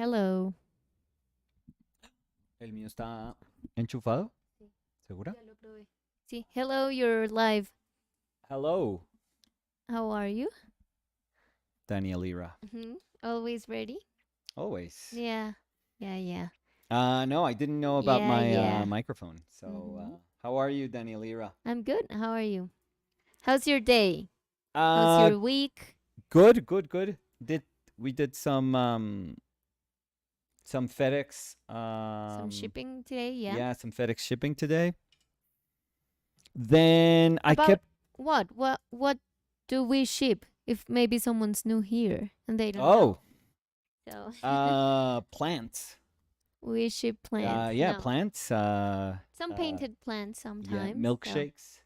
Hello. El mío está enchufado. Sí, ¿Segura? ya lo probé. Sí. Hello, you're live. Hello, How are you? Daniel Ira. Always ready? Always. Yeah. Yeah. No, I didn't know about Yeah, my yeah. microphone. So, Mhm. how are you, Daniel Ira? I'm good. How are you? How's your day? How's Uh, your week? good. We did some FedEx Some shipping today? Yeah. yeah, some FedEx shipping today. Then I About kept what? What do we ship if maybe someone's new here and they don't oh, know? So plants. we ship plants. Yeah, No. plants. Some painted plants Yeah, sometimes. So milkshakes.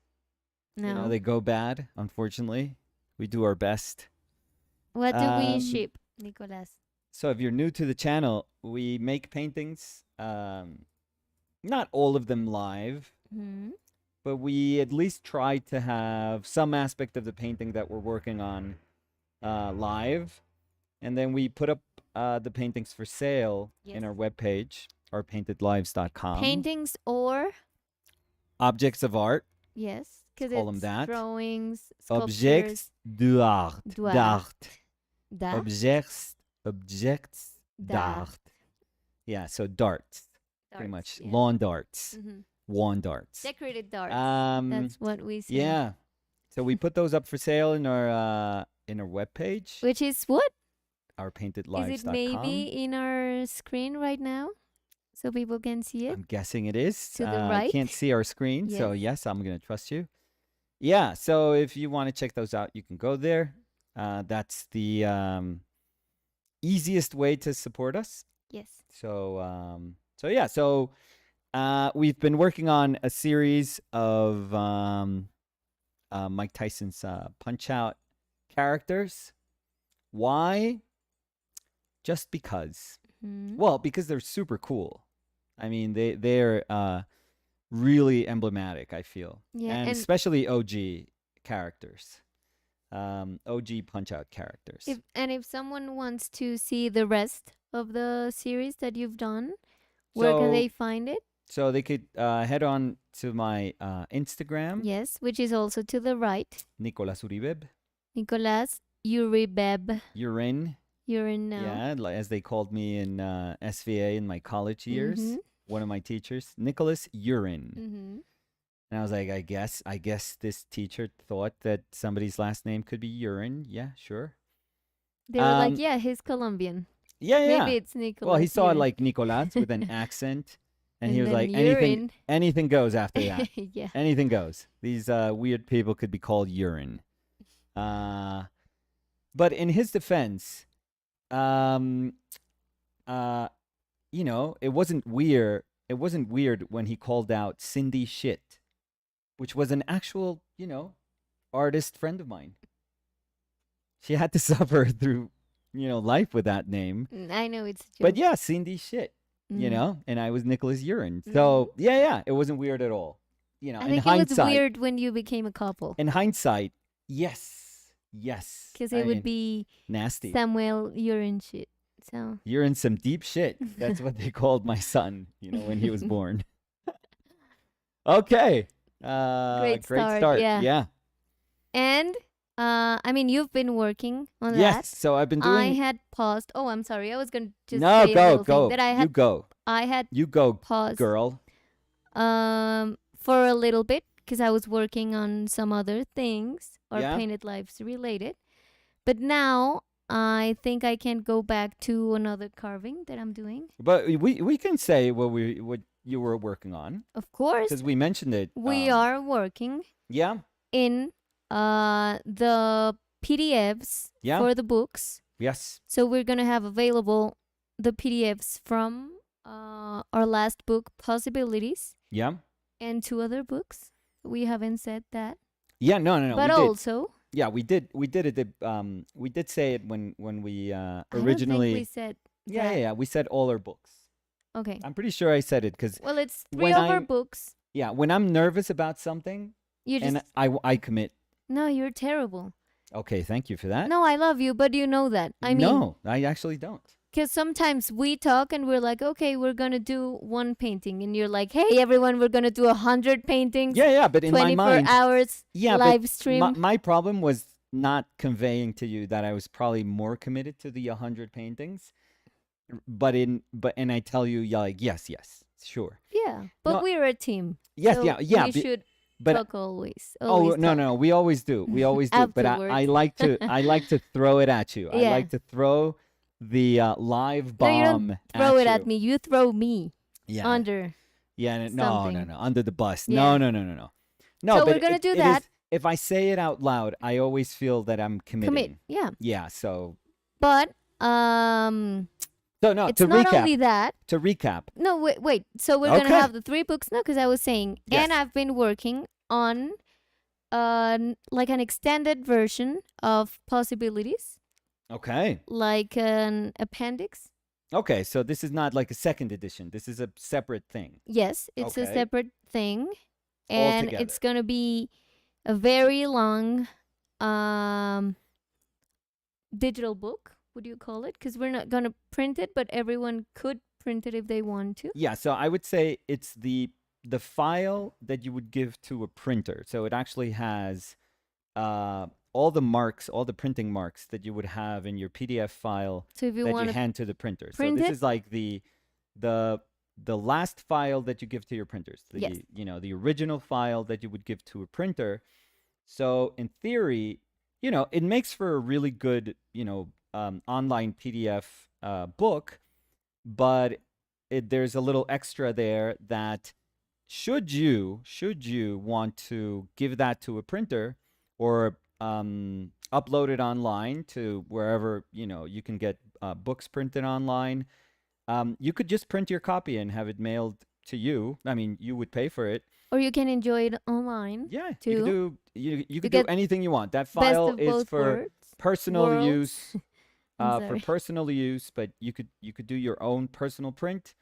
You know, no. they go bad, unfortunately. We do our best. What do we Um, ship, Nicolas? so if you're new to the channel, we make paintings. Not all of them live, Hmm. but we at least try to have some aspect of the painting that we're working on live. And then we put up the paintings for sale in Yes. our webpage, ourpaintedlives.com. Paintings or Objects of art, yes, because call 'em it's that. drawings, objects sculptures, d'art. d'art, d'art, Objects d'art, d'art. Yeah, so darts, pretty darts, much. yeah. Lawn darts, Mhm. wand darts. Decorated darts. Um, That's what we say. yeah. So we put those up for sale in our webpage, Which is what? Is ourpaintedlives.com. it maybe in our screen right now, so people can see it? I'm guessing it is. To the I right? can't see our screen, so Yes. yes, I'm gonna trust you. Yeah. So if you want to check those out, you can go there. That's the easiest way to support us. Yes. So yeah, we've been working on a series of Mike Tyson's Punch Out characters. Why? Just because. Mhm. Well, because they're super cool. I mean, they're really emblematic, I feel. Yeah, And and especially OG characters. OG Punch Out characters. if someone wants to see the rest of the series that you've done, where can they find it? So they could head on to my Instagram, Yes, which is also to the right. Nicolas Uribe, Nicolas Uribeb. Urine. You're in now. Yeah, as they called me in SVA in my college years. Mhm. One of my teachers, Nicholas Urine. Mhm. And I was like, I guess this teacher thought that somebody's last name could be Urine. Yeah, sure. They were like, Um, yeah, he's Colombian. Yeah. Maybe it's Nicolas. Well, he saw Urine. like Nicolas with an accent, and he was then like, urine. anything goes after that. Yeah. Anything goes. These weird people could be called Urine. But in his defense, you know, it wasn't weird. It wasn't weird when he called out Cindy Shit, which was an actual, you know, artist friend of mine. She had to suffer through, you know, life with that name. I know it's a joke. But yeah, Cindy Shit, you Mhm. know, and I was Nicholas Urine. So yeah, it wasn't weird at all. You know, I in think hindsight, it was weird when you became a couple. in hindsight, yes. Because I it would mean, be nasty. Samuel urine shit. So You're in some deep shit. That's what they called my son, you know, when he was born. Okay. Great Great start, start. yeah. Yeah. and I mean you've been working on Yes. that. So I've been I doing. had paused. Oh, I'm sorry. I was gonna just No, say a go, little go. thing that I You had. go. I had You go, paused girl. for a little bit because I was working on some other things or Yeah? Painted Lives related. But now I think I can go back to another carving that I'm doing. But we can say what you were working on Of course, because we mentioned it. we are working Yeah. in the PDFs Yeah. for the books. Yes. So we're gonna have available the PDFs from our last book, Possibilities, Yeah. and 2 other books. We haven't said that, Yeah. No. but we did. also Yeah, we did. We did it. We did say it when we I originally. don't think we said Yeah. that. We said all our books. Okay. I'm pretty sure I said it because Well, it's three when of our I'm- books. yeah, when I'm nervous about something You just and I commit. no, you're terrible. Okay, thank you for that. No, I love you, but you know that. I mean, no, I actually don't. Because sometimes we talk and we're like, okay, we're gonna do one painting, and you're like, hey, everyone, we're gonna do 100 paintings. Yeah, but in my 24 mind, hours yeah, but live stream. my problem was not conveying to you that I was probably more committed to the 100 paintings, and I tell you, yeah, like, yes, sure. Yeah, but No, we're a team. yes, So yeah, we should but talk always. oh Always no, talk. no, we always do. We always do. But I Afterwards. I like to throw it at you. I Yeah. like to throw the live No, you bomb don't throw it you. at me. You throw me Yeah. under. Yeah, no, something. under the bus. Yeah. No. No, So but we're gonna do it that. is, if I say it out loud, I always feel that I'm committing. Commit. Yeah. Yeah, so But so no, it's to not recap. only that. To recap. No, wait. So we're gonna Okay. have the 3 books now, because I was saying, Yes. and I've been working on like an extended version of Possibilities, Okay. like an appendix. Okay, so this is not like a second edition. This is a separate thing. Yes, it's a Okay. separate thing, and Altogether. it's gonna be a very long digital book. Would you call it? Because we're not gonna print it, but everyone could print it if they want to. Yeah, so I would say it's the file that you would give to a printer. So it actually has all the marks, all the printing marks that you would have in your PDF file So if you that want you to, hand to the printer. So print this it? is like the last file that you give to your printers. The Yes. the original file that you would give to a printer. So in theory, it makes for a really good, online PDF book, but there's a little extra there that should you want to give that to a printer or upload it online to wherever you can get books printed online, you could just print your copy and have it mailed to you. I mean, you would pay for it. or you can enjoy it online. Yeah, you too. could do you could do get anything you want. That Best file of is both for worlds. personal worlds. use. I'm For sorry. personal use, but you could do your own personal print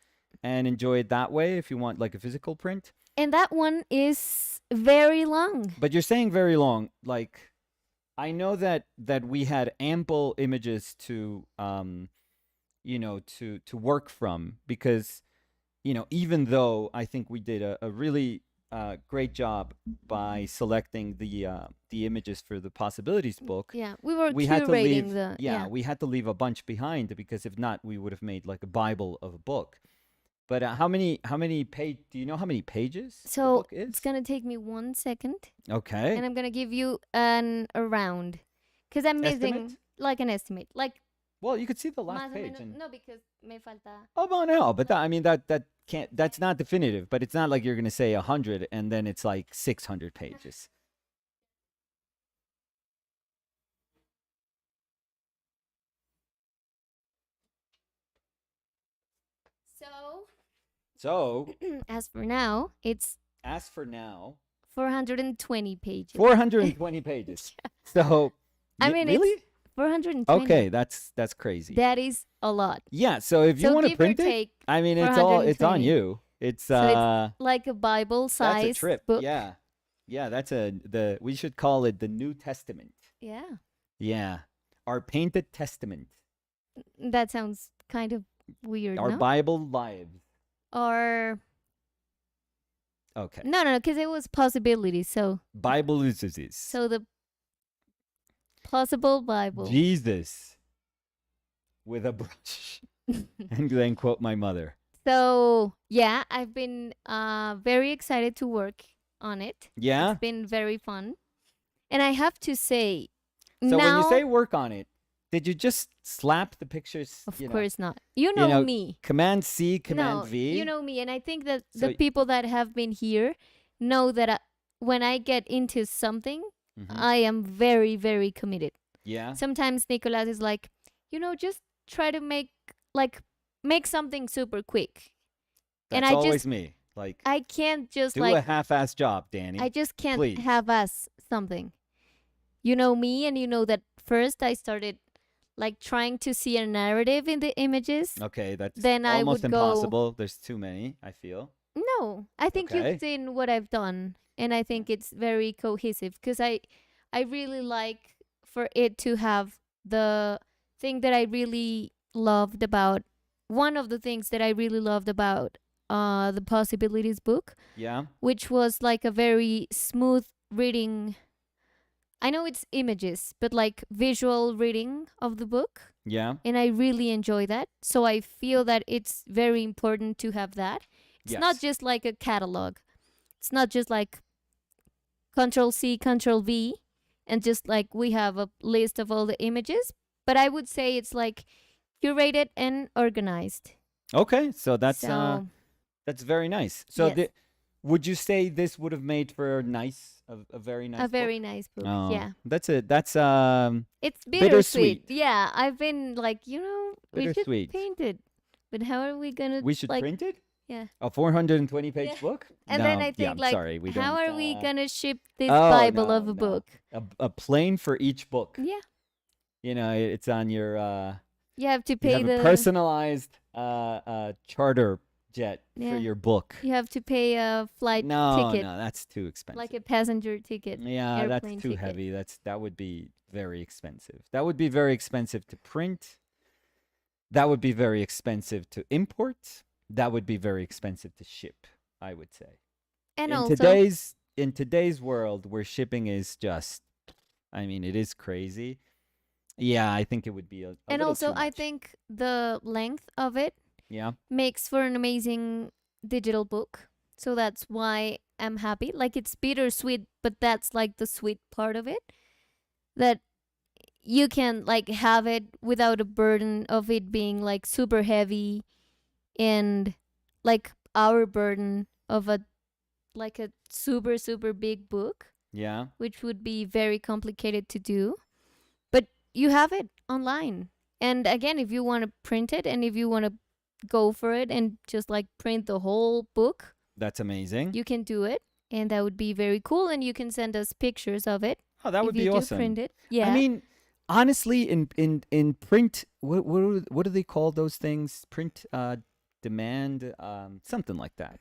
and enjoy it that way if you want like a physical print. And that one is very long. But you're saying very long. Like, I know that we had ample images to to work from, because even though I think we did a really great job by selecting the images for the Possibilities book. Yeah, we were We had to leave. curating the We had to leave a bunch behind, because if not, we would have made like a Bible of a book. But how many page? Do you know how many pages the So book is? it's gonna take me 1 second, Okay. and I'm gonna give you an around, because I'm missing Estimate? like an estimate, like Well, you could see the más last o page. menos. And No, because me falta. oh, well, no, but I mean that can't. That's not definitive. But it's not like you're gonna say 100 and then it's like 600 pages. So So as for now, it's as for now, 420 pages. 420 pages. So I mean, really? it's 420. Okay, that's crazy. That is a lot. Yeah. So if you So want to give or print it, take I mean, it's on 420. you. It's So it's like a Bible that's a size trip. book. Yeah. Yeah, that's we should call it the New Testament. Yeah. Yeah. Our painted testament. That sounds kind of weird, Our no? Bible lives. Or Okay. no, because it was possibility. So Bible is the possible Bible. Jesus with a brush. And then quote my mother. So yeah, I've been very excited to work on it. Yeah. It's been very fun, and I have to say, So now when you say work on it, did you just slap the pictures? of you know, course not. You know, know, me. Command C, Command No, V. you know me, and I think that So the people that have been here know that when I get into something, Mhm. I am very, very committed. Yeah. Sometimes Nicolas is like, just try to make something super quick. That's and I always just- me. Like, I can't just do a half-ass job, Danny. I just can't please. have us something. You know me, and you know that first I started like trying to see a narrative in the images. Okay, that's Then I almost would go- impossible. There's too many, I feel. No, I think Okay. you've seen what I've done, and I think it's very cohesive, because I really like for it to have the thing that I really loved about one of the things that I really loved about the Possibilities book, Yeah. which was like a very smooth reading. I know it's images, but like visual reading of the book. Yeah. And I really enjoy that. So I feel that it's very important to have that. It's not Yes. just like a catalog. It's not just like Control C, Control V, and just like we have a list of all the images. But I would say it's like curated and organized. Okay. So So that's very nice. So yes, would you say this would have made for a very nice a book? very nice book. Oh, Yeah, that's it. That's it's bittersweet. bittersweet. Yeah, I've been like, we should Bittersweet. paint it, but how are we gonna We should like? print it? Yeah. A 420-page Yeah. book? And then No, I yeah, think I'm like, sorry. We how don't. are we gonna ship this Oh, Bible no, of a no. book? A plane for each book. Yeah, You know, it's on your you have to you pay have a the personalized charter jet Yeah. for your book. you have to pay a flight No, ticket, no, that's too expensive. like a passenger ticket. Yeah, that's airplane too ticket. heavy. That would be very expensive. That would be very expensive to print. That would be very expensive to import. That would be very expensive to ship, I would say. And in also, today's world where shipping is just, I mean, it is crazy. Yeah, I think it would be a and little also, too I much. think the length of it Yeah. makes for an amazing digital book. So that's why I'm happy. Like it's bittersweet, but that's like the sweet part of it. That you can like have it without a burden of it being like super heavy and like our burden of a like a super big book, Yeah. which would be very complicated to do. But you have it online. And again, if you want to print it and if you want to go for it and just like print the whole book, That's amazing. you can do it. And that would be very cool. And you can send us pictures of it Oh, that if would you be do awesome. print it. Yeah. I mean, honestly, in print, what do they call those things? Print demand, something like that.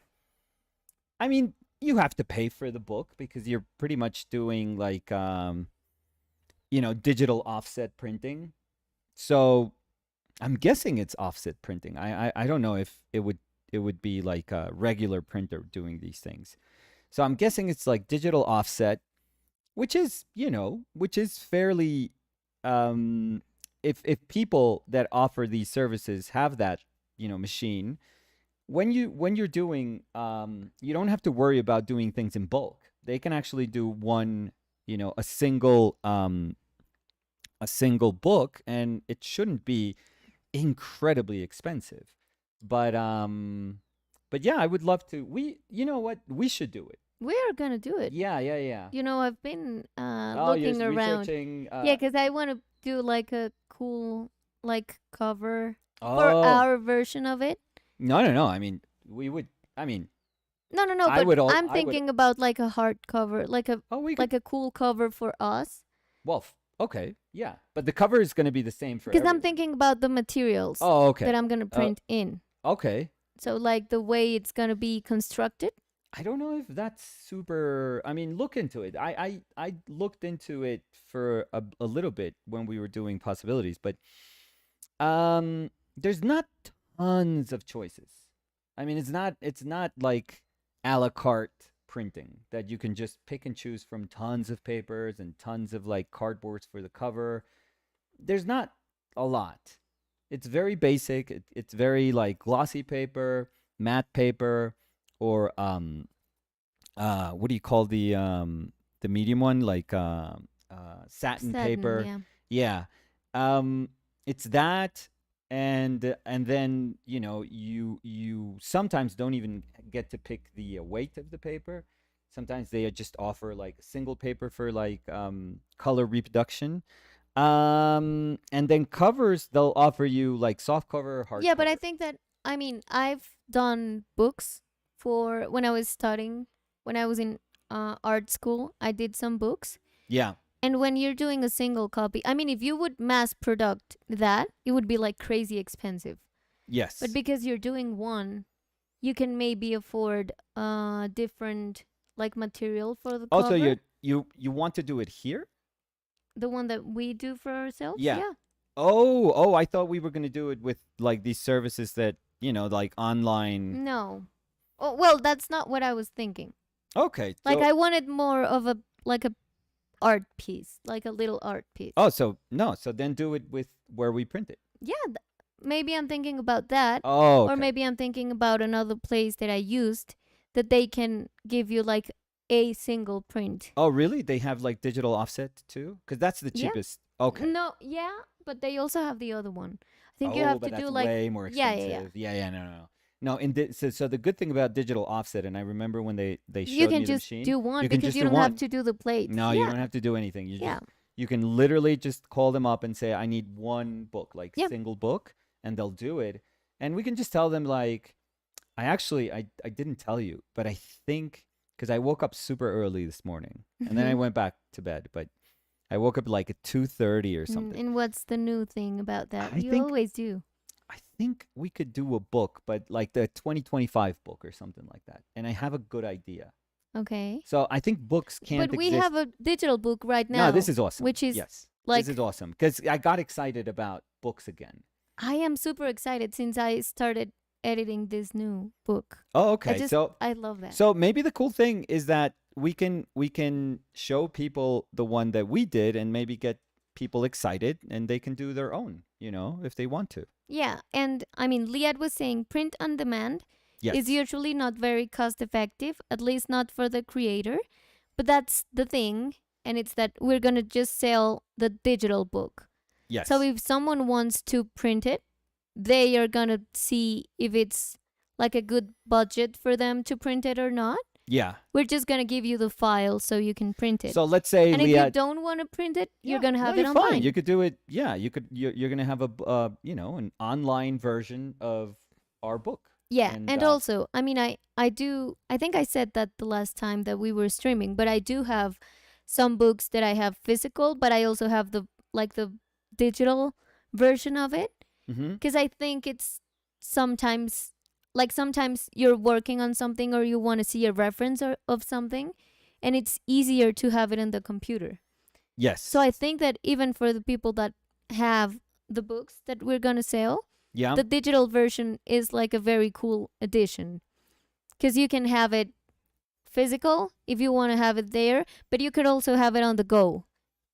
I mean, you have to pay for the book because you're pretty much doing like digital offset printing. So I'm guessing it's offset printing. I don't know if it would be like a regular printer doing these things. So I'm guessing it's like digital offset, which is fairly if people that offer these services have that machine, when you're doing you don't have to worry about doing things in bulk. They can actually do one a single book, and it shouldn't be incredibly expensive. But yeah, I would love to. You know what, we should do it. We are going to do it. Yeah. I've been Oh, you're looking around. researching Yeah, because I want to do like a cool like cover for oh our version of it. no, I mean, we would, I mean, No, I but would al- I'm I would thinking about like a hardcover, we could like a cool cover for us. well okay, yeah, but the cover is going to be the same for Because I'm everyone. thinking about the materials Oh, okay. that I'm gonna print in. Okay. So like the way it's gonna be constructed. I don't know if that's super. I mean, look into it. I looked into it for a little bit when we were doing possibilities, but there's not tons of choices. I mean, it's not like a la carte printing that you can just pick and choose from tons of papers and tons of like cardboards for the cover. There's not a lot. It's very basic. It's very like glossy paper, matte paper, or what do you call the medium one, like satin paper? Yeah. Yeah. It's that, and then you sometimes don't even get to pick the weight of the paper. Sometimes they just offer like a single paper for like color reproduction. And then covers, they'll offer you like soft cover, hard Yeah, but I cover. think that I've done books for when I was studying, when I was in art school. I did some books. Yeah. And when you're doing a single copy, if you would mass product that, it would be like crazy expensive. Yes. But because you're doing one, you can maybe afford different like material for the Also, cover. you want to do it here? The one that we do for ourselves. Yeah. Yeah. Oh, I thought we were gonna do it with like these services that like online. No. Oh, well, that's not what I was thinking. Okay, Like so I wanted more of a like a art piece, like a little art piece. so no, so then do it with where we print it. Yeah, maybe I'm thinking about that. Oh, Or okay. maybe I'm thinking about another place that I used that they can give you like a single print. Oh, really? They have like digital offset too? Because that's the Yeah. cheapest. Okay. No, yeah, but they also have the other one. I think you Oh, have but to that's do like way more yeah, expensive. Yeah, no. No, so the good thing about digital offset, and I remember when they you showed can me the just machine, do one you can because just you do don't have one. to do the plates. No, you Yeah. don't have to do anything. Yeah. You can literally just call them up and say, I need one book, like Yeah. single book, and they'll do it. And we can just tell them like, I didn't tell you, but I think because I woke up super early this morning and then I went back to bed, but I woke up like at 2:30 or something. And what's the new thing about that? I You think always do. I think we could do a book, but like the 2025 book or something like that. And I have a good idea. Okay. So I think books can't But we exist. have a digital book right now. No, this is awesome. Which is yes, like this is awesome because I got excited about books again. I am super excited since I started editing this new book. Oh, okay. I love that. So maybe the cool thing is that we can show people the one that we did and maybe get people excited and they can do their own, if they want to. Yeah, and I mean, Liad was saying print on demand Yes. is usually not very cost effective, at least not for the creator. But that's the thing, and it's that we're gonna just sell the digital book. Yes. So if someone wants to print it, they are gonna see if it's like a good budget for them to print it or not. Yeah. We're just gonna give you the file so you can print it. So let's say and if Leah, you don't want to print it, you're Yeah, gonna no, have you're it online. Fine. You could do it. Yeah, you could. You're gonna have an online version of our book. Yeah, And, and also, I mean, I think I said that the last time that we were streaming, but I do have some books that I have physical, but I also have the digital version of it Mm-hmm. because I think it's sometimes sometimes you're working on something or you want to see a reference of something, and it's easier to have it in the computer. Yes. So I think that even for the people that have the books that we're gonna sell, yeah. the digital version is like a very cool addition because you can have it physical if you want to have it there, but you could also have it on the go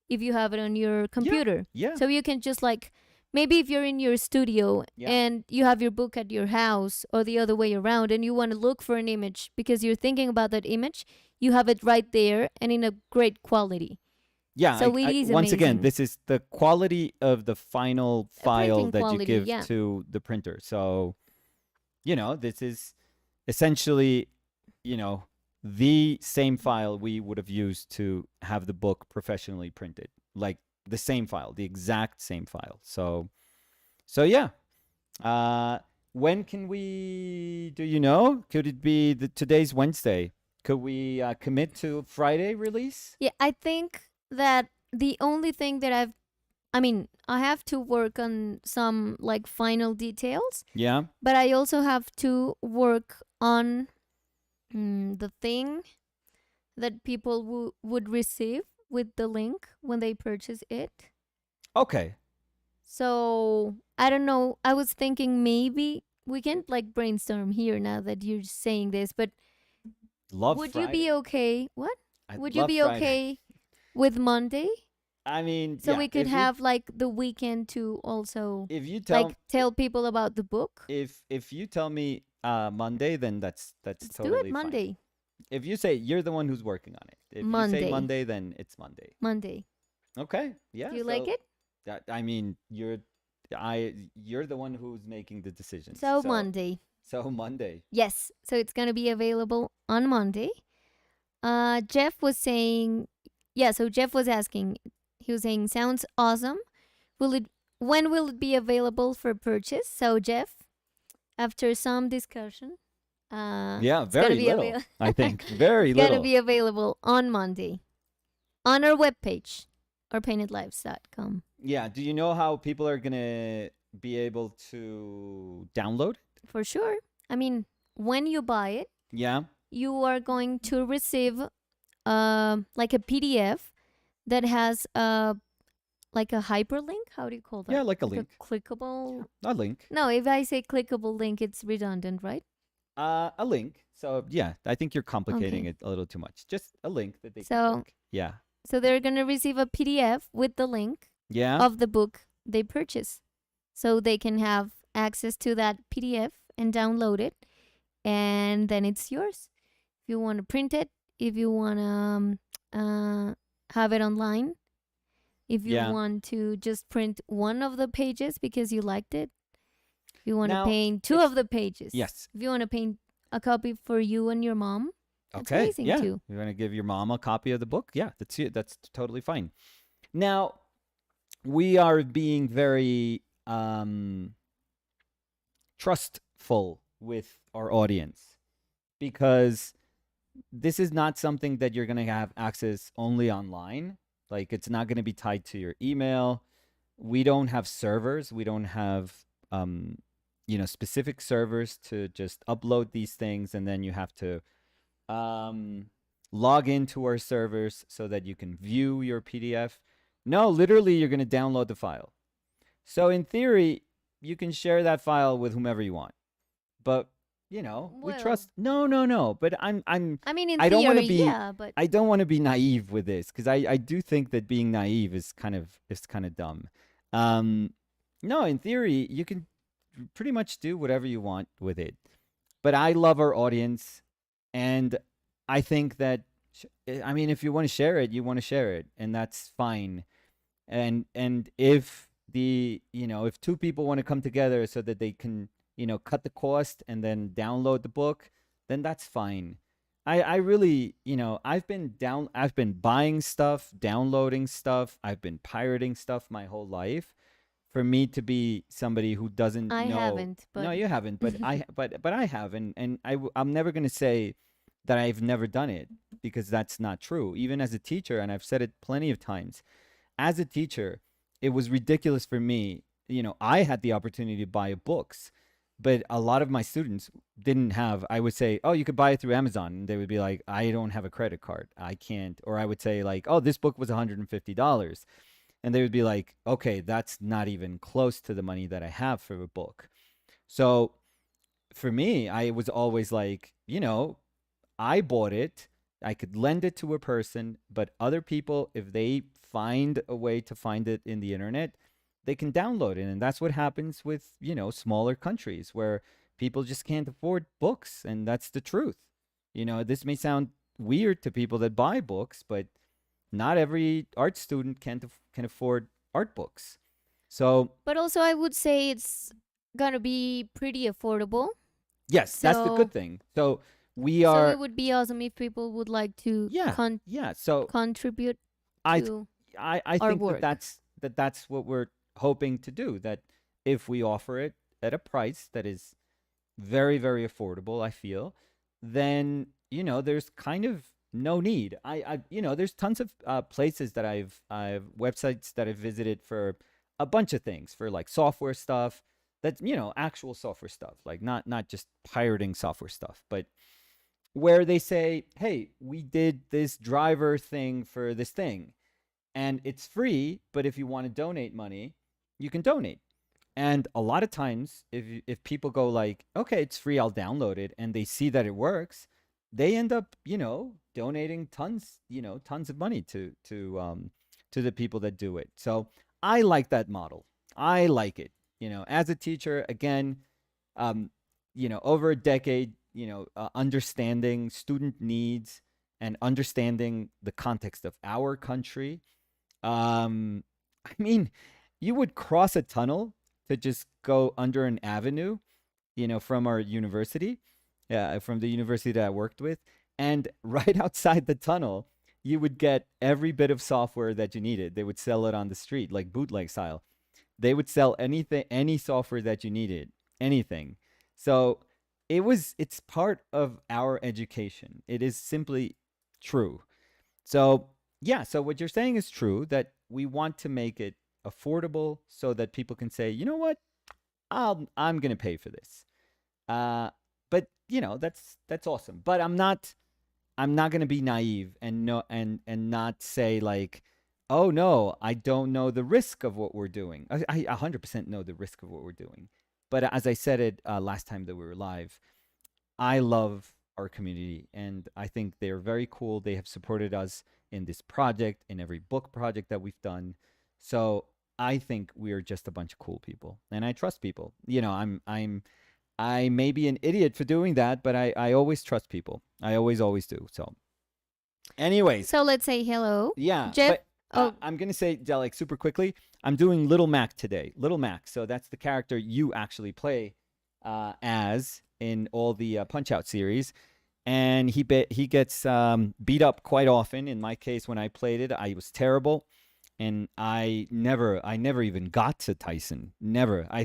if you have it on your computer. Yeah. So you can just like maybe if you're in your studio Yeah. and you have your book at your house or the other way around and you want to look for an image because you're thinking about that image, you have it right there and in a great quality. Yeah. So it is once again, amazing. this is the quality of the final file printing that quality, you give yeah. to the printer. So, this is essentially, the same file we would have used to have the book professionally printed. Like the same file, the exact same file. So yeah. When can we? Do you know? Could it be today's Wednesday? Could we commit to Friday release? Yeah, I think that the only thing that I have to work on some like final details, Yeah. but I also have to work on the thing that people would receive with the link when they purchase it. Okay. So I don't know. I was thinking maybe we can like brainstorm here now that you're saying this, but Love would Friday. you be okay? What? I Would you love be Friday. okay with Monday? I mean, So yeah, we could if have like the weekend to also if you tell like tell people about the book. if you tell me Monday, then that's Let's totally do it Monday. fine. If you say you're the one who's working on it, if you Monday. say Monday, then it's Monday. Monday. Okay. Yeah. Do you like it? I mean, you're the one who's making the decision. So Monday. So Monday. Yes. So it's gonna be available on Monday. Jeff was saying, yeah. So Jeff was asking. He was saying, sounds awesome. When will it be available for purchase? So Jeff, after some discussion, Yeah, it's gonna very be little. I think very it's gonna little. be available on Monday on our webpage or paintedlives.com. Yeah. Do you know how people are gonna be able to download? For sure. I mean, when you buy it, Yeah. you are going to receive like a PDF that has like a hyperlink. How do you call that? Yeah, like a Like link. a clickable. A link. No, if I say clickable link, it's redundant, right? A link. So yeah, I think you're complicating Okay. it a little too much. Just a link that they can So click. Yeah. so they're gonna receive a PDF with the link Yeah. of the book they purchase, so they can have access to that PDF and download it, and then it's yours. If you want to print it, if you want to have it online, if you Yeah. want to just print one of the pages because you liked it, if you want to Now, paint two it's- of the pages, Yes. if you want to paint a copy for you and your mom, that's Okay. amazing Yeah. too. You want to give your mom a copy of the book? Yeah, that's it. That's totally fine. Now, we are being very trustful with our audience because this is not something that you're going to have access only online. Like, it's not going to be tied to your email. We don't have servers. We don't have, specific servers to just upload these things, and then you have to log into our servers so that you can view your PDF. No, literally, you're going to download the file. So in theory, you can share that file with whomever you want. But we Well- trust. No. But I'm. I mean, in I don't wanna theory, be- yeah, but I don't want to be naive with this because I do think that being naive is kind of dumb. No, in theory, you can pretty much do whatever you want with it. But I love our audience, and I think that if you want to share it, you want to share it, and that's fine. And if if two people want to come together so that they can cut the cost and then download the book, then that's fine. I really, I've been buying stuff, downloading stuff, I've been pirating stuff my whole life. For me to be somebody who doesn't I know, haven't. But no, you haven't, but I have, and I'm never gonna say that I've never done it because that's not true. Even as a teacher, and I've said it plenty of times, as a teacher, it was ridiculous for me. I had the opportunity to buy books, but a lot of my students didn't have. I would say, oh, you could buy it through Amazon. And they would be like, I don't have a credit card. I can't. Or I would say, like, oh, this book was $150. And they would be like, okay, that's not even close to the money that I have for a book. So for me, I was always like, I bought it. I could lend it to a person, but other people, if they find a way to find it in the internet, they can download it. And that's what happens with, smaller countries where people just can't afford books. And that's the truth. This may sound weird to people that buy books, but not every art student can afford art books. So, but also, I would say it's gonna be pretty affordable. yes, that's the So- good thing. So we So are, it would be awesome if people would like to yeah. So contribute I to. I our think work. that's what we're hoping to do. That if we offer it at a price that is very, very affordable, I feel, then there's kind of no need. There's tons of places that I've websites that I've visited for a bunch of things, for like software stuff. That's actual software stuff, like not just pirating software stuff, but where they say, hey, we did this driver thing for this thing, and it's free, but if you want to donate money, you can donate. And a lot of times, if people go like, okay, it's free, I'll download it, and they see that it works, they end up, donating tons of money to the people that do it. So I like that model. I like it. As a teacher, again, over a decade, understanding student needs and understanding the context of our country. You would cross a tunnel to just go under an avenue, from our university, from the university that I worked with. And right outside the tunnel, you would get every bit of software that you needed. They would sell it on the street, like bootleg style. They would sell anything, any software that you needed, anything. So it's part of our education. It is simply true. So yeah, so what you're saying is true, that we want to make it affordable so that people can say, you know what, I'm gonna pay for this. But that's awesome. But I'm not gonna be naive and not say like, Oh no, I don't know the risk of what we're doing. I 100% know the risk of what we're doing. But as I said it last time that we were live, I love our community and I think they're very cool. They have supported us in this project, in every book project that we've done. So I think we are just a bunch of cool people and I trust people. I may be an idiot for doing that, but I always trust people. I always do. So anyways, So let's say hello, yeah, Jeff. but Oh, I'm gonna say like super quickly. I'm doing Little Mac today. Little Mac. So that's the character you actually play as in all the Punch Out series, and he gets beat up quite often. In my case, when I played it, I was terrible, and I never even got to Tyson. Never. I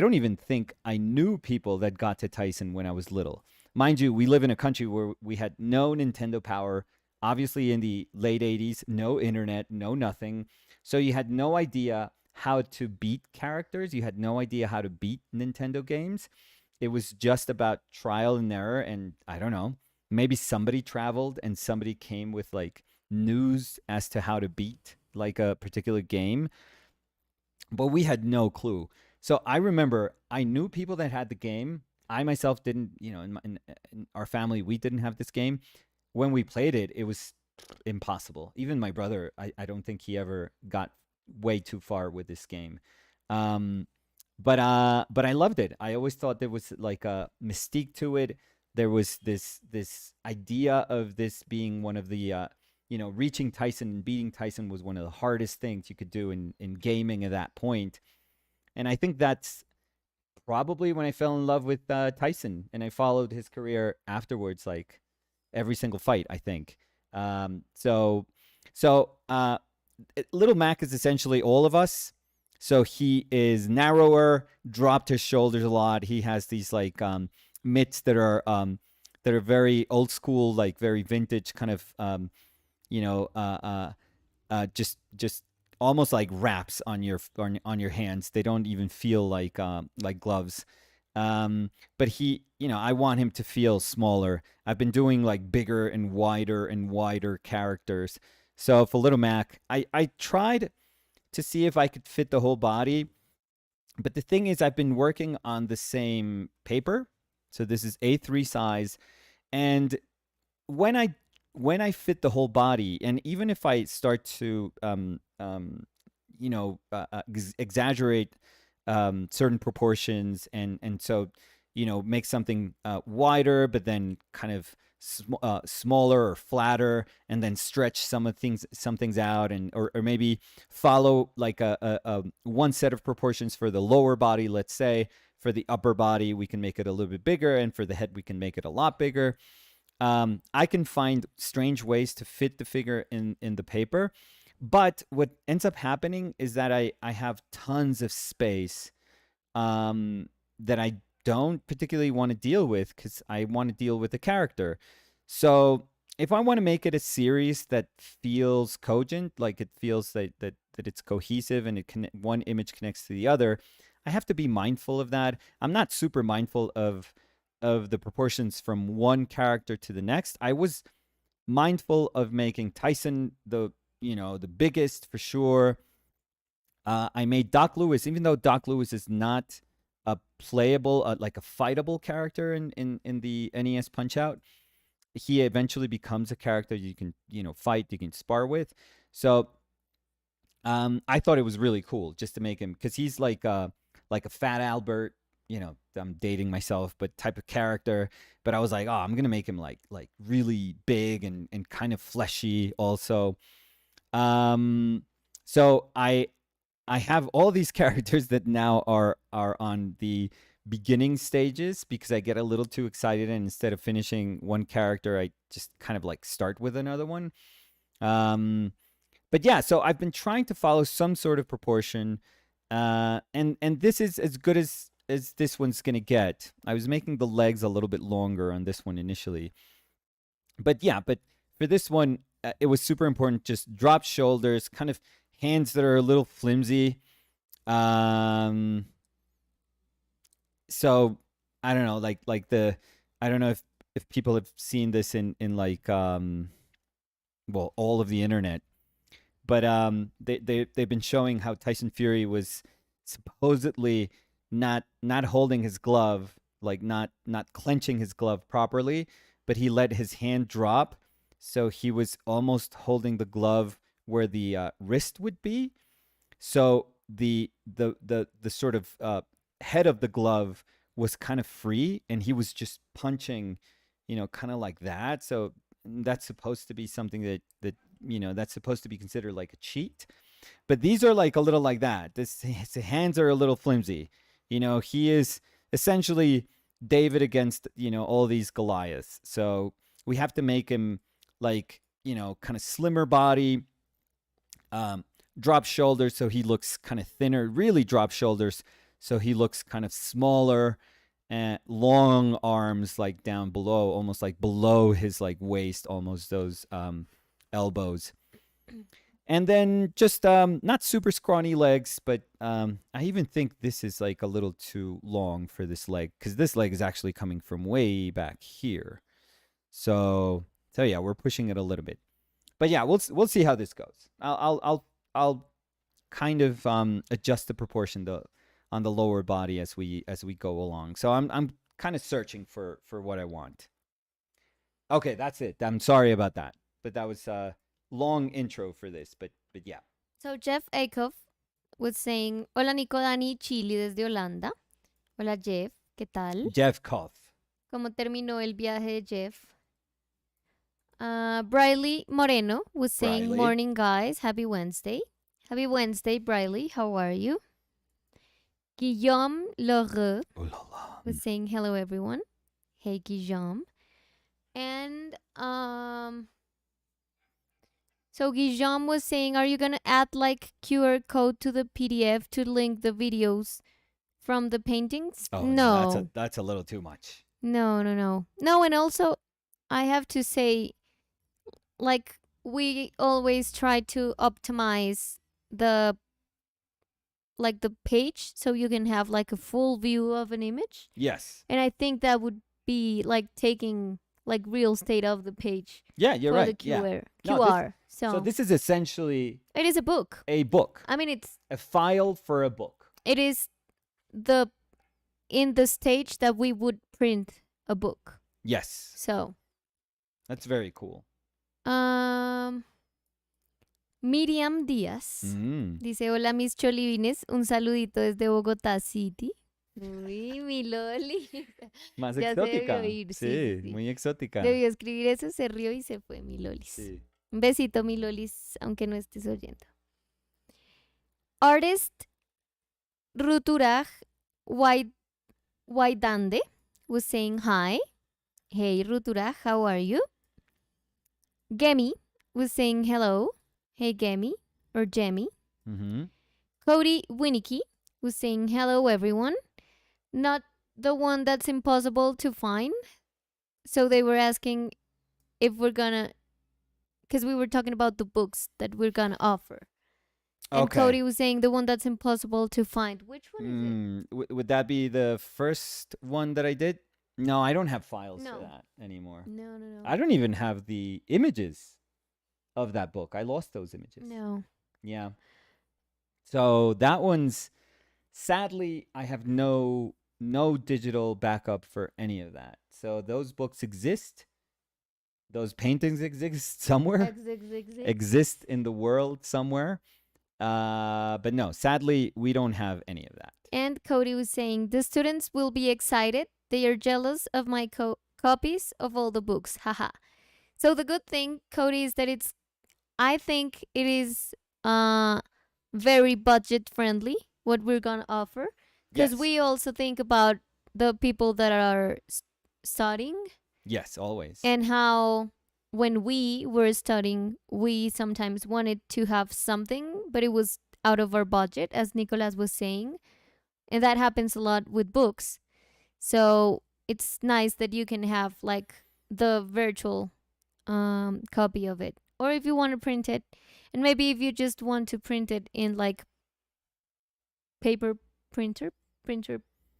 don't even think I knew people that got to Tyson when I was little. Mind you, we live in a country where we had no Nintendo Power. Obviously, in the late 80s, no internet, no nothing. So you had no idea how to beat characters. You had no idea how to beat Nintendo games. It was just about trial and error. And I don't know, maybe somebody traveled and somebody came with like news as to how to beat like a particular game, but we had no clue. So I remember I knew people that had the game. I myself didn't, in our family, we didn't have this game. When we played it, it was impossible. Even my brother, I don't think he ever got way too far with this game. Um, but I loved it. I always thought there was like a mystique to it. There was this idea of this being one of the reaching Tyson and beating Tyson was one of the hardest things you could do in gaming at that point. And I think that's probably when I fell in love with Tyson, and I followed his career afterwards, like every single fight. I think. So Little Mac is essentially all of us. So he is narrower, dropped his shoulders a lot. He has these like mitts that are very old school, like very vintage, kind of you know, just almost like wraps on your hands. They don't even feel like gloves. But I want him to feel smaller. I've been doing like bigger and wider characters. So for Little Mac, I tried to see if I could fit the whole body. But the thing is, I've been working on the same paper. So this is A3 size. And when I fit the whole body, and even if I start to exaggerate certain proportions, and so make something wider, but then kind of smaller or flatter, and then stretch some things out, and or maybe follow like a one set of proportions for the lower body. Let's say for the upper body, we can make it a little bit bigger, and for the head, we can make it a lot bigger. I can find strange ways to fit the figure in the paper. But what ends up happening is that I have tons of space that I don't particularly want to deal with because I want to deal with the character. So if I want to make it a series that feels cogent, like it feels that it's cohesive and one image connects to the other, I have to be mindful of that. I'm not super mindful of the proportions from one character to the next. I was mindful of making Tyson the biggest for sure. I made Doc Lewis, even though Doc Lewis is not a playable, like a fightable character in the NES Punch Out. He eventually becomes a character you can fight, you can spar with. So I thought it was really cool just to make him, because he's like a Fat Albert. I'm dating myself, but type of character. But I was like, oh, I'm gonna make him like really big and kind of fleshy also. Um, so I have all these characters that now are on the beginning stages because I get a little too excited, and instead of finishing one character, I just kind of like start with another one. Um, but yeah, so I've been trying to follow some sort of proportion, and this is as good as this one's gonna get. I was making the legs a little bit longer on this one initially, but yeah, but for this one, it was super important. Just drop shoulders, kind of hands that are a little flimsy. Um, so I don't know, I don't know if people have seen this in like well, all of the internet, But they've been showing how Tyson Fury was supposedly not holding his glove, like not clenching his glove properly, but he let his hand drop, so he was almost holding the glove where the wrist would be. So the sort of head of the glove was kind of free, and he was just punching, kind of like that. So that's supposed to be something that that's supposed to be considered like a cheat. But these are like a little like that. His hands are a little flimsy. He is essentially David against all these Goliaths. So we have to make him like kind of slimmer body, drop shoulders so he looks kind of thinner. Really drop shoulders so he looks kind of smaller, and long arms like down below, almost like below his like waist, almost those elbows. And then just not super scrawny legs, but I even think this is like a little too long for this leg, because this leg is actually coming from way back here. So yeah, we're pushing it a little bit. But yeah, we'll see how this goes. I'll kind of adjust the proportion on the lower body as we go along. So I'm kind of searching for what I want. Okay, that's it. I'm sorry about that, but that was long intro for this, but yeah. So Jeff Akoff was saying, hola Nico, Dani, Chile desde Holanda. Hola Jeff, ¿qué tal? Jeff Koff. ¿Cómo terminó el viaje de Jeff? Briley Moreno was saying, Briley. morning guys, happy Wednesday. Happy Wednesday, Briley, how are you? Guillaume Lheureux was saying, hello everyone. Hey Guillaume. And so Guillaume was saying, are you gonna add like QR code to the PDF to link the videos from the paintings? Oh no, that's a little too much. No, and also I have to say, like, we always try to optimize the page so you can have like a full view of an image. Yes. And I think that would be like taking like real estate of the page. Yeah, you're for right. The QR. Yeah. QR. So this is essentially it is a book. a book. I mean, it's a file for a book. It is in the stage that we would print a book. Yes. So that's very cool. Miriam Díaz dice, hola mis cholivines, un saludito desde Bogotá City. Uy, mi Loli. Más Ya se exótica. debió ir, Sí, sí. muy exótica. Debió escribir eso, se rió y se fue, mi Lolis. Sí. Un besito, mi Lolis, aunque no estés oyendo. Artist Ruturaj Waidande was saying hi. Hey, Ruturaj, how are you? Gemi was saying hello. Hey, Gemi, or Jemmy. Mm-hmm. Cody Winicky was saying hello, everyone. Not the one that's impossible to find. So they were asking if we're gonna, because we were talking about the books that we're gonna offer. And Okay. Cody was saying the one that's impossible to find. Which one is it? Would that be the first one that I did? No, I don't have files No. for that anymore. No. I don't even have the images of that book. I lost those images. No. Yeah. So that one's, sadly, I have no digital backup for any of that. So those books exist. Those paintings exist somewhere. Exist in the world somewhere. But no, sadly, we don't have any of that. And Cody was saying the students will be excited. They are jealous of my copies of all the books. Haha. So the good thing, Cody, is that I think it is very budget friendly what we're gonna offer, because Yes. we also think about the people that are studying. Yes, always. And how when we were studying, we sometimes wanted to have something, but it was out of our budget, as Nicolas was saying. And that happens a lot with books. So it's nice that you can have like the virtual copy of it. Or if you want to print it, and maybe if you just want to print it in like printer,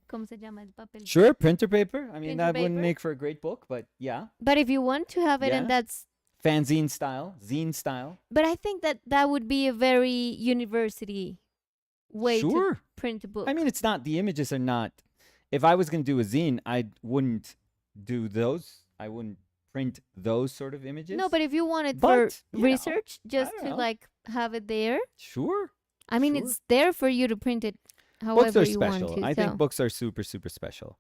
¿cómo se llama el papel? Sure, printer paper. I mean, Printer that wouldn't paper? make for a great book, but yeah. But if you want to have it, Yeah. and that's fanzine style, zine style. But I think that that would be a very university way to Sure. print a book. I mean, it's not, the images are not. If I was going to do a zine, I wouldn't do those. I wouldn't print those sort of images. no, but if you want it for But, you know, research, just don't to know. like have it there. Sure. I mean, Sure. it's there for you to print it Books however are you want special. to. I so. think books are super, super special.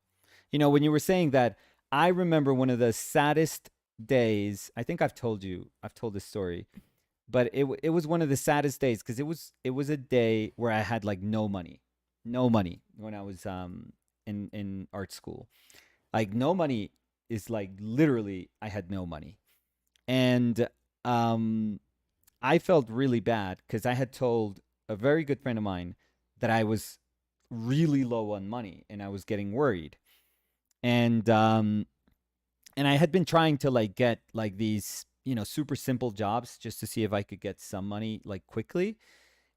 You know, when you were saying that, I remember one of the saddest days. I think I've told this story, but it was one of the saddest days because it was a day where I had like no money when I was in art school. Like no money is like literally I had no money, and I felt really bad because I had told a very good friend of mine that I was really low on money and I was getting worried. And I had been trying to like get like these, you know, super simple jobs just to see if I could get some money like quickly.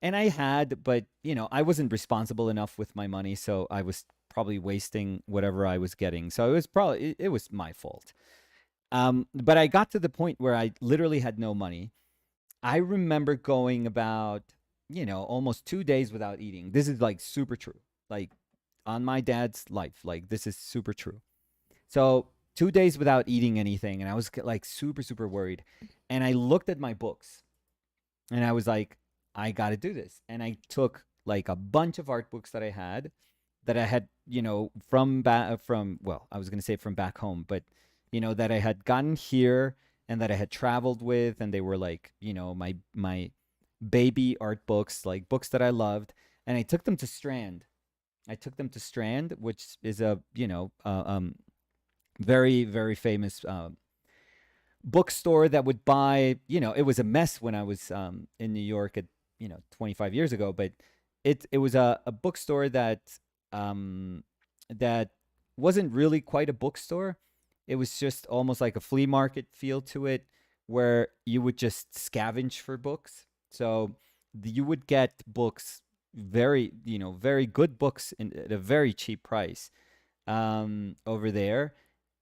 And I had, but you know, I wasn't responsible enough with my money, so I was probably wasting whatever I was getting. So it was probably it was my fault. But I got to the point where I literally had no money. I remember going about, you know, almost 2 days without eating. This is like super true. Like on my dad's life, like this is super true. So 2 days without eating anything, and I was like super, super worried. And I looked at my books, and I was like, I got to do this. And I took like a bunch of art books that I had, you know, from well, I was gonna say from back home, but you know that I had gotten here and that I had traveled with, and they were like, you know, my baby art books, like books that I loved, and I took them to Strand. I took them to Strand, which is a, you know, very, very famous bookstore that would buy, you know, it was a mess when I was in New York at, you know, 25 years ago, but it was a bookstore um, that wasn't really quite a bookstore. It was just almost like a flea market feel to it, where you would just scavenge for books. So you would get books, very, you know, very good books at a very cheap price over there.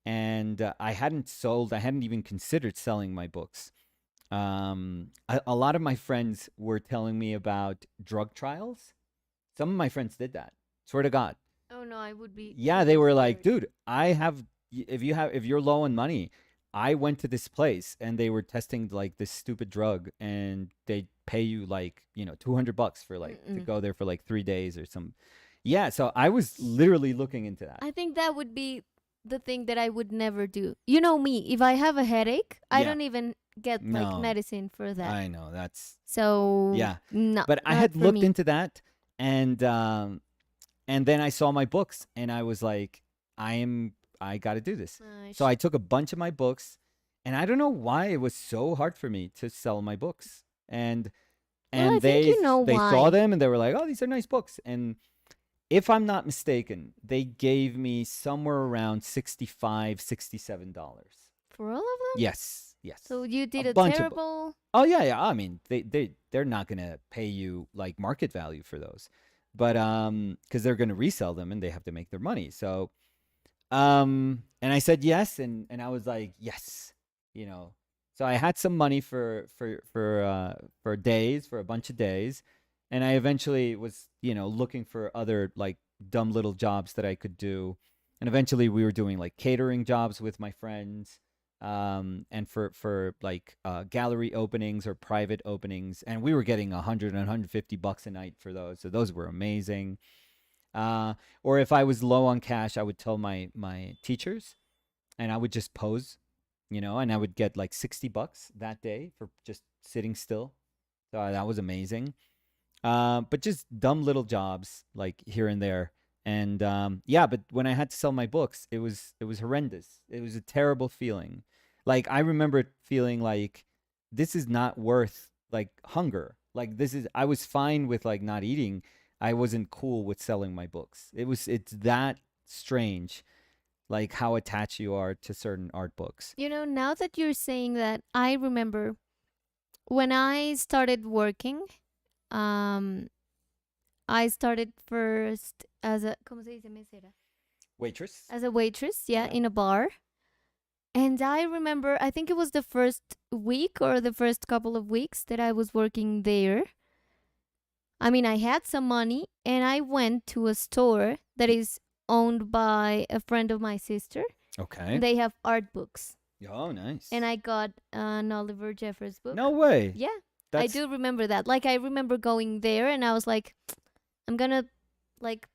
And I hadn't even considered selling my books. A lot of my friends were telling me about drug trials. Some of my friends did that. Swear to God. Oh no, I would be. Yeah, they were like, dude, if you're low on money, I went to this place and they were testing like this stupid drug, and they pay you like, you know, $200 for like to go there for like 3 days or some. Yeah, so I was literally looking into that. I think that would be the thing that I would never do. You know me, if I have a headache, I Yeah. don't even get like No. medicine for that. I know that's So Yeah. no, But I not had for looked me. into that, and then I saw my books and I was like, I got to do this. So I took a bunch of my books, and I don't know why it was so hard for me to sell my books. And Well, I think you know they why. saw them and they were like, "Oh, these are nice books." And if I'm not mistaken, they gave me somewhere around $67. For all of them. Yes, yes. So you did a bunch of terrible. Oh yeah, yeah. I mean, they're not gonna pay you like market value for those, but because they're gonna resell them and they have to make their money. So and I said yes, and I was like yes, you know. So I had some money for days, for a bunch of days, and I eventually was, you know, looking for other like dumb little jobs that I could do, and eventually we were doing like catering jobs with my friends, and for like gallery openings or private openings, and we were getting 100 and $150 a night for those, so those were amazing. Or if I was low on cash, I would tell my teachers, and I would just pose, you know, and I would get like $60 that day for just sitting still. So that was amazing. But just dumb little jobs like here and there. And yeah, but when I had to sell my books, it was horrendous. It was a terrible feeling. Like I remember feeling like this is not worth like hunger. Like this is I was fine with like not eating. I wasn't cool with selling my books. It's that strange, like how attached you are to certain art books. You know, now that you're saying that, I remember when I started working. Um, I started first as a ¿cómo se dice mesera? Waitress? As a waitress, yeah, Yeah. in a bar. And I remember, I think it was the first week or the first couple of weeks that I was working there. I mean, I had some money and I went to a store that is owned by a friend of my sister. Okay. And they have art books. Oh, nice. And I got an Oliver Jeffers book. No way. Yeah, That's, I do remember that. Like, I remember going there and I was like, I'm gonna, like,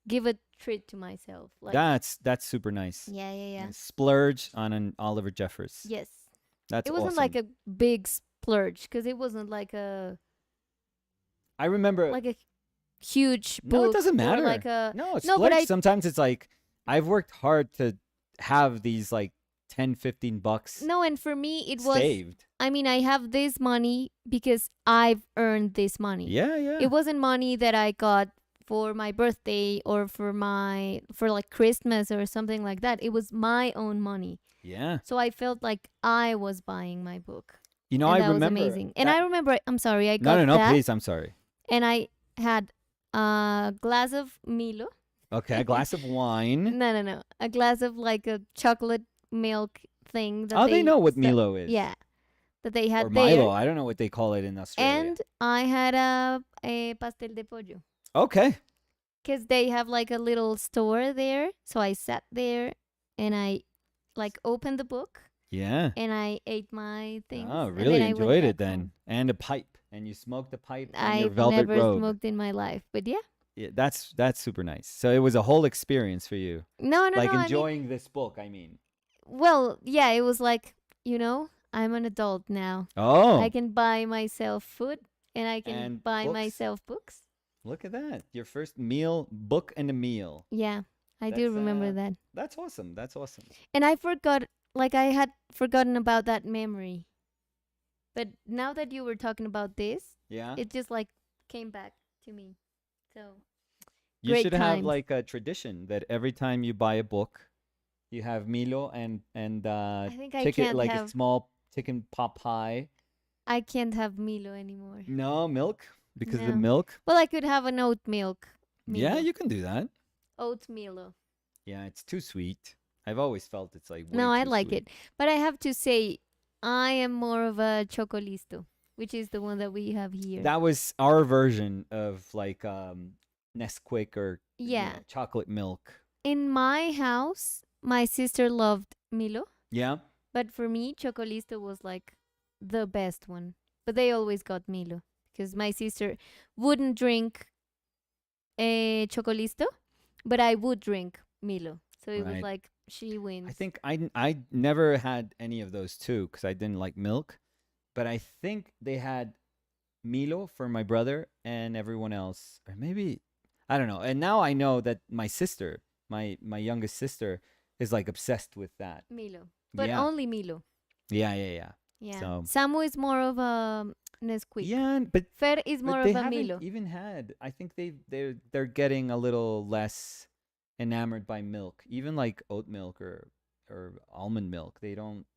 give a treat to myself. Like, that's super nice. yeah. And splurge on an Oliver Jeffers. Yes. That's It wasn't awesome. like a big splurge because it wasn't like a I remember. huge book. No, it doesn't or matter. Like a No, it's No, but splurge. Sometimes it's like I've worked hard to have these like 10, 15 bucks no, and for me it was. saved. I mean, I have this money because I've earned this money. Yeah. It wasn't money that I got for my birthday or for like Christmas or something like that. It was my own money. Yeah. So I felt like I was buying my book. You know, And I that remember. was amazing. And that- I remember, I'm sorry, I got No, that. please. I'm sorry. And I had a glass of Milo. Okay, a glass of wine. No. A glass of like a chocolate milk thing. That Oh, they know what se- Milo is. Yeah. That they had Or there. Milo. I don't know what they call it in Australia. And I had a pastel de pollo. Okay. Because they have like a little store there. So I sat there and I like opened the book Yeah. and I ate my things. Oh, and really then I went enjoyed it back then. home. And a pipe. And you smoked a pipe on your I've velvet never robe. smoked in my life. But yeah. Yeah, that's super nice. So it was a whole experience for you. No, Like I mean, enjoying this book, I mean. well, yeah, it was like, I'm an adult now. Oh. I can buy myself food and I can And buy books. myself books. Look at that. Your first book and a meal. Yeah, I do That's, remember that. That's awesome. That's awesome. And I forgot, like, I had forgotten about that memory. But now that you were talking about this, Yeah. it just like came back to me. So, You great should have times. like a tradition that every time you buy a book, you have Milo and I think I ticket can't like a have small chicken pot pie. I can't have Milo anymore. No milk because the No. milk. Well, I could have an oat milk. Yeah, Milo. you can do that. Oat Milo. Yeah, it's too sweet. I've always felt it's like way No, I too like sweet. it. But I have to say, I am more of a Chocolisto, which is the one that we have here. That was our version of like Nesquik or Yeah. chocolate milk. In my house, my sister loved Milo, Yeah. but for me, Chocolisto was like the best one. But they always got Milo because my sister wouldn't drink a Chocolisto, but I would drink Milo. So it was Right. like she wins. I think I never had any of those two because I didn't like milk, but I think they had Milo for my brother and everyone else, or maybe I don't know. And now I know that my sister, my youngest sister, is like obsessed with that. Milo, but Yeah. only Milo. Yeah, yeah, yeah. Yeah. So- Samu is more of a Nesquik. Yeah, but Fer is more they of a haven't Milo. even had. I think they're getting a little less enamored by milk, even like oat milk or almond milk. They don't.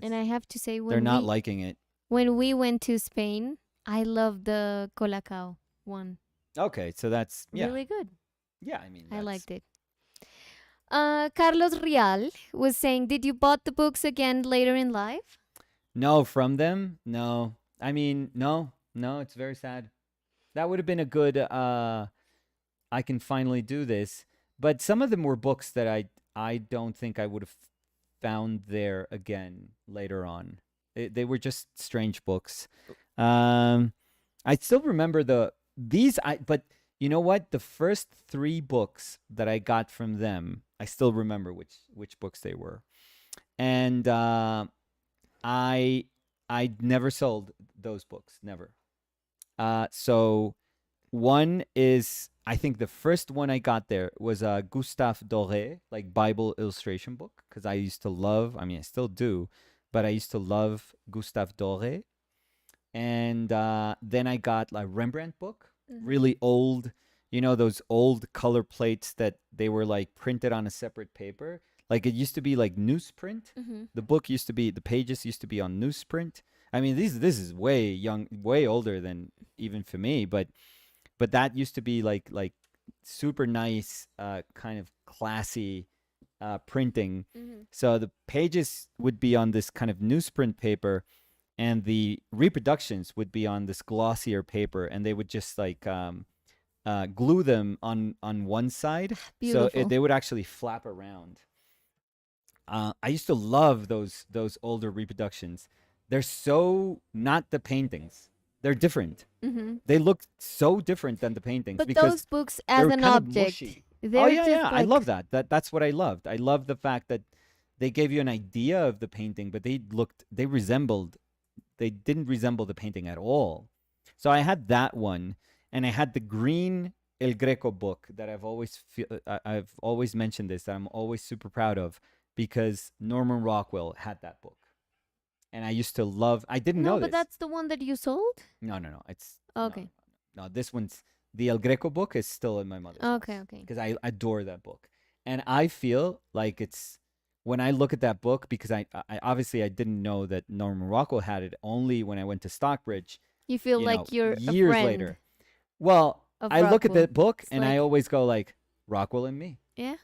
And I have to say, They're not liking it. when we went to Spain, I loved the Colacao one. Okay, so that's Really good. yeah. I mean, I that's- liked it. Carlos Rial was saying, did you bought the books again later in life? No, from them? No. I mean, no. It's very sad. That would have been a good I can finally do this. But some of them were books that I don't think I would have found there again later on. They were just strange books. I still remember but you know what? The first 3 books that I got from them, I still remember which books they were. And I never sold those books, never. So one is, I think the first one I got there was a Gustave Doré, like Bible illustration book, because I used to love, I mean, I still do, but I used to love Gustave Doré. And then I got a Rembrandt book, really old, those old color plates that they were like printed on a separate paper. Like it used to be like newsprint. Mm-hmm. The book used to be, the pages used to be on newsprint. I mean, this is way young, way older than even for me, but that used to be like super nice, kind of classy printing. Mm-hmm. So the pages would be on this kind of newsprint paper, and the reproductions would be on this glossier paper, and they would just like glue them on one side, so Beautiful. they would actually flap around. I used to love those older reproductions. They're so not the paintings. They're different. Mm-hmm. They look so different than the paintings But because those books they as were an kind of object, mushy. they're Oh yeah, just yeah. I like love that. That's what I loved. I love the fact that they gave you an idea of the painting, but they didn't resemble the painting at all. So I had that one, and I had the green El Greco book that I've always mentioned this, that I'm always super proud of, because Norman Rockwell had that book. And I used to love, I didn't no, know but this. that's the one that you sold. No. It's Okay, no, this one's the El Greco book is still in my mother's okay, okay. because I adore that book. And I feel like it's when I look at that book, because I obviously I didn't know that Norman Rockwell had it only when I went to Stockbridge, You feel you like know, you're a years friend later. Well, of I look at Rockwell. the book It's and I like- always go like Rockwell and me. Yeah,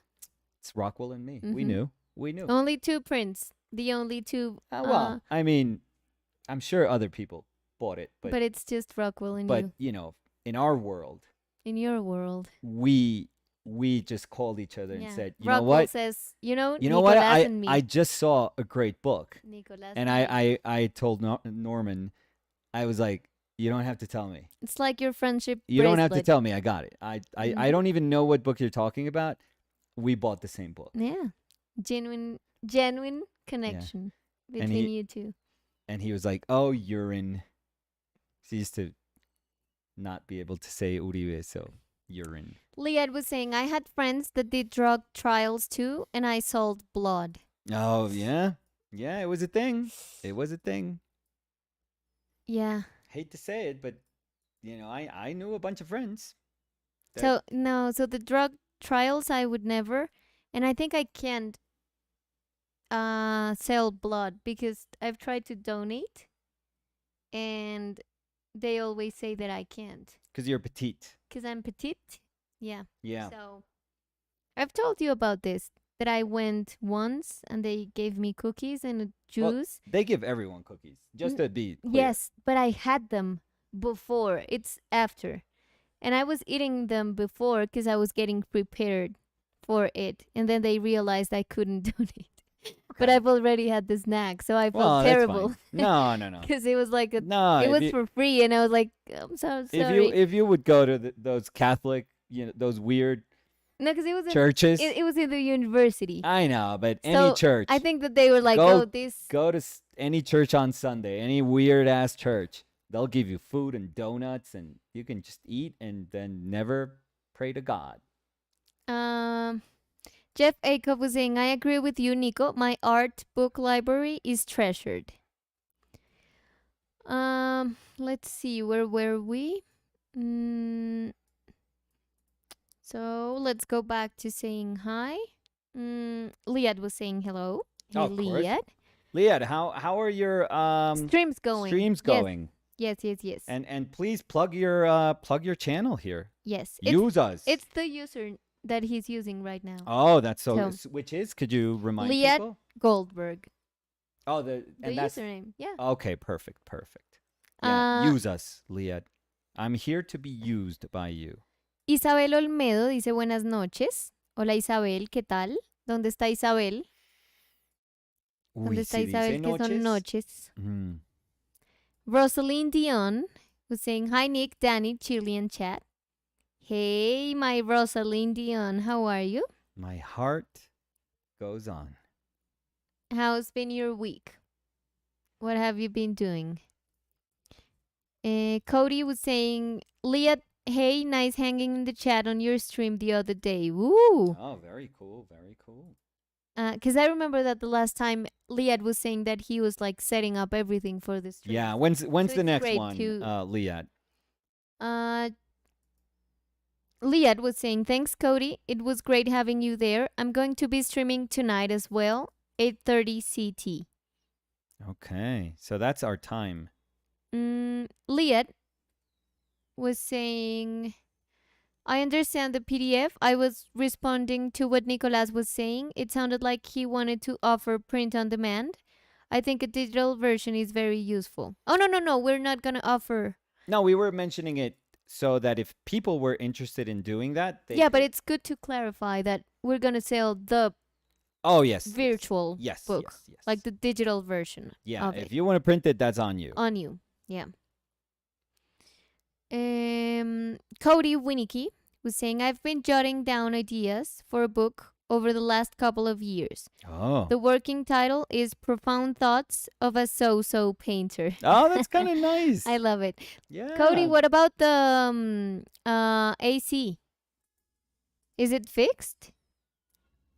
It's Rockwell and me. We Mhm. knew. We knew. only two prints. The only two. Well, I mean, I'm sure other people bought it, but it's just Rockwell and but you you know, in our world, in your world. we just called each other and Yeah. said, you Rockwell know what? says, You know Nicolas what? and me. I just saw a great book, Nicolas and me. I told Norman, I was like, you don't have to tell me. It's like your friendship. You don't have to bracelet. tell me. I got it. I Mhm. don't even know what book you're talking about. We bought the same book, Yeah, genuine connection And between he- you two. and he was like, "Oh, urine." He used to not be able to say Uribe, so urine. Liad was saying, I had friends that did drug trials too, and I sold blood. Oh yeah, yeah. It was a thing. It was a thing. Yeah. Hate to say it, but you know, I knew a bunch of friends. So no, so the drug trials I would never, and I think I can't sell blood because I've tried to donate, and they always say that I can't Because you're petite. because I'm petite. Yeah. Yeah. So I've told you about this that I went once and they gave me cookies and a Well, juice. They give everyone cookies, just to be clear. Yes, but I had them before. It's after. And I was eating them before because I was getting prepared for it. And then they realized I couldn't donate. But Okay. I've already had the snack, so I felt Well, that's terrible fine. No. because it was like No, it if was you- for free, and I was like, I'm so sorry. if you would go to those Catholic, those weird No, because it was churches. it was in the university. I know, but any So, church. I think that they were like, Go- oh, this. Go to any church on Sunday, any weird ass church. They'll give you food and donuts, and you can just eat and then never pray to God. Jeff Acuff was saying, I agree with you, Nico. My art book library is treasured. Let's see, where were we? So let's go back to saying hi. Liad was saying hello. Hey, Of course. Liad. Liad, how are your Streams going. streams going? Yes. And please plug your channel here. Yes. Use us. It's the user that he's using right now. Oh, that's so. So- Which is? Could you remind Liad people? Goldberg. Oh, The and that's username. Yeah. okay. Perfect. Yeah, Uh, use us, Liad. I'm here to be used by you. Isabel Olmedo dice buenas noches. Hola Isabel, ¿qué tal? ¿Dónde está Isabel? ¿Dónde está si Isabel? dice Que son noches. Mm. Rosaline Dion was saying, hi Nick, Danny, Chilean chat. Hey, my Rosaline Dion, how are you? My heart goes on. How's been your week? What have you been doing? Cody was saying, Leah, hey, nice hanging in the chat on your stream the other day. Woo! Oh, very cool. Very cool. Because I remember that the last time Liad was saying that he was like setting up everything for the stream. Yeah. When's the it's next great one, to- Liad? Liad was saying, thanks, Cody. It was great having you there. I'm going to be streaming tonight as well, 8:30 CT. Okay, so that's our time. Liad was saying, I understand the PDF. I was responding to what Nicolas was saying. It sounded like he wanted to offer print on demand. I think a digital version is very useful. Oh, no, no, no. We're not going to offer. No, we were mentioning it so that if people were interested in doing that, they Yeah, but could. it's good to clarify that we're going to sell the Oh yes, virtual yes, book, yes, yes. like the digital version Yeah, of if it you want to print it, that's on you. on you. Yeah. Cody Winnicky was saying, I've been jotting down ideas for a book over the last couple of years. Oh, The working title is Profound Thoughts of a So-So Painter. oh, that's kind of nice. I love it. Yeah. Cody, what about the AC? Is it fixed?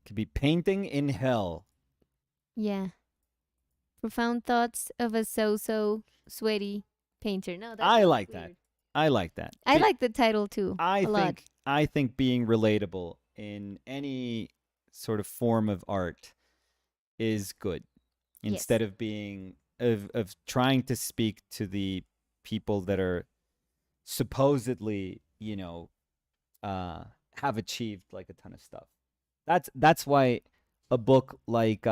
Could be painting in hell. Yeah. Profound Thoughts of a So-So Sweaty Painter. No, I that's like that. weird. I like that. I like the title too. I a think lot. I think being relatable in any sort of form of art is good. Yes. Instead of being of trying to speak to the people that are supposedly, have achieved like a ton of stuff. That's why a book like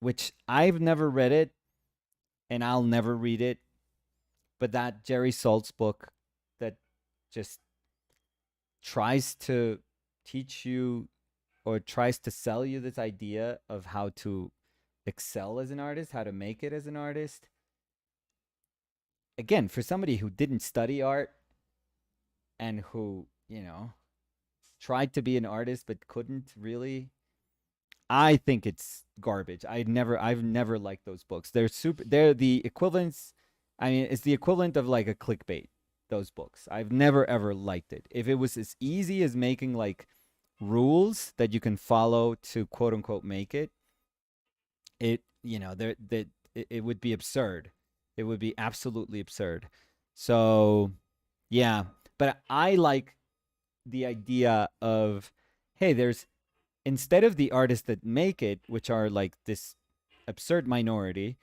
which I've never read it and I'll never read it, but that Jerry Saltz book that just tries to teach you or tries to sell you this idea of how to excel as an artist, how to make it as an artist. Again, for somebody who didn't study art and who, tried to be an artist but couldn't really, I think it's garbage. I've never liked those books. They're the equivalents. I mean, it's the equivalent of like a clickbait, those books. I've never ever liked it. If it was as easy as making like rules that you can follow to quote unquote make it, it would be absurd. It would be absolutely absurd. So, yeah, but I like the idea of, hey, there's, instead of the artists that make it, which are like this absurd minority,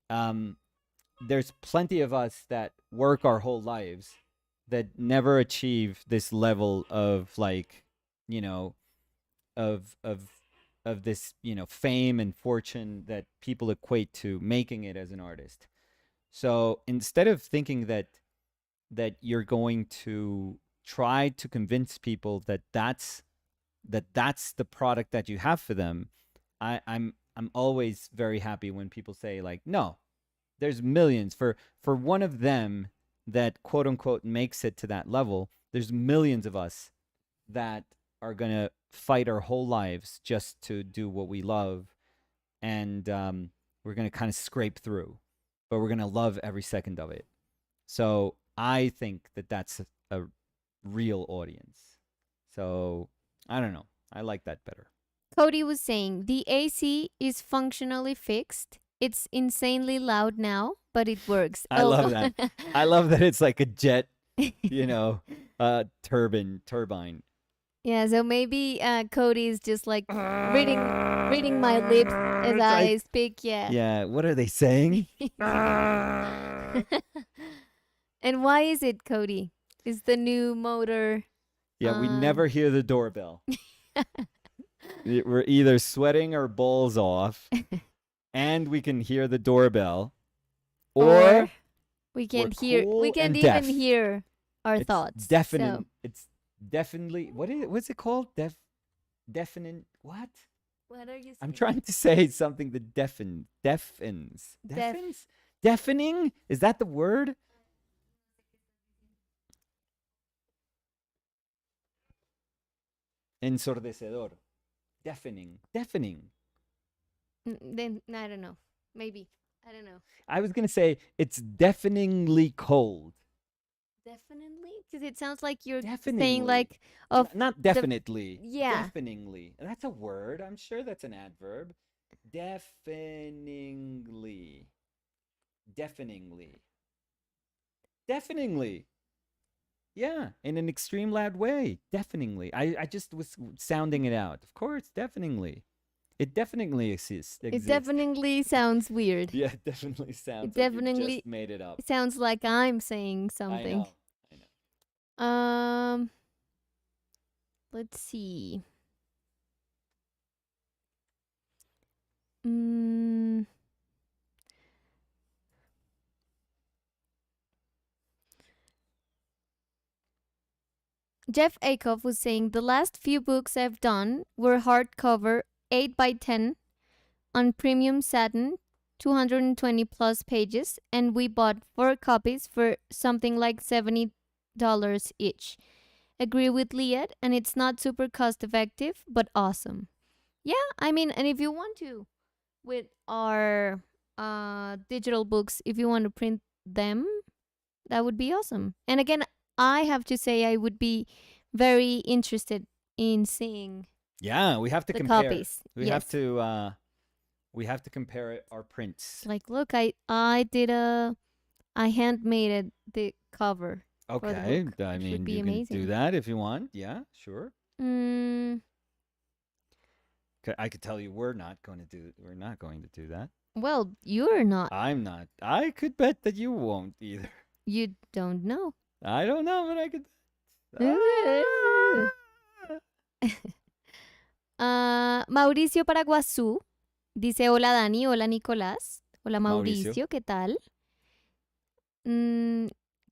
there's plenty of us that work our whole lives that never achieve this level of like, of this, fame and fortune that people equate to making it as an artist. So instead of thinking that you're going to try to convince people that that's the product that you have for them, I'm always very happy when people say like, no, there's millions for one of them that quote unquote makes it to that level. There's millions of us that are gonna fight our whole lives just to do what we love, and we're gonna kind of scrape through, but we're gonna love every second of it. So I think that that's a real audience. So I don't know. I like that better. Cody was saying the AC is functionally fixed. It's insanely loud now, but it works. I love that. I love that it's like a jet, turbine. Yeah, so maybe Cody is just like reading my lips as It's I like- speak. Yeah. Yeah, what are they saying? And why is it, Cody? Is the new motor? Yeah, we never hear the doorbell. We're either sweating our balls off, and we can hear the doorbell, or we can't we're hear. cool We can't and even deaf. hear our it's thoughts. definite. So, It's definitely what's it called? Deafening. What? what are you saying? I'm trying to say something that deafens. Deaf. Deafening? Is that the word? Ensordecedor. Deafening. Then I don't know. Maybe I don't know. I was gonna say it's deafeningly cold. Definitely, because it sounds like you're saying Definitely. like of Not definitely. yeah. Deafeningly. That's a word. I'm sure that's an adverb. Deafeningly. Deafeningly. Yeah, in an extreme loud way. Deafeningly. I just was sounding it out. Of course, deafeningly. It definitely exists. It definitely sounds weird. Yeah, it definitely sounds like definitely- you just made it up. It sounds like I'm saying I something. know. Um, Let's see. Mm, Jeff Akoff was saying the last few books I've done were hardcover 8 by 10 on premium satin, 220 plus pages, and we bought 4 copies for something like $70 each. Agree with Liat, and it's not super cost effective, but awesome. Yeah, I mean, and if you want to, with our digital books, if you want to print them, that would be awesome. And again, I have to say, I would be very interested in seeing Yeah, we have to the compare. copies. We Yes. have to. We have to compare our prints. Like, look, I handmade the cover. for the Okay, book, I which mean, would be you can do amazing. that if you want. Yeah, sure. Mm, I could tell you we're not going to do that. well, you're not. I'm not. I could bet that you won't either. You don't know. I don't know, but I could. Mauricio Paraguazú dice: Hola Dani, hola Nicolás. Hola Mauricio. Mauricio, ¿qué tal?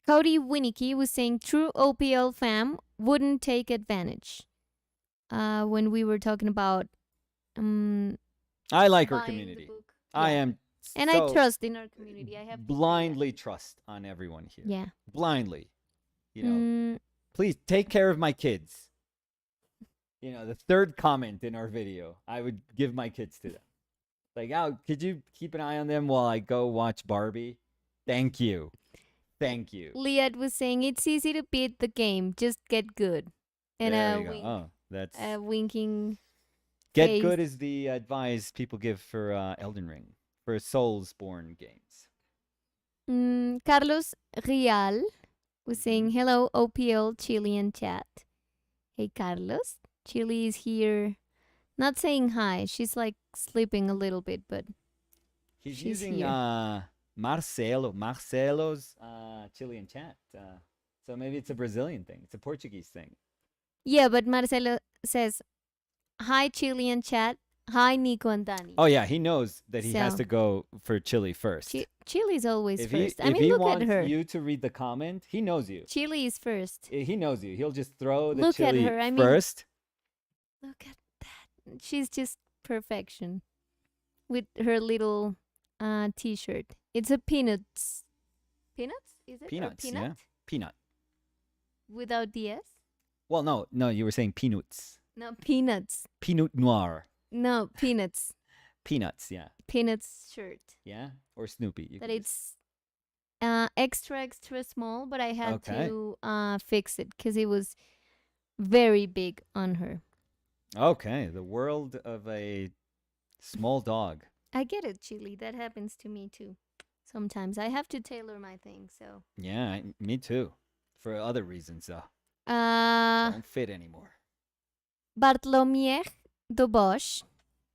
Cody Winnicky was saying true OPL fam wouldn't take advantage. When we were talking about I like our buying the community. book. I Yeah. am. And so I trust in our community. I have to say that. blindly trust on everyone here. Yeah. Blindly. You know, Mm, please take care of my kids. You know, the third comment in our video, I would give my kids to them. Like, oh, could you keep an eye on them while I go watch Barbie? Thank you. Thank you. Liat was saying it's easy to beat the game. Just get good. And there a you go. wink, Oh, that's winking. get face. good is the advice people give for Elden Ring, for Soulsborne games. Carlos Rial was saying Mhm. hello OPL Chilean chat. Hey Carlos, Chile is here. Not saying hi. She's like sleeping a little bit, but He's She's using here. Marcelo's Chilean chat. So maybe it's a Brazilian thing. It's a Portuguese thing. yeah. But Marcelo says hi Chilean chat. Hi Nico and Dani. Oh yeah, he knows that he has So- to go for Chile first. Chile's always if first. he, I if mean, he look wants at her. you to read the comment, he knows you. Chile is first. He knows you. He'll just throw the Look at chili her, I mean- first. Look at that. She's just perfection with her little t-shirt. It's a peanuts. Peanuts? Is it? Or Peanuts, yeah. peanut? Peanut. Without the S? Well, no, you were saying peanuts. No, peanuts. Pinot noir. No, peanuts. Peanuts, yeah. Peanuts shirt. Yeah? Or Snoopy. You That can it's extra small, but I had Okay. to fix it because it was very big on her. Okay, the world of a small dog. I get it, Chili. That happens to me too. Sometimes I have to tailor my thing. So Yeah, me too. For other reasons, though. Don't fit anymore. Bartlomier de Bosch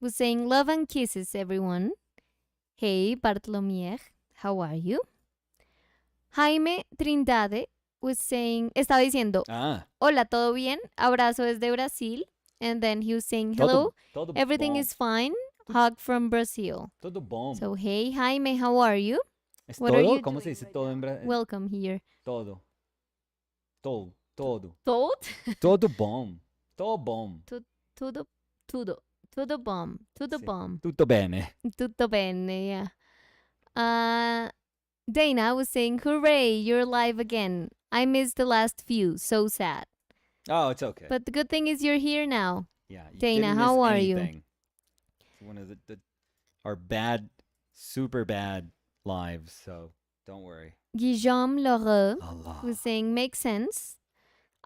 was saying love and kisses, everyone. Hey, Bartlomier, how are you? Jaime Trindade was saying, estaba diciendo, Ah. hola, ¿todo bien? Abrazo desde Brasil. And then he was saying, hello, Todo everything bom. is fine. Hug from Brazil. Todo bom. So, hey, Jaime, how are you? ¿Es what are todo? you ¿Cómo se doing dice right todo now? en Brasil? Welcome here. Todo. Todo. Todo. Thought? Todo bom. Todo bom. Tudo bomb. Tudo Sì. bomb. Tutto bene. Tutto bene, yeah. Dana was saying, hooray, you're live again. I missed the last few. So sad. Oh, it's okay. But the good thing is you're here now. yeah, you Dana, didn't how miss are you? anything. It's one of our bad, super bad lives, so don't worry. Guillaume Lheureux Allah. was saying, makes sense.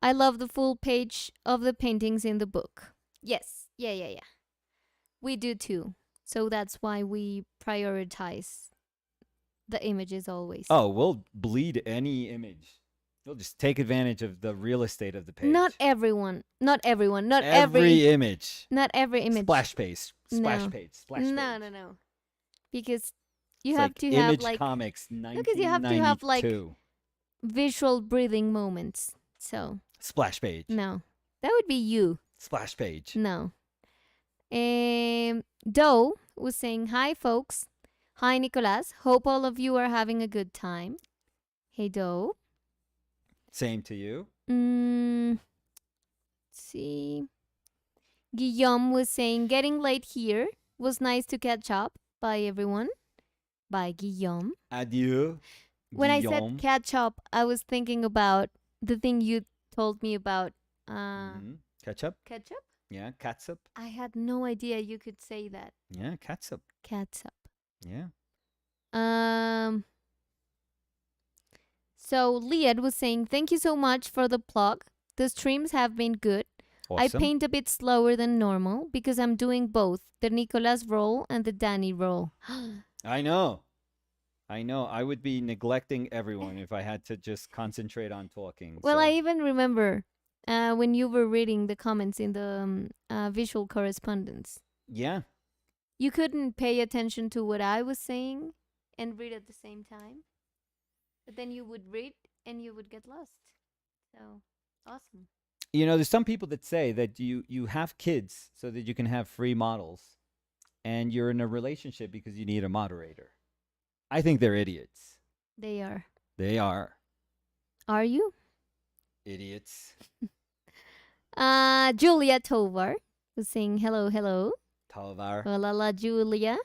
I love the full page of the paintings in the book. Yes. Yeah. We do too. So that's why we prioritize the images always. Oh, we'll bleed any image. We'll just take advantage of the real estate of the page. Not everyone. Not everyone. Not every image. Not every image. Splash page. Splash No. page. Splash page. No. Because you It's have like to have Image like Comics, because you have to have, like, 1992. visual breathing moments. So Splash page. no. That would be you. Splash page. No. Doe was saying, hi, folks. Hi, Nicolas. Hope all of you are having a good time. Hey, Doe. Same to you. Let's see. Guillaume was saying, getting late here. Was nice to catch up. Bye, everyone. Bye, Guillaume. Adieu. When I Guillaume. said catch up, I was thinking about the thing you told me about Ketchup. ketchup. Yeah, catsup. I had no idea you could say that. Yeah, catsup. Catsup. Yeah. So Liad was saying, thank you so much for the plug. The streams have been good. Awesome. I paint a bit slower than normal because I'm doing both the Nicolas roll and the Danny roll. I know. I would be neglecting everyone if I had to just concentrate on talking. Well, so. I even remember when you were reading the comments in the visual correspondence. Yeah. You couldn't pay attention to what I was saying and read at the same time. But then you would read and you would get lost. So, awesome. You know, there's some people that say that you have kids so that you can have free models, and you're in a relationship because you need a moderator. I think they're idiots. They are. They are. Are you? Idiots. Julia Tovar was saying hello, hello. Tovar. Hola, la Julia.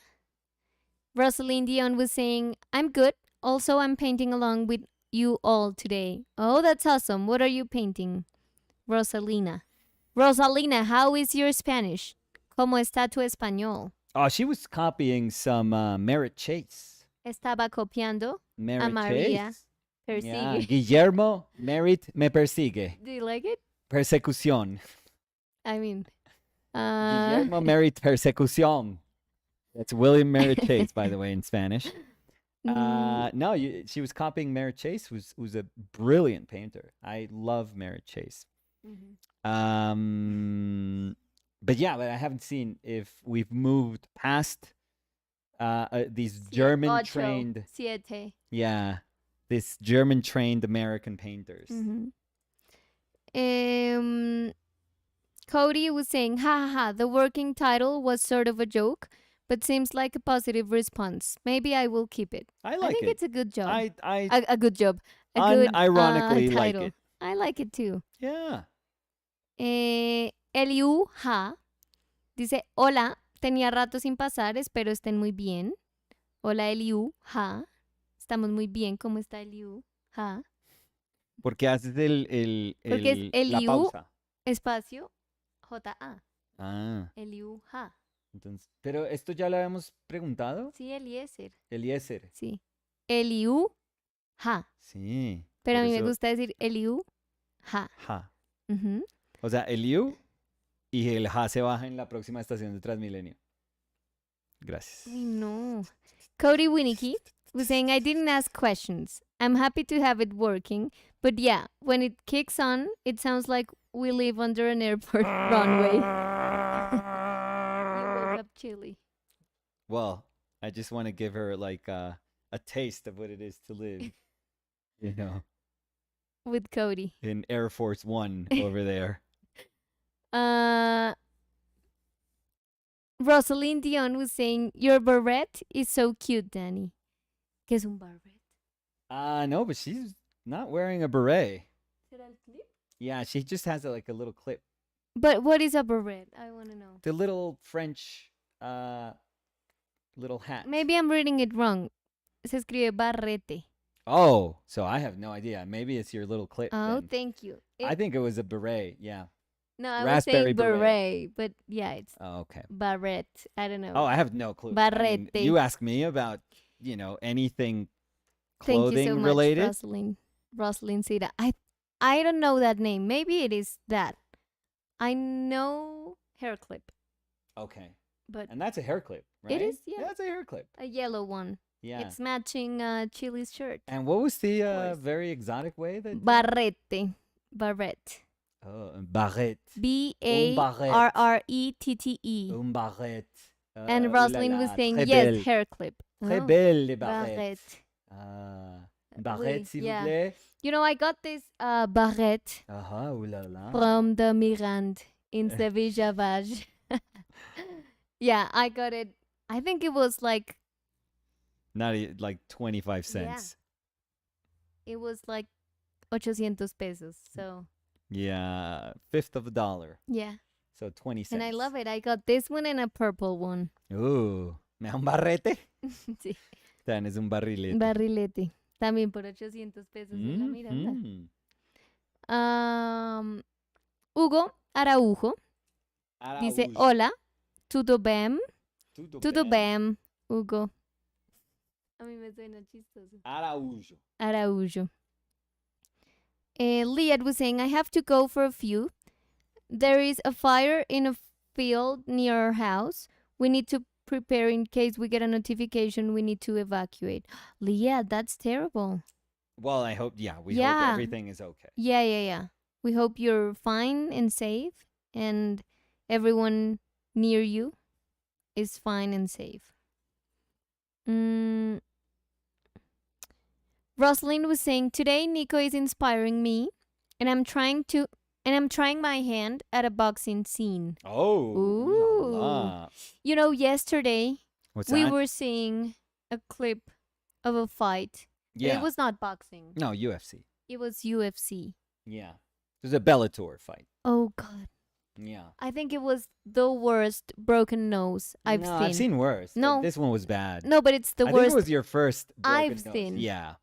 Rosalind Dion was saying, I'm good. Also, I'm painting along with you all today. Oh, that's awesome. What are you painting? Rosalina. Rosalina, how is your Spanish? ¿Cómo está tu español? Oh, she was copying some Merit Chase. Estaba copiando Merit María Chase. Persigue. Yeah. Guillermo Merit me persigue. Do you like it? Persecución. I mean, Guillermo Merit persecución. That's William Merit Chase, by the way, in Spanish. No, she was copying Merit Chase, who's a brilliant painter. I love Merit Chase. Mhm. But yeah, but I haven't seen if we've moved past these German trained, Siete. yeah, this German trained American painters. Mhm. Cody was saying, ha ha ha, the working title was sort of a joke, but seems like a positive response. Maybe I will keep it. I like think it. it's a good job. I A good job. A good unironically like title. it. I like it too. Yeah. Eliu Ha dice, hola, tenía rato sin pasar, espero estén muy bien. Hola Eliu Ha. Estamos muy bien, ¿cómo está Eliu Ha? Porque haces Porque es la Eliu, pausa. espacio, J-A. Ah, Eliu Ha. entonces, pero esto ya lo habíamos preguntado. Sí, Eliezer. Eliezer. Sí. Eliu Ha. Sí. Pero a por mí me eso, gusta decir Eliu Ha. Ja. Ujú. O sea, Eliu y el Ja se baja en la próxima estación de Transmilenio. Gracias. Uy, no. Cody Winnicky was saying, I didn't ask questions. I'm happy to have it working. But yeah, when it kicks on, it sounds like we live under an airport runway. You woke up chilly. Well, I just want to give her like a taste of what it is to live, you know, With Cody. in Air Force One over there. Rosalind Dion was saying, your barrette is so cute, Danny. ¿Qué es un barrette? No, but she's not wearing a beret. ¿Será el clip? Yeah, she just has like a little clip. But what is a barrette? I want to know. The little French little hat. Maybe I'm reading it wrong. Se escribe barrete. Oh, so I have no idea. Maybe it's your little clip. Oh, then. thank you. I think it was a beret. Yeah. No, I was Raspberry saying beret. beret, but yeah, it's Oh, okay. barrette. I don't know. Oh, I have no clue. I mean, Barrete. you ask me about, anything Thank clothing you so much, related. Rosalind Sida. I don't know that name. Maybe it is that. I know hair clip, Okay. but And that's a hair clip, right? It is, yeah. That's a hair clip. a yellow one. Yeah. It's matching Chili's shirt. And what was the course. very exotic way that? Barrete. Barrette. Oh, barrette. B-A-R-R-E-T-T-E. Un barrette. And Ooh la Rosalind was la, saying, très yes, belle. hair clip. Très Oh, belle les barrettes. barrette. Ah. Barrette, s'il vous yeah. plaît. You know, I got this barrette Ooh la la. from the Mirand in Sevilla Vaj. Yeah, I got it. I think it was like Not like 25 cents. it was like 800 pesos. So Yeah, fifth of a dollar. yeah, So 20 cents. and I love it. I got this one and a purple one. Ooh, ¿me da un barrete? Sí. Tan es un barrilete. Barrilete. También por 800 pesos en la Miranda. Mhm. Hugo Araujo dice, Araújo. hola, tudo bem? Tudo Tudo bem. bem, Hugo. A mí me suena chistoso. Araújo. Araujo. Liad was saying, I have to go for a few. There is a fire in a field near our house. We need to prepare in case we get a notification we need to evacuate. Liad, that's terrible. Well, I hope, we hope Yeah. everything is okay. Yeah. We hope you're fine and safe, and everyone near you is fine and safe. Rosalind was saying, today Nico is inspiring me, and I'm trying my hand at a boxing scene. Oh, ooh la la. You know, yesterday What's we that? were seeing a clip of a fight. But Yeah. it was not boxing. No, UFC. It was UFC. Yeah. There's a Bellator fight. Oh God. Yeah. I think it was the worst broken nose I've no, seen. I've seen worse. No. This one was bad. No, but it's the I worst. think it was your first broken I've nose. seen. Yeah.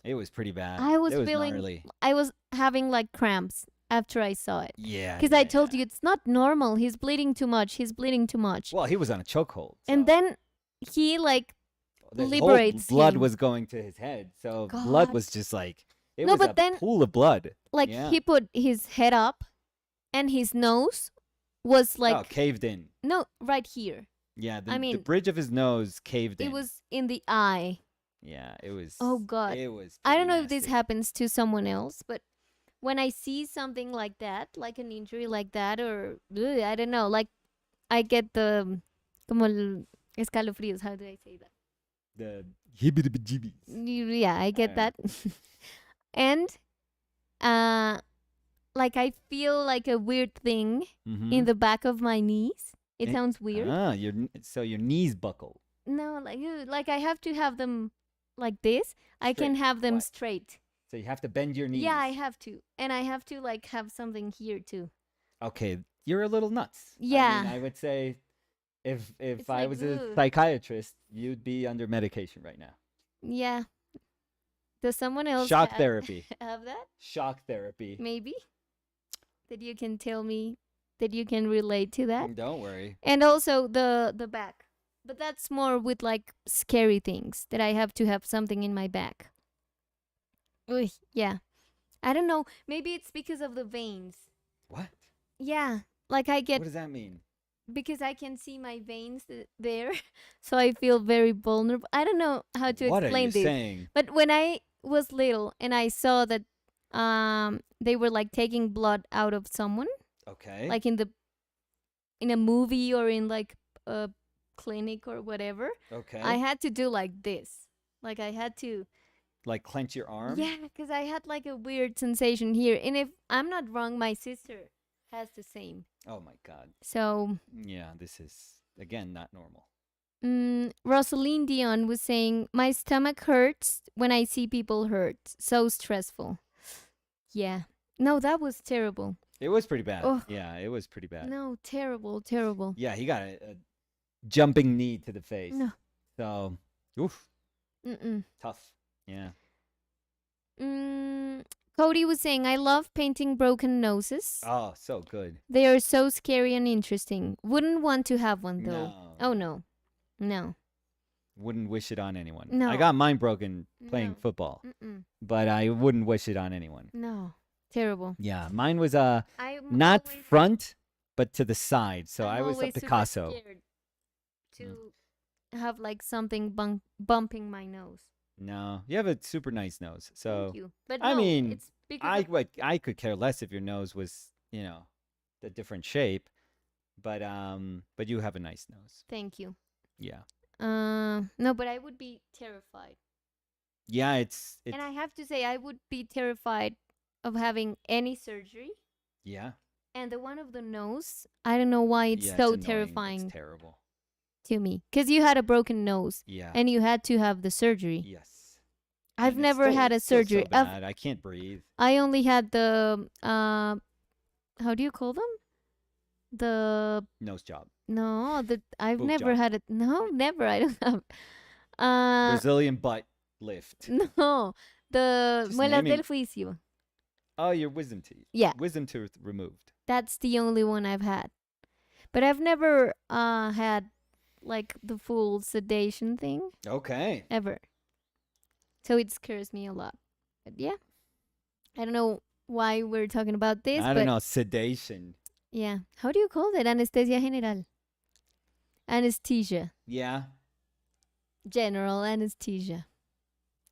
It was pretty bad. I was it was feeling- gnarly. I was having like cramps after I saw it. Yeah. Because I told you it's not normal. He's bleeding too much. Well, he was on a chokehold. And then he like the liberates whole blood him. was going to his head. So blood God. was just like it No, was but a then- pool of blood. like Yeah. he put his head up, and his nose was like caved in. no right here. Yeah, the, I the mean, bridge of his nose caved in. It was in the eye. Yeah, it was. Oh, God. It was. I don't pretty know if this nasty. happens to someone else, but when I see something like that, like an injury like that, or I don't know, like I get the como escalofríos. How do I say that? The hibbidi-jibbies. Yeah, I get Yeah. that. And like I feel like a weird thing in the back of my knees. It Eh, sounds weird. So your knees buckle. No, like I have to have them like this. I can Straight. have them What? straight. So you have to bend your knees. Yeah, I have to. And I have to like have something here too. Okay, you're a little nuts. Yeah. I would say if It's I like, was a ugh. psychiatrist, you'd be under medication right now. Yeah. Does someone else Shock ha- therapy. have that? Shock therapy. Maybe. That you can tell me that you can relate to that. Don't worry. And also the back. But that's more with like scary things that I have to have something in my back. Uy, yeah. I don't know. Maybe it's because of the veins. What? Yeah. Like I get What does that mean? because I can see my veins there. So I feel very vulnerable. I don't know how to What are explain you this. saying? But when I was little and I saw that they were like taking blood out of someone, Okay. like in a movie or in like a clinic or whatever, okay. I had to do like this. Like I had to like clench your arm. yeah, because I had like a weird sensation here. And if I'm not wrong, my sister has the same. Oh my god. So Yeah, this is again not normal. Rosaline Dion was saying, my stomach hurts when I see people hurt. So stressful. Yeah. No, that was terrible. It was pretty bad. Oh. Yeah, it was pretty bad. No, terrible. Yeah, he got a jumping knee to the face. No. So, oof, Mm-mm. tough. Yeah. Cody was saying, I love painting broken noses. Oh, so good. They are so scary and interesting. Wouldn't want to have one though. No. Oh no. No. Wouldn't wish it on anyone. No. I got mine broken playing No. football, Mm-mm. but I wouldn't wish it on anyone. No. Terrible. Yeah, mine was I'm not always- front, but to the side. So I'm I was a always super Picasso. scared to have like something bumping my nose. No, you have a super nice nose. So Thank you. But I no, mean, it's because of- I could care less if your nose was, the different shape, but you have a nice nose. thank you. Yeah. No, but I would be terrified Yeah, it's And I have to say, I would be terrified of having any surgery. yeah. And the one of the nose, I don't know why it's Yeah, it's so annoying. terrifying It's terrible. to me. Because you had a broken nose Yeah. and you had to have the surgery. Yes. I've And it's never still, had a it's still surgery. so bad. I can't breathe. I only had the, how do you call them? The, Nose job. no, I've Boob never job. had it. No, never. I don't have. Brazilian butt lift. No, the Just muelas naming. del juicio. Oh, your wisdom teeth. Yeah, Wisdom tooth removed. that's the only one I've had. But I've never had like the full sedation thing Okay. ever. So it scares me a lot. But yeah, I don't know why we're talking about this, I but don't know. Sedation. yeah, how do you call it? Anestesia general. Anesthesia. Yeah. General anesthesia.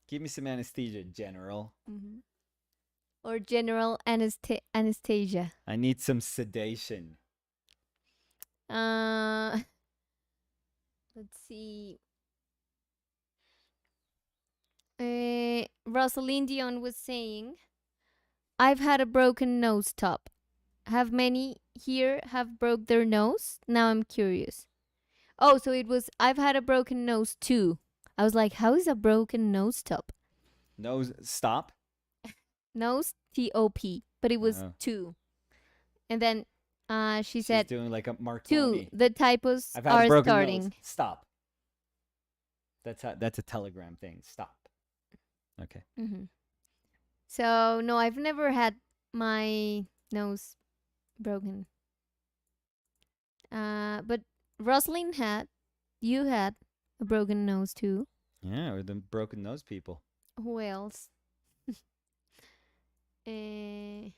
Give me some anesthesia, General. Or general anesthesia. I need some sedation. Let's see. Rosalind Dion was saying, I've had a broken nose top. Have many here have broke their nose? Now I'm curious. Oh, so it was, I've had a broken nose too. I was like, how is a broken nose top? Nose stop. Nose, T-O-P. But it was Oh. two. And then she She's said, doing like a two. Marconi. The typos I've had a are broken starting. nose. Stop. That's a telegram thing. Stop. Okay. So, no, I've never had my nose broken. But Rosalind you had a broken nose too. Yeah, we're the broken nose people. Who else? Eh,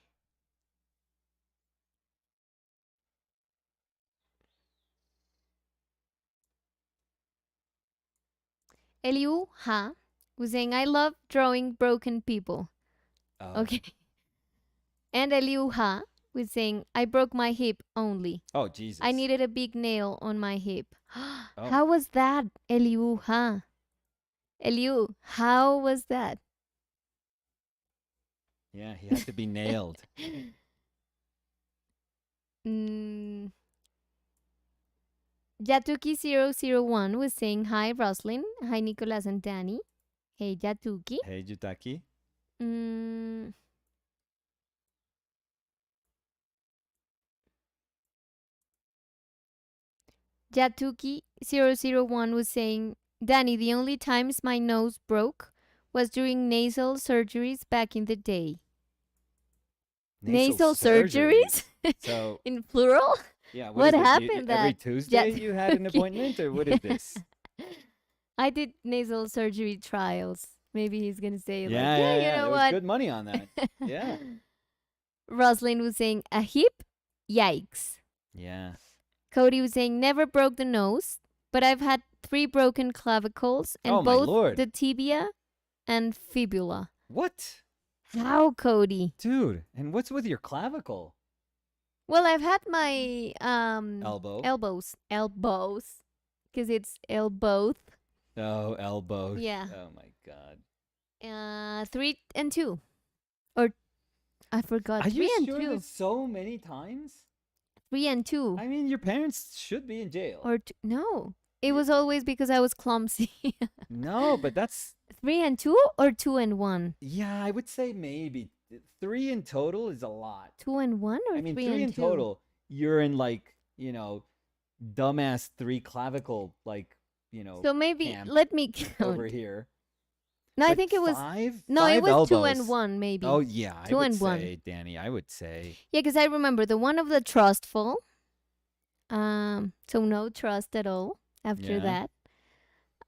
Eliu Ha was saying, I love drawing broken people. Oh. Okay. And Eliu Ha was saying, I broke my hip only. Oh, Jesus. I needed a big nail on my hip. Oh. How was that, Eliu Ha? Eliu, how was that? Yeah, he had to be nailed. Yatuki001 was saying, hi, Roslyn. Hi, Nicolas and Danny. Hey, Yatuki. Hey, Jutaki. Yatuki001 was saying, Danny, the only times my nose broke was during nasal surgeries back in the day. Nasal surgeries? So in plural? yeah, What is this? happened Every that Tuesday you had an appointment, or what is this? I did nasal surgery trials. Maybe he's gonna say Yeah, like, yeah, you there know was what? good money on that. Yeah. Rosalind was saying a hip, yikes. Yeah. Cody was saying never broke the nose, but I've had 3 broken clavicles and Oh, my both Lord. the tibia and fibula. What? How, Cody? Dude, and what's with your clavicle? Well, I've had my Elbow. elbows, because it's elbow. Oh, elbow. Yeah. Oh my God. 3 and 2, or I forgot. Are 3 you and sure 2. there's so many times? 3 and 2. I mean, your parents should be in jail. Or no, it was always because I was clumsy. No, but that's 3 and 2 or 2 and 1? yeah. I would say maybe 3 in total is a lot. 2 and 1 or I mean, 3 3 in and 2? total. You're in like dumbass 3 clavicle So maybe camp let me count. over here. No, I But think it was five. no, it five was 2 elbows. and 1 maybe. Oh yeah, I 2 would and 1. say, Danny. I would say. Yeah, because I remember the one of the trustful. So no trust at all after Yeah.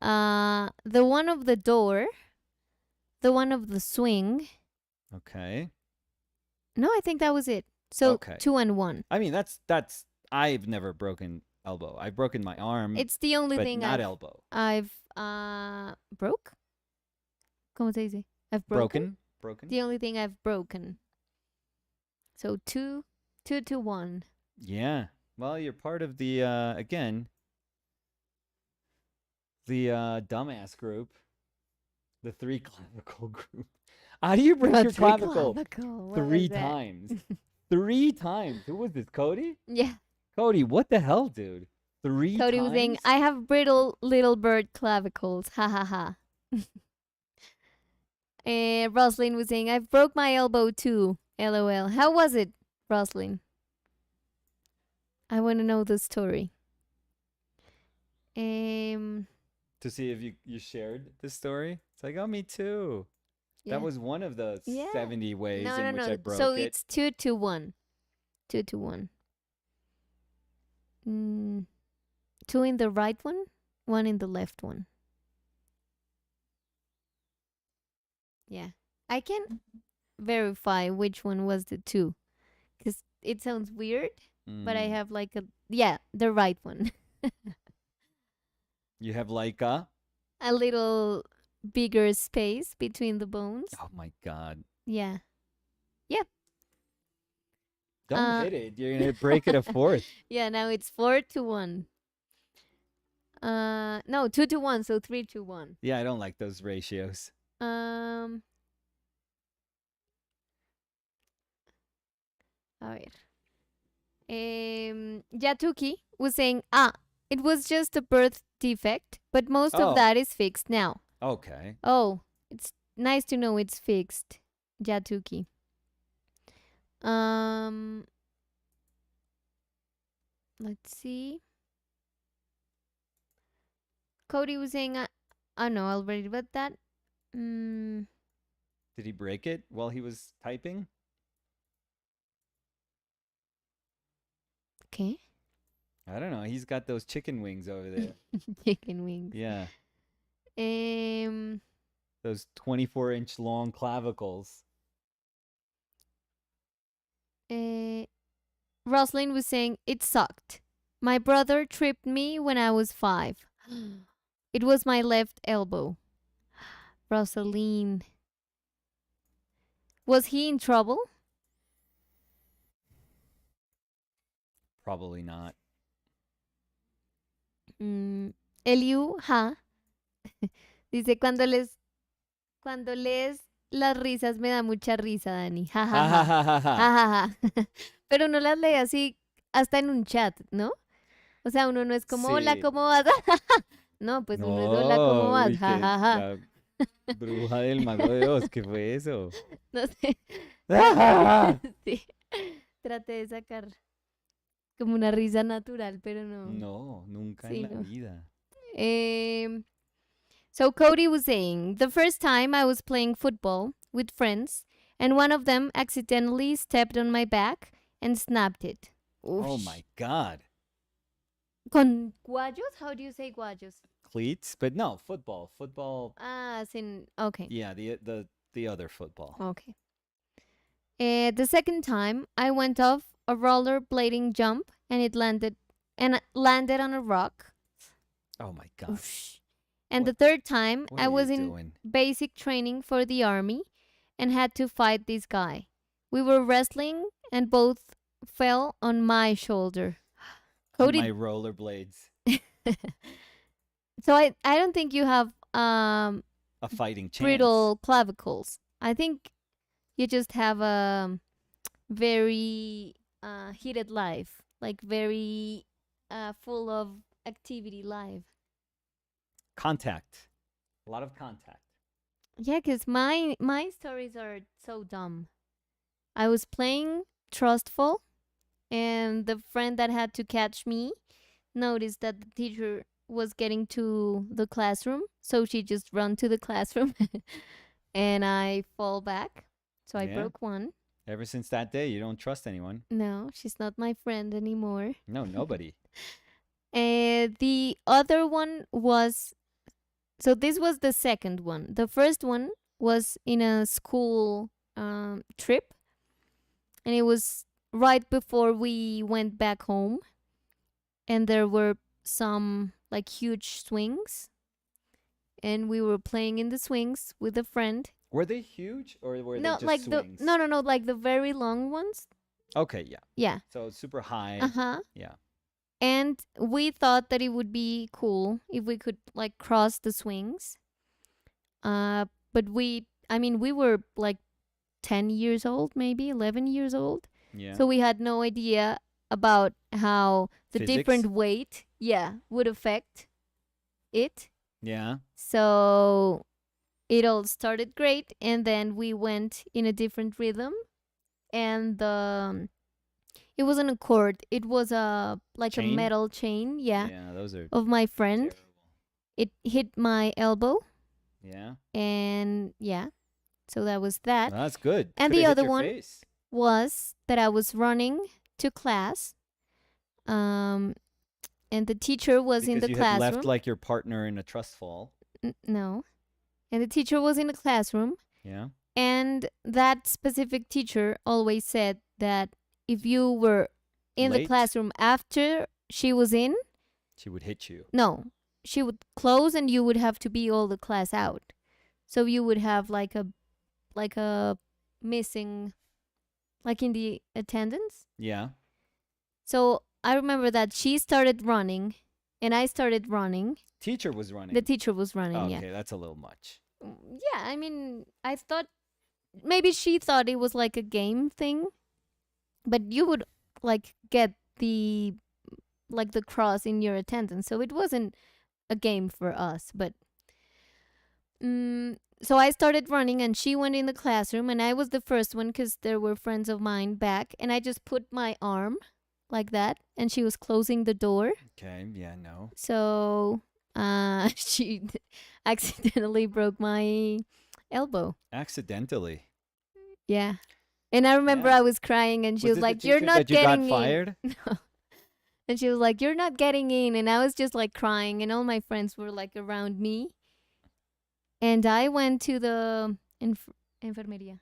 that. The one of the door. The one of the swing. Okay. No, I think that was it. So Okay. 2 and 1. I mean, that's. I've never broken elbow. I've broken my arm, It's the only but thing not elbow. I've broke. ¿Cómo se dice? I've broken. Broken. The only thing I've broken. So 2 to 1. Yeah. Well, you're part of the again. The dumbass group. The three clavicle group. How do you break your What's a clavicle? clavicle? What Three is that? times. 3 times. Who was this? Cody? Yeah. Cody, what the hell, dude? Three Cody was saying, times? I have brittle little bird clavicles. Ha ha ha. Roslyn was saying, I've broke my elbow too. LOL. How was it, Roslyn? I want to know the story. To see if you shared the story. It's like, oh, me too. Yeah. That was one of the Yeah. 70 ways no, in no, which no. I broke So it. it's 2-1. 2-1. 2 in the right one, 1 in the left one. Yeah. I can verify which one was the 2. Because it sounds weird, but I Mm. have like a. Yeah, the right one. You have like a. A little bigger space between the bones. Oh my God. Yeah. Don't hit it. You're going to break it a fourth. Yeah, now it's 4-1. No, 2-1, so 3-1. Yeah, I don't like those ratios. A ver. Yatuki was saying, it was just a birth defect, but most Oh. of that is fixed now. Okay. Oh, it's nice to know it's fixed, Yatuki. Let's see. Cody was saying, I know, I'll read about that. Did he break it while he was typing? Okay. I don't know. He's got those chicken wings over there. Chicken wings. Yeah. Um, Those 24-inch long clavicles. Roslyn was saying, it sucked. My brother tripped me when I was 5. It was my left elbow. Rosaline. Was he in trouble? Probably not. Eliu, dice, cuando lees las risas me da mucha risa, Dani. Ja, ja, ja. Ja, ja, ja. Pero no las lee así hasta en un chat, ¿no? O sea, uno no es como, hola, Sí. ¿cómo vas? No, pues uno es, hola, ¿cómo vas? uy, Ja, que ja, ja. la bruja del mago de Oz, ¿qué fue eso? No sé. Sí. Traté de sacar como una risa natural, pero no. No, nunca Sí, en la no. vida. So Cody was saying, the first time I was playing football with friends, and one of them accidentally stepped on my back and snapped it. Oh Oosh. my God. Con guayos? How do you say guayos? Cleats? But no, football. Football. Okay. Yeah, the other football. Okay. The second time, I went off a rollerblading jump and it landed on a rock. Oh my God. Oosh. And What- the third time, What I are was you in doing? basic training for the army and had to fight this guy. We were wrestling and both fell on my shoulder. On Cody, my rollerblades. so I don't think you have A fighting chance. brittle clavicles. I think you just have a very heated life, like very full of activity life. Contact. A lot of contact. Yeah, because my stories are so dumb. I was playing Trustful, and the friend that had to catch me noticed that the teacher was getting to the classroom, so she just run to the classroom, and I fall back. So I Yeah. broke one. Ever since that day, you don't trust anyone. No, she's not my friend anymore. No, nobody. The other one was, so this was the second one. The first one was in a school trip, and it was right before we went back home, and there were some like huge swings, and we were playing in the swings with a friend. Were they huge or were No, they just like swings? no, like the very long ones. Okay, yeah. Yeah. So super high. Uh-huh. Yeah. And we thought that it would be cool if we could like cross the swings. but we were like 10 years old, maybe 11 years old. Yeah. So we had no idea about how the Physics? different weight, would affect it. Yeah. So it all started great, and then we went in a different rhythm, and it wasn't a cord; it was a like a Chain? metal chain, Yeah, those are of my friend. terrible. It hit my elbow, Yeah. and so that was that. Well, that's good. And Coulda the hit other your one face. was that I was running to class, and the teacher was in Because the you had classroom. left like your partner in a trust fall. No, and the teacher was in the classroom, Yeah. and that specific teacher always said that if you were in the Late? classroom after she was in, She would hit you. no, she would close, and you would have to be all the class out. So you would have like a missing, like in the attendance. Yeah. So I remember that she started running, and I started running. Teacher was running. The teacher was running. Oh, Yeah. okay, that's a little much. Yeah, I mean, I thought maybe she thought it was like a game thing, but you would like get the cross in your attendance, so it wasn't a game for us. But so I started running, and she went in the classroom, and I was the first one because there were friends of mine back, and I just put my arm like that, and she was closing the door. Okay. Yeah. No. So she accidentally broke my elbow. Accidentally. Yeah. And I remember Yeah. I was crying, and she was it the like, "You're teacher not that you getting got in." fired? No. And she was like, "You're not getting in." And I was just like crying, and all my friends were like around me. And I went to the enfermería.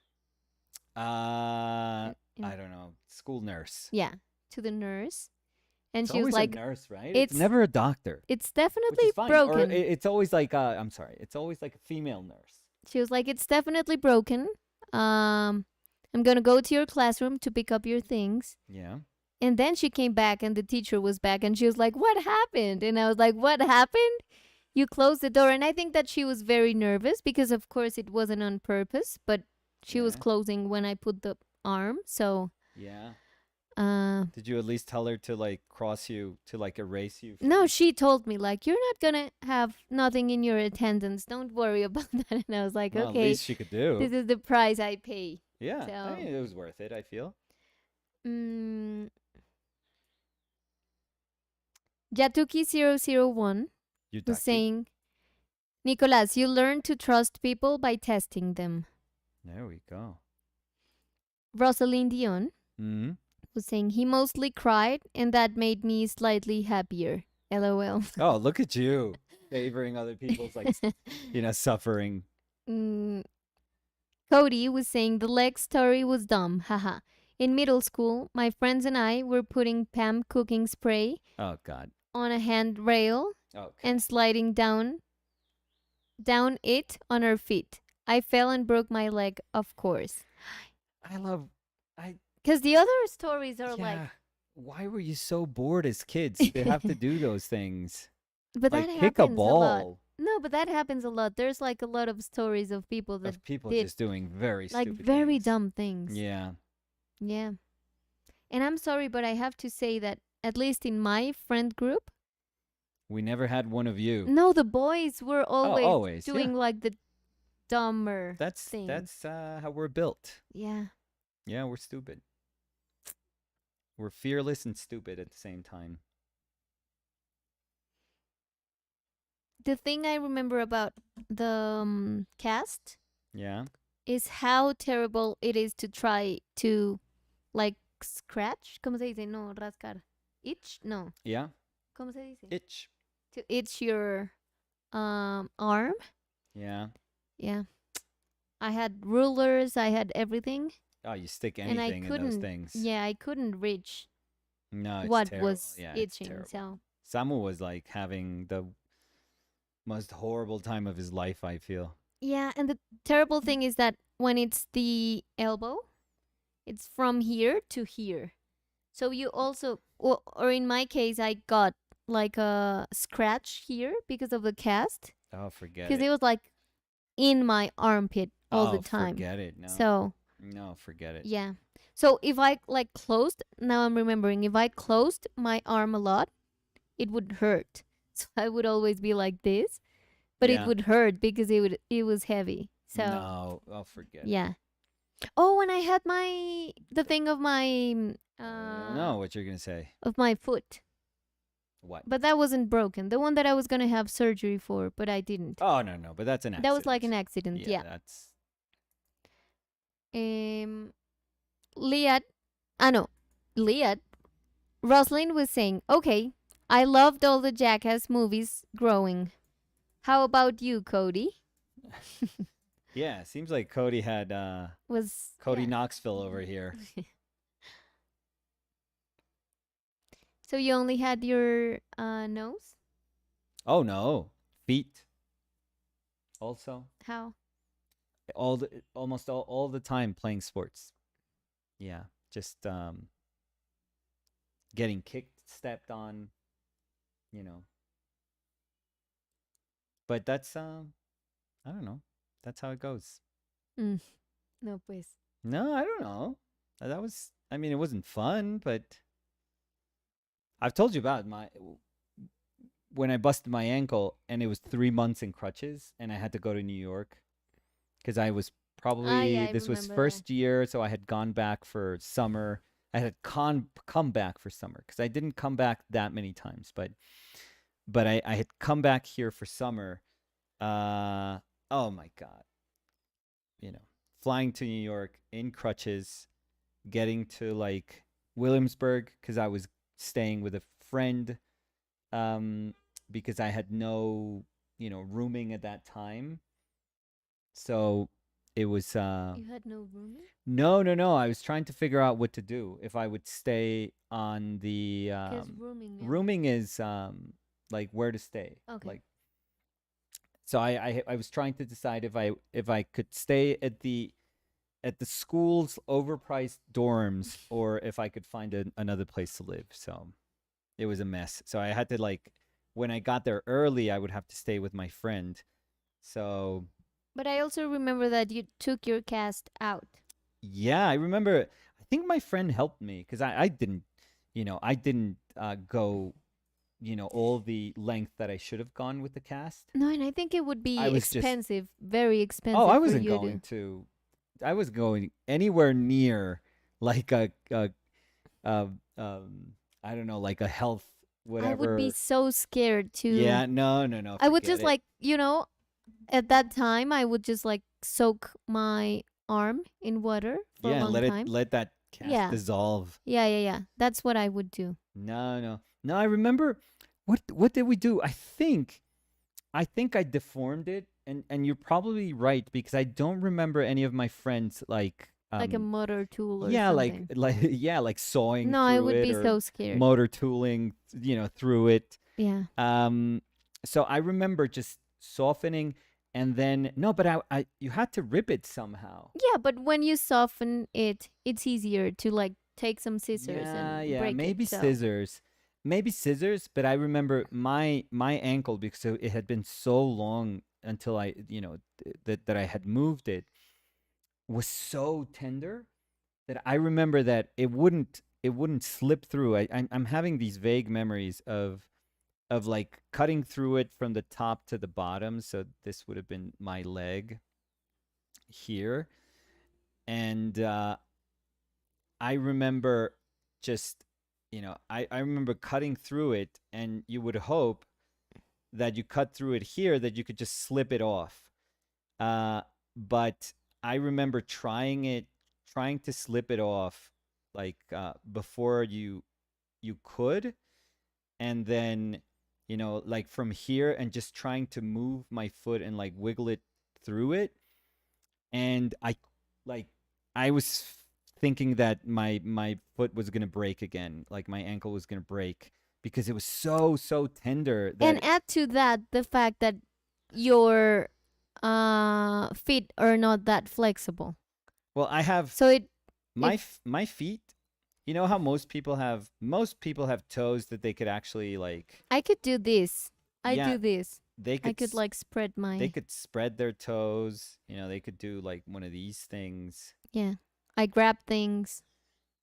I In- don't know. School nurse. Yeah, to the nurse. And It's she was always like, a nurse, right? it's- It's never a doctor. "It's Which definitely is fine. broken." Or it's always like I'm sorry. It's always like a female nurse. She was like, "It's definitely broken. I'm going to go to your classroom to pick up your things." Yeah. And then she came back, and the teacher was back, and she was like, "What happened?" And I was like, "What happened? You closed the door." And I think that she was very nervous because, of course, it wasn't on purpose, but she was Yeah. closing when I put the arm. So, Yeah. uh, Did you at least tell her to like cross you to like erase you? no, from- she told me, like, "You're not going to have nothing in your attendance. Don't worry about that." And I was like, Well, "Okay, At least she could do. this is the price I pay." Yeah. so- I mean, it was worth it. I feel. Mm. Yatuki001 You was saying, "Nicolas, you learn to trust people by testing them." There we go. Rosalind Dion Hmm. was saying, "He mostly cried, and that made me slightly happier." LOL. Oh, look at you favoring other people's like suffering. Mm, Cody was saying, "The leg story was dumb. Haha. In middle school, my friends and I were putting Pam cooking spray Oh God. on a handrail Okay. and sliding down it on our feet. I fell and broke my leg, of course." I love. I Because the other stories are like, yeah. Why were you so bored as kids to have to do those things? but Like that kick a happens a lot. ball No, but that happens a lot. There's like a lot of stories of people that of people did, just doing very like stupid very things. dumb things. Yeah. Yeah. And I'm sorry, but I have to say that at least in my friend group, We never had one of you. no, the boys were always, always, yeah. doing like the dumber That's things. how we're built. Yeah. Yeah, we're stupid. We're fearless and stupid at the same time. The thing I remember about the cast Yeah. is how terrible it is to try to like scratch. ¿Cómo se dice? No, rascar. Itch? No. Yeah. ¿Cómo se dice? Itch. To itch your arm. Yeah. Yeah. I had rulers, I had everything. Oh, you stick And I anything in those couldn't- things. Yeah, I couldn't reach No, it's what terrible. was Yeah, it's itching. terrible. So Samu was like having the most horrible time of his life, I feel. yeah, and the terrible thing is that when it's the elbow, it's from here to here. So you also, or in my case, I got like a scratch here because of the cast. Oh, forget Because it. it was like in my armpit all the Oh, time. forget it. No. So No, forget it. yeah. So if I like closed, now I'm remembering, if I closed my arm a lot, it would hurt. So I would always be like this, but it Yeah. would hurt because it was heavy. So No. Oh, forget it. yeah. Oh, when I had the thing of my I don't know what you're gonna say. of my foot, What? but that wasn't broken. The one that I was gonna have surgery for, but I didn't. Oh no, but that's an accident. That was like an accident. Yeah. That's Liat, no, Liat, Rosalind was saying, okay, I loved all the Jackass movies growing. How about you, Cody? yeah. Seems like Cody had Was Cody yeah. Knoxville over here. So you only had your nose? Oh no, feet. Also, How? almost all the time playing sports. Yeah, just getting kicked, stepped on, you know. But that's I don't know. That's how it goes. Mm. No, pues. No, I don't know. That was I mean, it wasn't fun, but I've told you about my when I busted my ankle and it was 3 months in crutches and I had to go to New York because I was probably yeah, I this was remember first year, so I had gone back for summer. I had come back for summer because I didn't come back that many times, but I had come back here for summer. Oh my god, you know, flying to New York in crutches, getting to like Williamsburg because I was staying with a friend, because I had no rooming at that time, so it was You had no room? no. I was trying to figure out what to do if I would stay on the Because rooming. Yeah. rooming is like where to stay. Okay. Like so I was trying to decide if I could stay at the school's overpriced dorms or if I could find another place to live. So it was a mess. So I had to like when I got there early, I would have to stay with my friend. So But I also remember that you took your cast out. yeah, I remember. I think my friend helped me because I didn't, I didn't go, all the length that I should have gone with the cast. No, and I think it would be I was just- expensive, very expensive. Oh, I for wasn't you going to. I was going anywhere near like I don't know, like a health whatever. I would be so scared to. Yeah, no. I would forget just it. like, at that time, I would just like soak my arm in water for a long let time. let that cast Yeah. dissolve. Yeah. That's what I would do. No. I remember what did we do? I think I deformed it, and you're probably right because I don't remember any of my friends like Like a motor tool or yeah, something. like sawing. No, through I would it be or so scared. motor tooling, through it. Yeah. So I remember just softening, and then no, but I you had to rip it somehow. Yeah, but when you soften it, it's easier to like take some scissors and break maybe it. So. scissors, but I remember my ankle because it had been so long until I that I had moved it was so tender that I remember that it wouldn't slip through. I'm having these vague memories of like cutting through it from the top to the bottom, so this would have been my leg here, and I remember just I remember cutting through it, and you would hope that you cut through it here that you could just slip it off, but I remember trying to slip it off like before you could, and then like from here and just trying to move my foot and like wiggle it through it, and I was thinking that my foot was gonna break again, like my ankle was gonna break because it was so tender. And add to that the fact that your feet are not that flexible. Well, I have So my feet. You know how most people have toes that they could actually like. I could do this. I Yeah. do this. they I could could like spread they my could spread their toes. You know, they could do like one of these things. yeah. I grab things.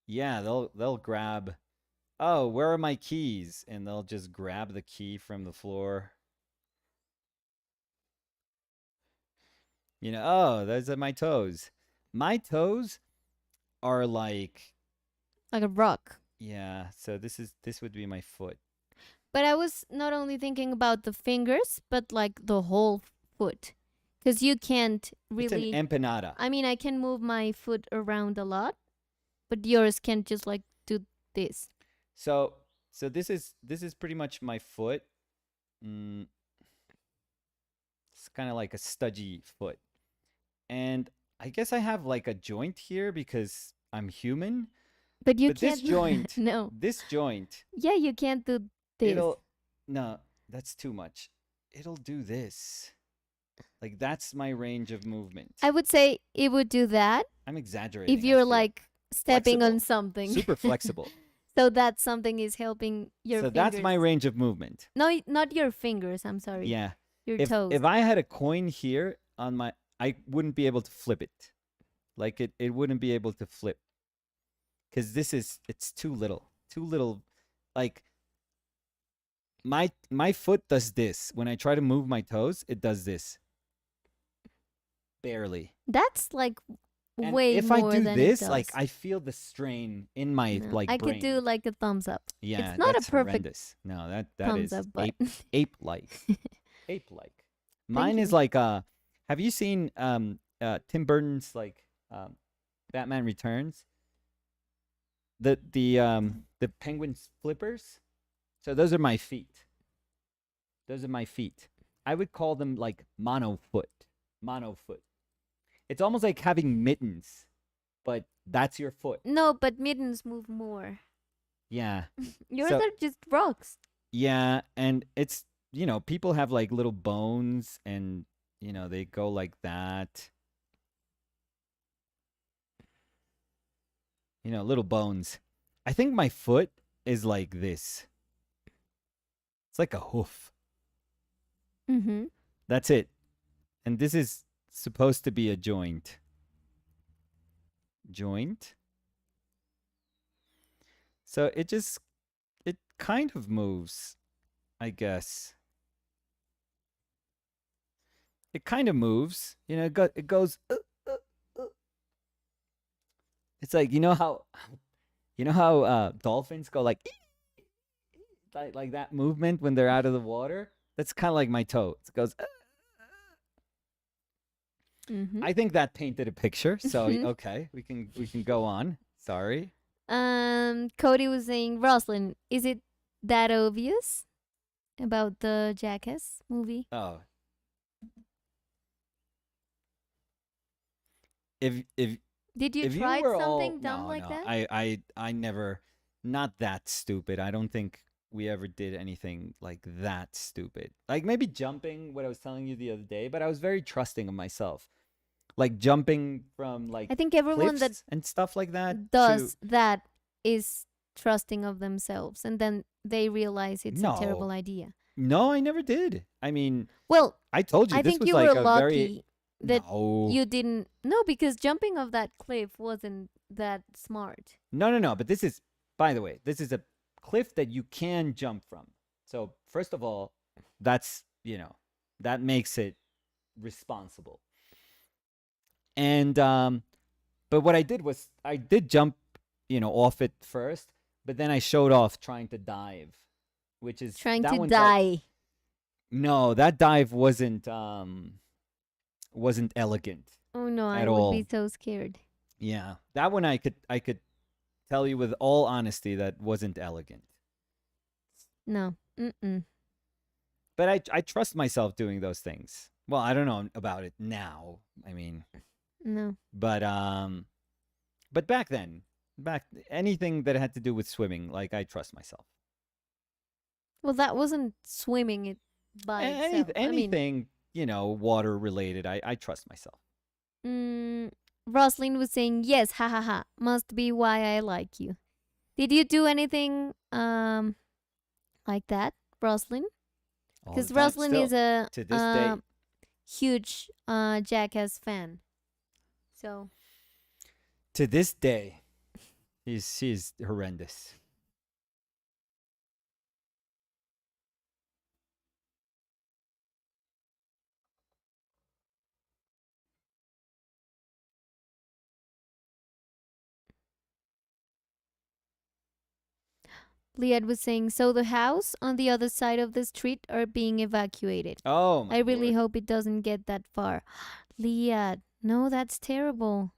Yeah, they'll grab. Oh, where are my keys? And they'll just grab the key from the floor. You know, oh, those are my toes. My toes are like, Like a rock. yeah. So this would be my foot. But I was not only thinking about the fingers, but like the whole foot. Because you can't really. It's an empanada. I mean, I can move my foot around a lot, but yours can't just like do this. So this is pretty much my foot. Mm, it's kind of like a studgy foot. And I guess I have like a joint here because I'm human. But you But can't. this joint, No. this joint, Yeah, you can't do this. it'll no, that's too much. It'll do this. Like that's my range of movement. I would say it would do that I'm exaggerating. if I you're feel. like stepping on Flexible. something. Super flexible. So that something is helping your So fingers. that's my range of movement. No, not your fingers. I'm sorry. Yeah. Your If toes. if I had a coin here on my, I wouldn't be able to flip it. Like it wouldn't be able to flip. Cuz it's too little. Too little. Like my foot does this. When I try to move my toes, it does this. Barely. That's like And way if more I do than this, it does. like I feel the strain in my No, like I brain. could do like a thumbs up. Yeah, it's not a that's perfect horrendous. No, that thumbs is up, but ape like. Ape like. Mine is you. like have you seen Tim Burton's like Batman Returns? The penguin flippers? So those are my feet. Those are my feet. I would call them like mono foot. Mono foot. It's almost like having mittens, but that's your foot. No, but mittens move more. Yeah. Yours So- are just rocks. Yeah, and it's, you know, people have like little bones and, you know, they go like that. You know, little bones. I think my foot is like this. It's like a hoof. Mm-hmm. That's it. And this is supposed to be a joint. Joint. So it kind of moves, I guess. It kind of moves. You know, it goes. It's like, you know how dolphins go like that movement when they're out of the water? That's kind of like my toe. It goes. Mm-hmm. I think that painted a picture. So Mhm. okay, we can go on. Sorry. Cody was saying, Roslyn, is it that obvious about the Jackass movie? Oh. If Did you if try you were something all, dumb no, like no, that? I never, not that stupid. I don't think we ever did anything like that stupid. Like maybe jumping, what I was telling you the other day, but I was very trusting of myself. Like jumping from like I think everyone that cliffs and stuff like that. does that is trusting of themselves, and then they realize it's a No. terrible idea. No, I never did. I mean, Well, I told you I this think was you like were a lucky very that no. you didn't. No, because jumping off that cliff wasn't that smart. No. But this is, by the way, this is a cliff that you can jump from. So first of all, that's, you know, that makes it responsible. And but what I did was I did jump, you know, off it first, but then I showed off trying to dive, which is Trying that to one's like- die. no, that dive wasn't elegant. Oh no, I at would all. be so scared. Yeah, that one I could tell you with all honesty that wasn't elegant. No. Mm-mm. But I trust myself doing those things. Well, I don't know about it now. I mean, No. but back then, anything that had to do with swimming, like I trust myself. Well, that wasn't swimming it by itself. Anything, you know, water related, I trust myself. Roslyn was saying, yes, ha ha ha. Must be why I like you. Did you do anything like that, Roslyn? All the Because time. Rosalind is Still, a to this day, huge Jackass fan. So to this day, she's horrendous. Liad was saying, so the house on the other side of the street are being evacuated. Oh my I really lord. hope it doesn't get that far. Liad, no, that's terrible.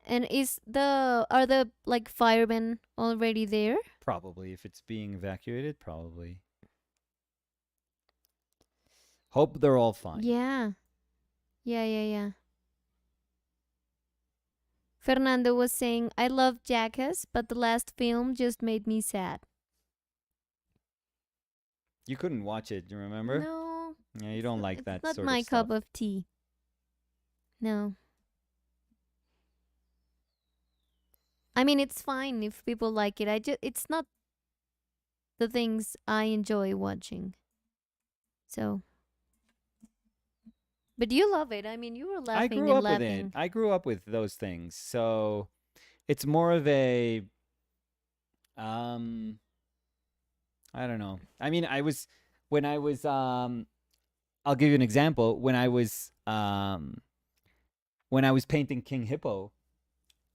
And are the like firemen already there? Probably if it's being evacuated, probably. Hope they're all fine. Yeah. Yeah. Fernando was saying, I love Jackass, but the last film just made me sad. You couldn't watch it, you remember? No. Yeah, you don't like It's that not sort my of stuff. cup of tea. No. I mean, it's fine if people like it. It's not the things I enjoy watching. So, but you love it. I mean, you were I laughing grew and up with it. laughing. I grew up with those things. So it's more of a um I don't know. I mean, when I was I'll give you an example. When I was painting King Hippo,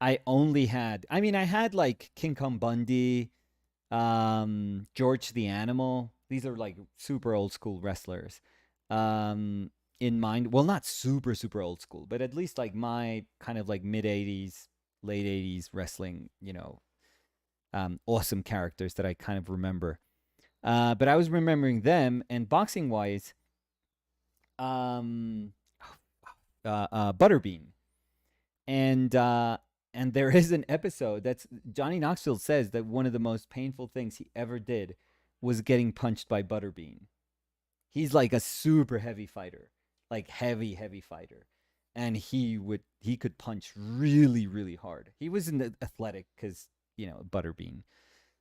I had like King Kong Bundy, George the Animal. These are like super old school wrestlers. Um, in mind, well, not super super old school, but at least like my kind of like mid '80s, late '80s wrestling. Awesome characters that I kind of remember. But I was remembering them, and boxing wise, um, Butterbean, and there is an episode that's Johnny Knoxville says that one of the most painful things he ever did was getting punched by Butterbean. He's like a super heavy fighter, like heavy fighter, and he could punch really really hard. He wasn't athletic because Butterbean.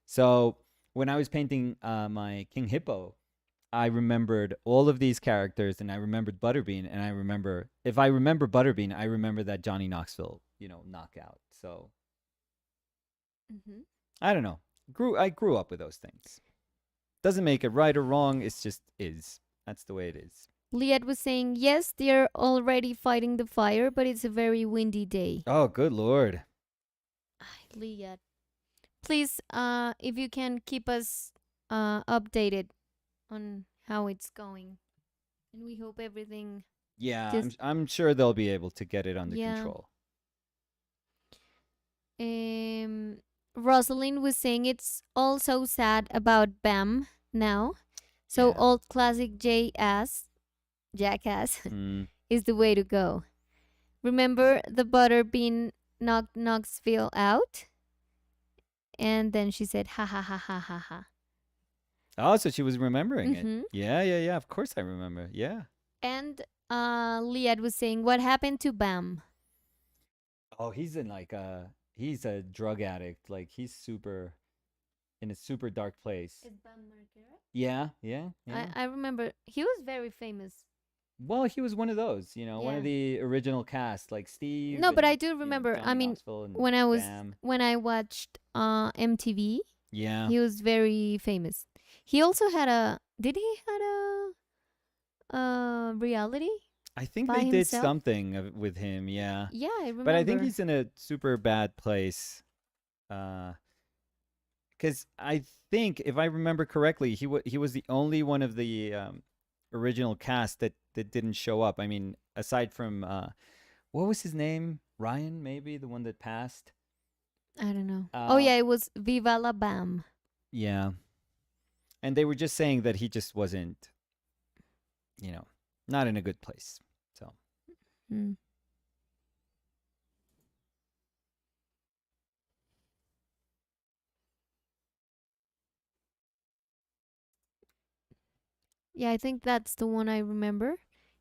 So when I was painting my King Hippo, I remembered all of these characters, and I remembered Butterbean, and if I remember Butterbean, I remember that Johnny Knoxville, knockout. So Mm-hmm. I don't know. I grew up with those things. Doesn't make it right or wrong. It's just is. That's the way it is. Liad was saying, yes, they're already fighting the fire, but it's a very windy day. Oh, good lord. Liad, please, if you can keep us updated on how it's going, and we hope everything Yeah, just I'm sure they'll be able to get it under yeah. control. Rosalind was saying it's also sad about Bam now. So Yeah. old classic Jackass Mm. is the way to go. Remember the butter bean knocked Knoxville out? And then she said, ha ha ha ha ha ha. Oh, so she was remembering it. Mm-hmm. Yeah. Of course I remember. Yeah. And Liad was saying, what happened to Bam? Oh, he's a drug addict. Like he's super in a super dark place. Is Bam Margera? Yeah. I remember he was very famous. Well, he was one of those, one Yeah. of the original cast, like Steve. No, but I and, do remember. Johnny I mean, Knoxville and Bam. when I watched MTV, Yeah. he was very famous. He also had a did he had a reality? I think by they did himself? something with him, yeah. Yeah, I remember. But I think he's in a super bad place. Because I think, if I remember correctly, he was the only one of the original cast that didn't show up. I mean, aside from what was his name? Ryan, maybe the one that passed. I don't know. Oh yeah, it was Viva la Bam. Yeah, and they were just saying that he just wasn't, not in a good place. So. Mm. Yeah, I think that's the one I remember.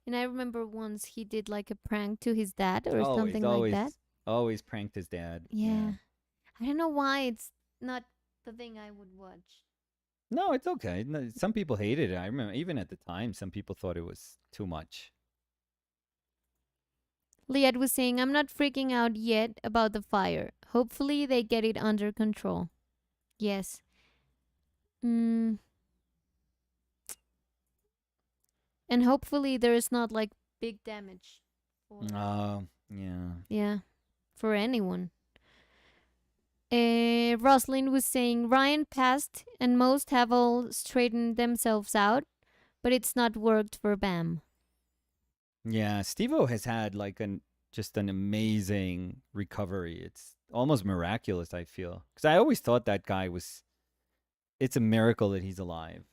And I remember once he did like a prank to his dad or something like that. Always pranked his dad. Yeah. I don't know why it's not the thing I would watch. No, it's okay. No, some people hated it. I remember even at the time, some people thought it was too much. Liad was saying, I'm not freaking out yet about the fire. Hopefully they get it under control. Yes. Mm, and hopefully there's not like big damage for Yeah. yeah, for anyone. Rosalind was saying Ryan passed and most have all straightened themselves out, but it's not worked for Bam. Yeah, Steve-O has had like just an amazing recovery. It's almost miraculous, I feel. Cuz I always thought that guy was it's a miracle that he's alive.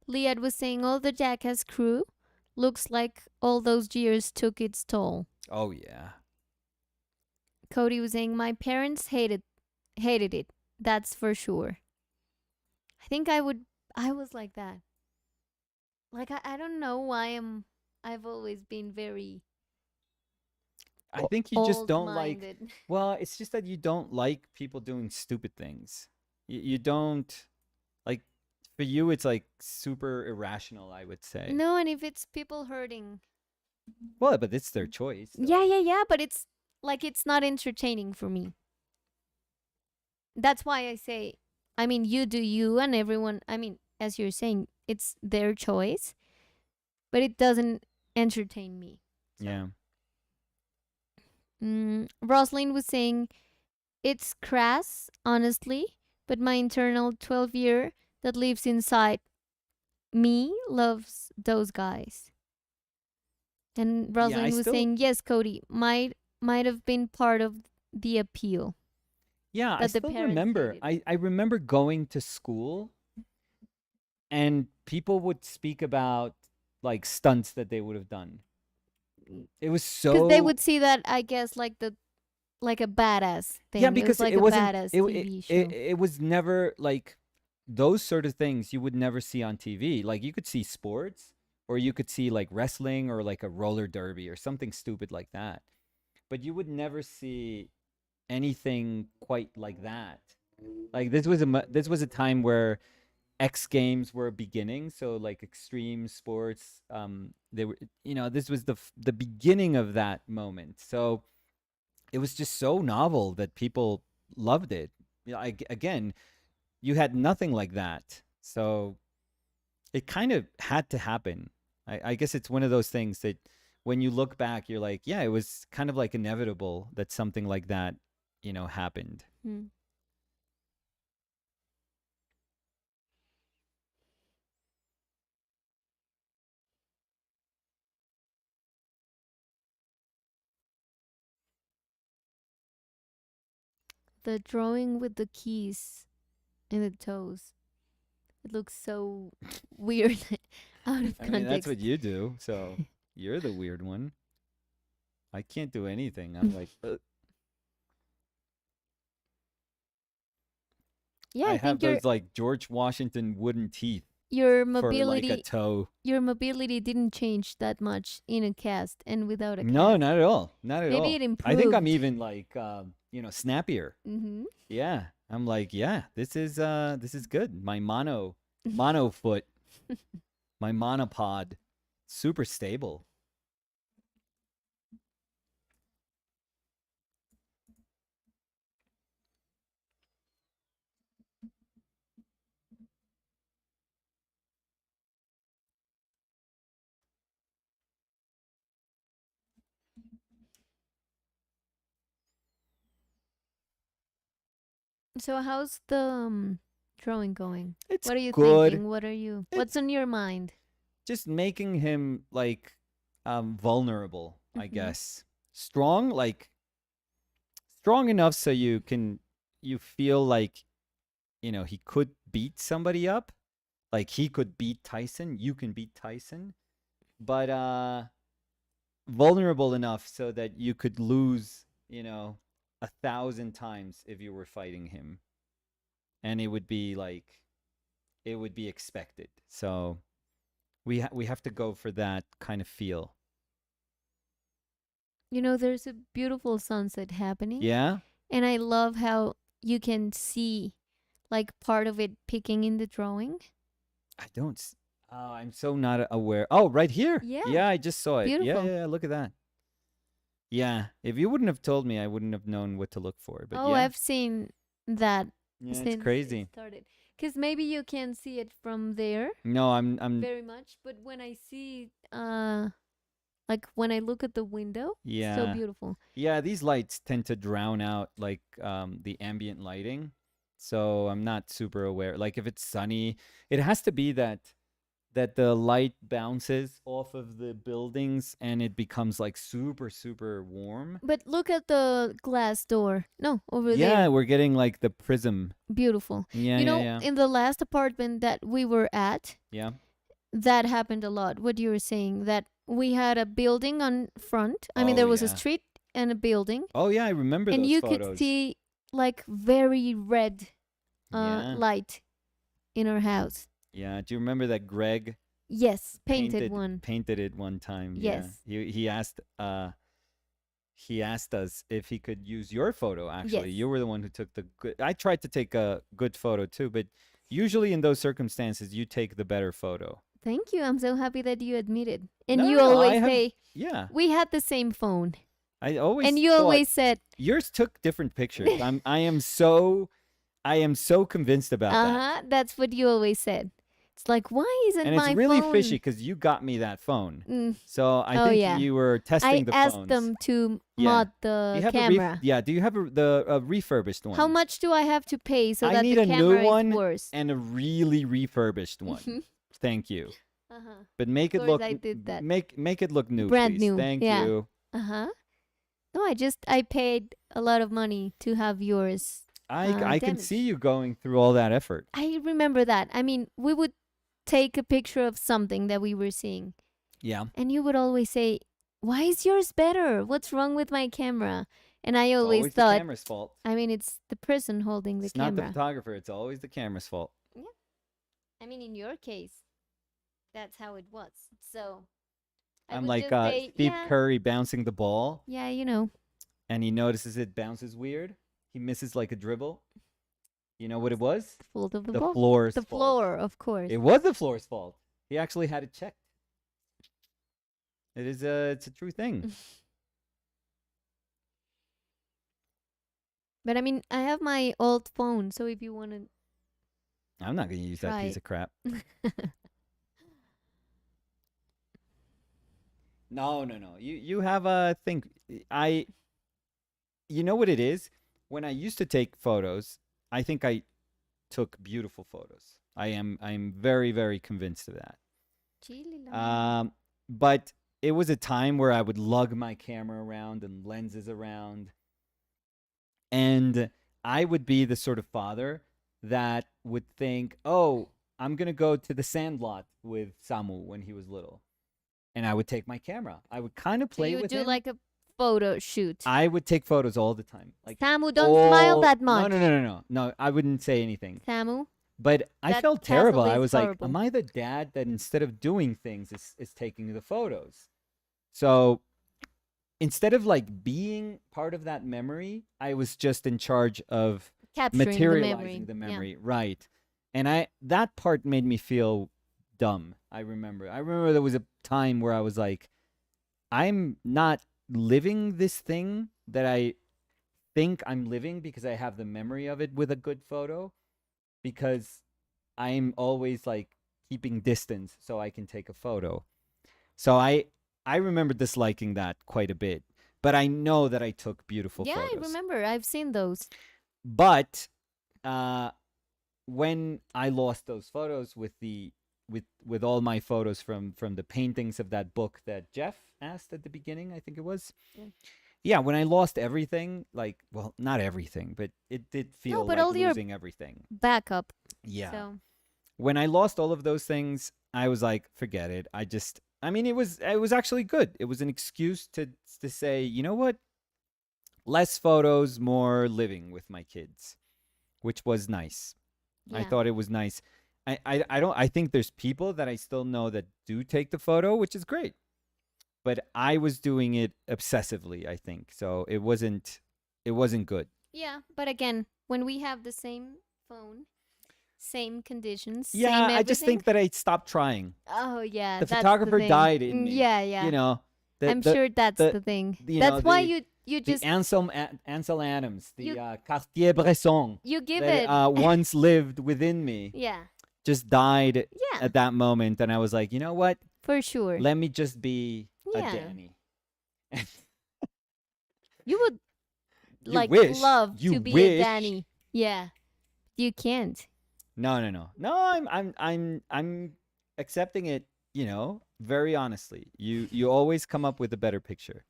Liad was saying all the Jackass crew looks like all those years took its toll. Oh yeah. Cody was saying my parents hated it. That's for sure. I think I was like that. Like I don't know why I've always been very I think you just old don't like minded. well, it's just that you don't like people doing stupid things. You don't like for you it's like super irrational, I would say. No, and if it's people hurting. Well, but it's their choice. So. Yeah, but it's like it's not entertaining for me. That's why I say I mean you do you and everyone I mean as you're saying it's their choice, but it doesn't entertain me. So. Yeah. Rosalind was saying it's crass, honestly, but my internal 12-year that lives inside me loves those guys. And Yeah, I Rosalind was still saying, yes, Cody, might have been part of the appeal. Yeah, I that the still parents remember. hated. I remember going to school and people would speak about like stunts that they would have done. It was Because they so would see that, I guess, like a badass thing. yeah, It was because like it a wasn't badass it, TV show. it was never like those sort of things you would never see on TV. Like you could see sports or you could see like wrestling or like a roller derby or something stupid like that. But you would never see anything quite like that. Like this was a time where X Games were beginning, so like extreme sports. They were, this was the beginning of that moment. So it was just so novel that people loved it. Again, you had nothing like that, so it kind of had to happen. I guess it's one of those things that when you look back, you're like, yeah, it was kind of like inevitable that something like that, happened. Hmm. The drawing with the keys and the toes. It looks so weird out of I mean, that's context. what you do, so you're the weird one. I can't do anything. I'm like, Yeah, I I have think your those like George Washington wooden teeth your for like a mobility toe. your mobility didn't change that much in a cast and without a No, cast. not at all. Not at Maybe all. it I think I'm improved. even like, snappier. Mm-hmm. Yeah, I'm like, yeah, this is good. My mono foot, my monopod, super stable. So how's the drawing going? It's What are you good. thinking? What are you? What's It's on your mind? just making him like vulnerable, I Mm-hmm. guess. Strong, like strong enough so you feel like, he could beat somebody up. Like he could beat Tyson, you can beat Tyson, but vulnerable enough so that you could lose, 1,000 times if you were fighting him. And it would be like it would be expected. So We have to go for that kind of feel. You know, there's a beautiful sunset happening, Yeah. and I love how you can see like part of it peeking in the drawing. I don't. Oh, I'm so not aware. Oh, right here. Yeah, Yeah, I just saw it. Yeah, beautiful. yeah, yeah. Look at that. Yeah. If you wouldn't have told me, I wouldn't have known what to look for. But Oh, yeah, I've seen that yeah, it's since it crazy. started. Because maybe you can see it from there No, I'm. very much, but when I see, like when I look at the window, it's so Yeah, beautiful. yeah. These lights tend to drown out like the ambient lighting, so I'm not super aware. Like if it's sunny, it has to be that the light bounces off of the buildings and it becomes like super super warm. But look at the glass door. No, over Yeah, there. we're getting like the prism. Beautiful. Yeah, You yeah, know, yeah. in the last apartment that we were at, Yeah. that happened a lot. What you were saying, that we had a building on front. I mean, Oh there was a yeah. street and a building, Oh yeah, I remember and those you photos. could see like very red Yeah. light in our house. Yeah. Do you remember that Greg Yes, painted one. painted it one time? Yes. Yeah. He asked us if he could use your photo actually. Yes. You were the one who took the good. I tried to take a good photo too, but usually in those circumstances you take the better photo. Thank you. I'm so happy that you admitted. And No, you no, no, always I have say yeah. we had the same phone. I always And you thought always said, yours took different pictures. I am so convinced about that. "Uh-huh, that's what you always said." It's like, "Why isn't And my it's really phone?" fishy because you got me that phone. Mm. So I Oh, think yeah. you were testing I the asked phones. them to Yeah. mod Do the you have camera. yeah, do you have the refurbished one? How much do I have to pay so I that need the a new camera one is worse? and a really refurbished one. Thank you. Uh-huh. But make it course look I did that. make it look new, Brand please. new, Thank yeah. you. Uh-huh. No, I paid a lot of money to have yours. I can damaged. see you going through all that effort. I remember that. I mean, we would take a picture of something that we were seeing, Yeah. and you would always say, "Why is yours better? What's wrong with my camera?" And I It's always always the thought, camera's fault. I mean, it's the person holding the It's not the camera. photographer, it's always the camera's fault. I mean, in your case, that's how it was. So I I'm would like just say, Steve yeah, Curry bouncing the ball yeah, you know, and he notices it bounces weird. He misses like a dribble. You know what it was? fault of the The ball. floor's The fault. floor, of course. It was the floor's fault. He actually had it checked. It's a true thing. But I mean, I have my old phone, so if you want to, I'm not gonna use that piece Try. of crap. No, no, no. You have a thing. I You know what it is? When I used to take photos, I think I took beautiful photos. I'm very, very convinced of that. Chile la. But it was a time where I would lug my camera around and lenses around. And I would be the sort of father that would think, oh, I'm going to go to the sandlot with Samu when he was little. And I would take my camera. I would kind of So play you with do him. like a photo shoot. I would take photos all the time. Like Samu, don't smile that no, much. no, no, no, no. No, I wouldn't say anything. Samu, But I That felt tassel terrible. I is was horrible. like, am I the dad that instead of doing things is taking the photos? So instead of like being part of that memory, I was just in charge of capturing materializing the the memory. memory. Right. And that part made me feel dumb. I remember there was a time where I was like, I'm not living this thing that I think I'm living because I have the memory of it with a good photo, because I'm always like keeping distance so I can take a photo. So I remember disliking that quite a bit, but I know that I took beautiful Yeah, photos. I remember. I've seen those. But when I lost those photos with all my photos from the paintings of that book that Jeff asked at the beginning, I think it was. Yeah. Yeah, when I lost everything, like, well, not everything, but it did feel but like all your losing everything. Backup. Yeah. So When I lost all of those things, I was like, forget it. I mean, it was actually good. It was an excuse to say, you know what? Less photos, more living with my kids, which was nice. I yeah. thought it was nice. I don't. I think there's people that I still know that do take the photo, which is great. But I was doing it obsessively. I think so. It wasn't. It wasn't good. Yeah, but again, when we have the same phone, same conditions, Yeah, same I just everything. think that I stopped trying. Oh yeah, The that's photographer thing. died in me. Yeah, yeah. You know. I'm sure that's the the thing. you That's know why the you the just Ansel Adams, the you Cartier-Bresson you give that it. once lived within me, Yeah, just died yeah, at that moment, and I was like, you know what? for sure. Let me just be a Yeah, Danny. you would You like wish. love You to be a wish. Danny. Yeah, you can't. No. I'm accepting it. You know, very honestly. You always come up with a better picture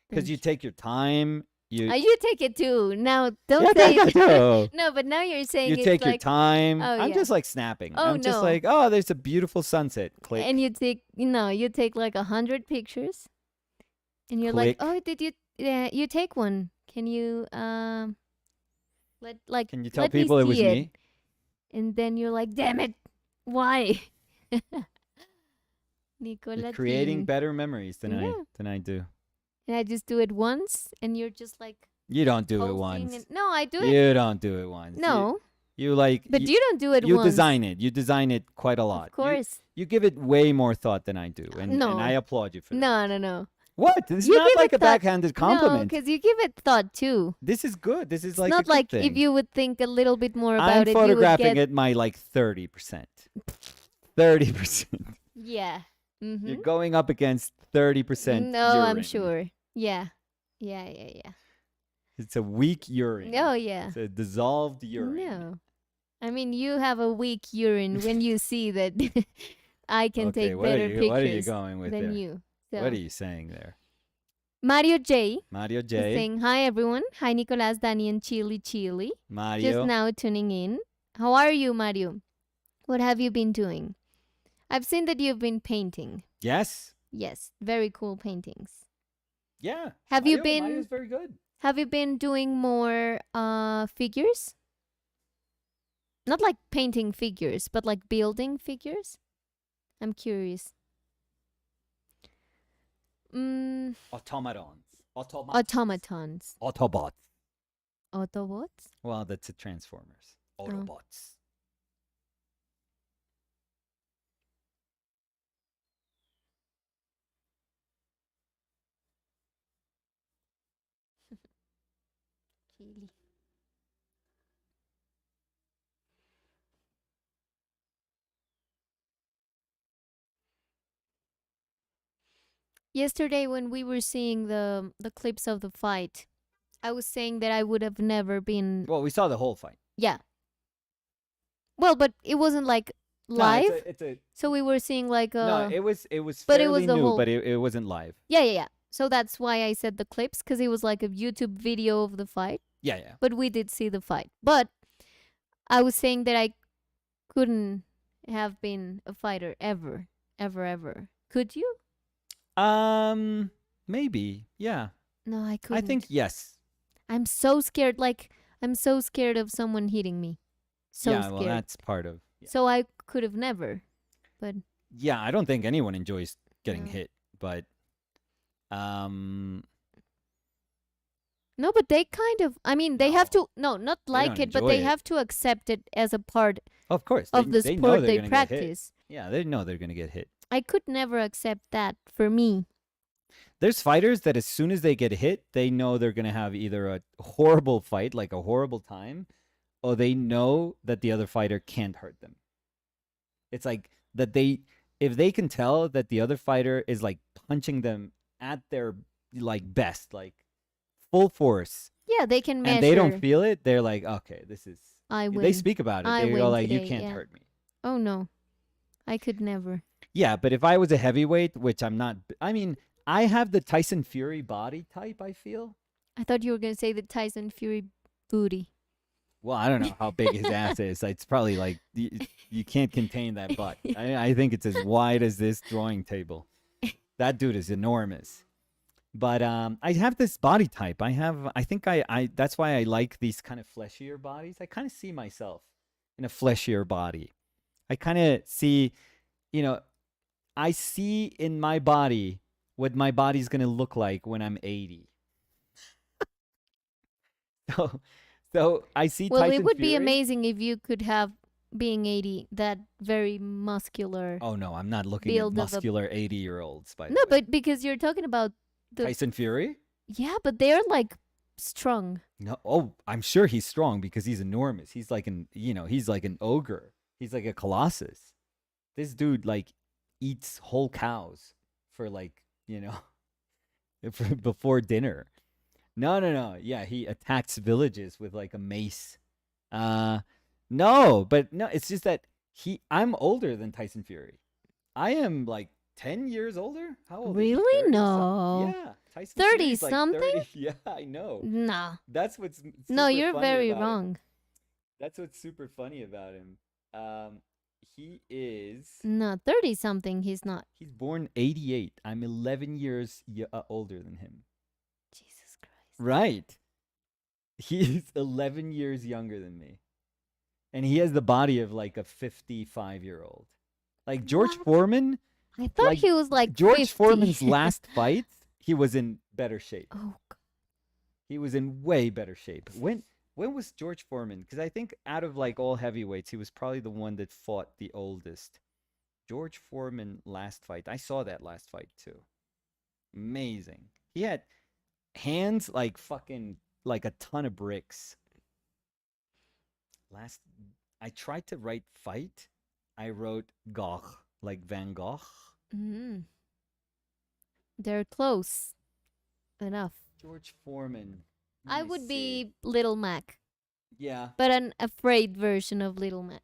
because Thank you you. take your time. You take it too. Now, don't Yeah, say no. no, but now you're saying You it's take your like, time. oh I'm yeah, just like snapping. oh I'm just no, like, oh, there's a beautiful sunset. Click, and you take like 100 pictures, and you're like, click. oh, did you? Yeah, you take one. Can you Can you tell let me people it was see it? me? And then you're like, damn it, why? You're creating Nicolatin. better memories than Yeah. I do. And I just do it once, and you're just like You don't do it posting. once. And no, I do it. You don't do it once. No, You like but you don't do it you once. design it. You design it quite a lot. Of course. You give it way more thought than I do, and No. I applaud you for that. No. What? This is You not give like it a thought- backhanded No, compliment. because you give it thought too. This is good. This is It's like not a good like thing. if you would think a little bit more I'm about it, you would photographing get. at my like 30%. 30%. Yeah. Mm-hmm. You're going up against 30%. No, I'm urine. sure. Yeah. It's a weak urine. Oh yeah. It's a dissolved urine. No. I mean, you have a weak urine when you see that I can Okay, take what better are you, pictures what are you going with than there? you. So. What are you saying there? Mario J. Mario is J. saying, hi everyone. Hi Nicolas, Danny, and Chili. Mario. Just now tuning in. How are you, Mario? What have you been doing? I've seen that you've been painting. Yes. Yes, very cool paintings. Yeah. Have you been Mario's very good. Have you been doing more figures? Not like painting figures, but like building figures? I'm curious. Automatons. Automatons. Autobots. Autobots? Well, that's a Transformers. Autobots. Chili. Yesterday when we were seeing the clips of the fight, I was saying that I would have never been. Well, we saw the whole fight. Yeah. Well, but it wasn't like live. No, it's a so we were seeing like a. no, it was but it fairly was the new, whole- but it wasn't live. Yeah. So that's why I said the clips, because it was like a YouTube video of the fight. Yeah. But we did see the fight. But I was saying that I couldn't have been a fighter ever. Could you? Maybe. Yeah. No, I couldn't. I think yes. I'm so scared. Like, I'm so scared of someone hitting me. So yeah, scared. well, that's part of. Yeah. So I could have never. But Yeah, I don't think anyone enjoys getting No. hit, but no, but they kind of. I mean, they have No. to. No, not They like don't it, but enjoy they it. have to accept it as a part of course of the they know sport they're they gonna get hit. practice. Yeah, they know they're gonna get hit. I could never accept that for me. There's fighters that as soon as they get hit, they know they're gonna have either a horrible fight, like a horrible time, or they know that the other fighter can't hurt them. It's like that if they can tell that the other fighter is like punching them at their like best, like full force, Yeah, they can measure. and they don't feel it, they're like, okay, this is. I win. They speak about it. I They go win like, you today, can't yeah. hurt me. Oh no, I could never. Yeah, but if I was a heavyweight, which I'm not, I mean, I have the Tyson Fury body type, I feel. I thought you were gonna say the Tyson Fury booty. Well, I don't know how big his ass is. It's probably like, you can't contain that butt. I think it's as wide as this drawing table. That dude is enormous. But I have this body type. I think that's why I like these kind of fleshier bodies. I kind of see myself in a fleshier body. I kind of see, you know, I see in my body what my body's going to look like when I'm 80. So, so I see Well, it Tyson would be Fury. amazing if you could have, being 80, that very muscular Oh no, I'm not looking at build of a. muscular 80-year-olds, by the No, way. but because you're talking about the. Tyson Fury? Yeah, but they're like strong. No, oh, I'm sure he's strong because he's enormous. He's like he's like an ogre. He's like a colossus. This dude like eats whole cows for like, for before dinner. No, no, no. Yeah, he attacks villages with like a mace. Uh no, but no, it's just that I'm older than Tyson Fury. I am like 10 years older. How old is he? Really? 30 something? No. Yeah, Tyson 30 Fury's like something? 30. Yeah, I know. No. That's what's No, super you're funny very about him. wrong. That's what's super funny about him. He is No, 30 something he's not. he's born 88. I'm 11 years older than him. Jesus Christ. Right. He's 11 years younger than me. And he has the body of like a 55-year-old. Like George What? Foreman, I thought like, he was like George 50. Foreman's last fight, he was in better shape. Oh, God. He was in way better shape. When was George Foreman? Because I think out of like all heavyweights, he was probably the one that fought the oldest. George Foreman last fight. I saw that last fight too. Amazing. He had hands like fucking like a ton of bricks. Last I tried to write fight. I wrote Gogh, like Van Gogh. Mm. They're close enough. George Foreman. I Let me would see. be Little Mac, Yeah. but an afraid version of Little Mac.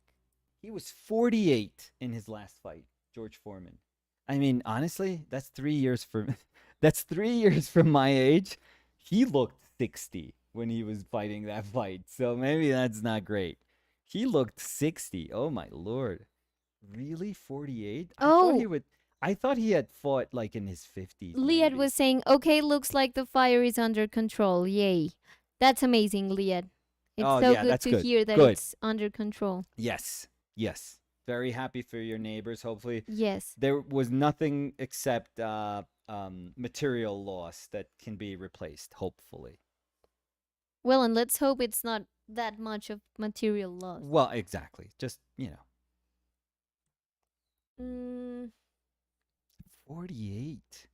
He was 48 in his last fight, George Foreman. I mean, honestly, that's 3 years from that's 3 years from my age. He looked 60 when he was fighting that fight. So maybe that's not great. He looked 60. Oh my lord. Really? 48? Oh, I thought he had fought like in his 50s Liad maybe. was saying, okay, looks like the fire is under control. Yay. That's amazing, Liad. It's Oh so yeah, good that's to good. hear that Good. it's under control. Yes. Yes. Very happy for your neighbors. Hopefully Yes. there was nothing except material loss that can be replaced, hopefully. Well, and let's hope it's not that much of material loss. Well, exactly. Just, Mm, 48.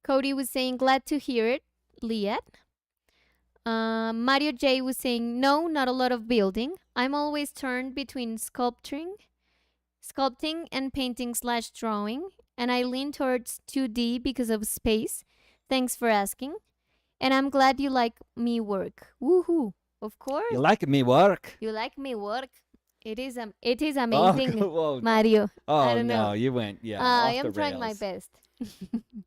Cody was saying, glad to hear it, Liat. Mario J was saying, no, not a lot of building. I'm always turned between sculpting and painting / drawing, and I lean towards 2D because of space. Thanks for asking. And I'm glad you like me work. Woohoo. Of course. You like me work? You like me work. It is Oh, amazing, whoa. Mario. Oh, I don't no, know. you went, I off the am trying my rails. best.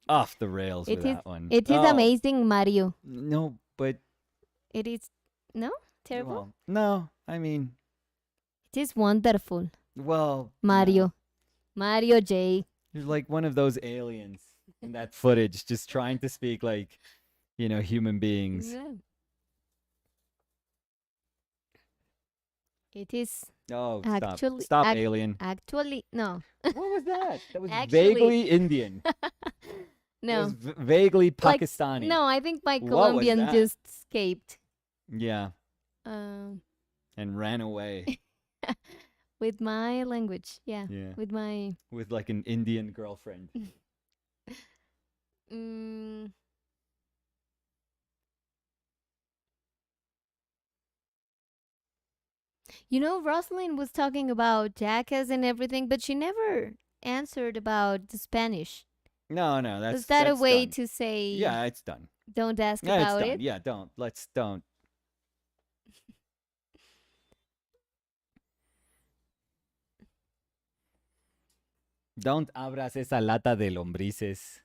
Off the rails It with is that one. it is Oh, amazing, Mario. No, but, It is no terrible. well, no, I mean, It is wonderful, well, Mario. no. Mario J. You're like one of those aliens in that footage, just trying to speak like, human beings. Yeah. It is Oh, Actually- stop, ac- alien. actually no. What was that? That was Actually- vaguely Indian. It No. was vaguely Like, Pakistani. No, I think my What was Colombian that? just escaped. Yeah, Um and ran away. with my language. Yeah. Yeah, With my with like an Indian girlfriend. mm, Rosalind was talking about Jackass and everything, but she never answered about the Spanish. No, that's Was that a that's way done. to say Yeah, it's done. don't ask Yeah, it's about done. it? Yeah, don't. Don't abras esa lata de lombrices.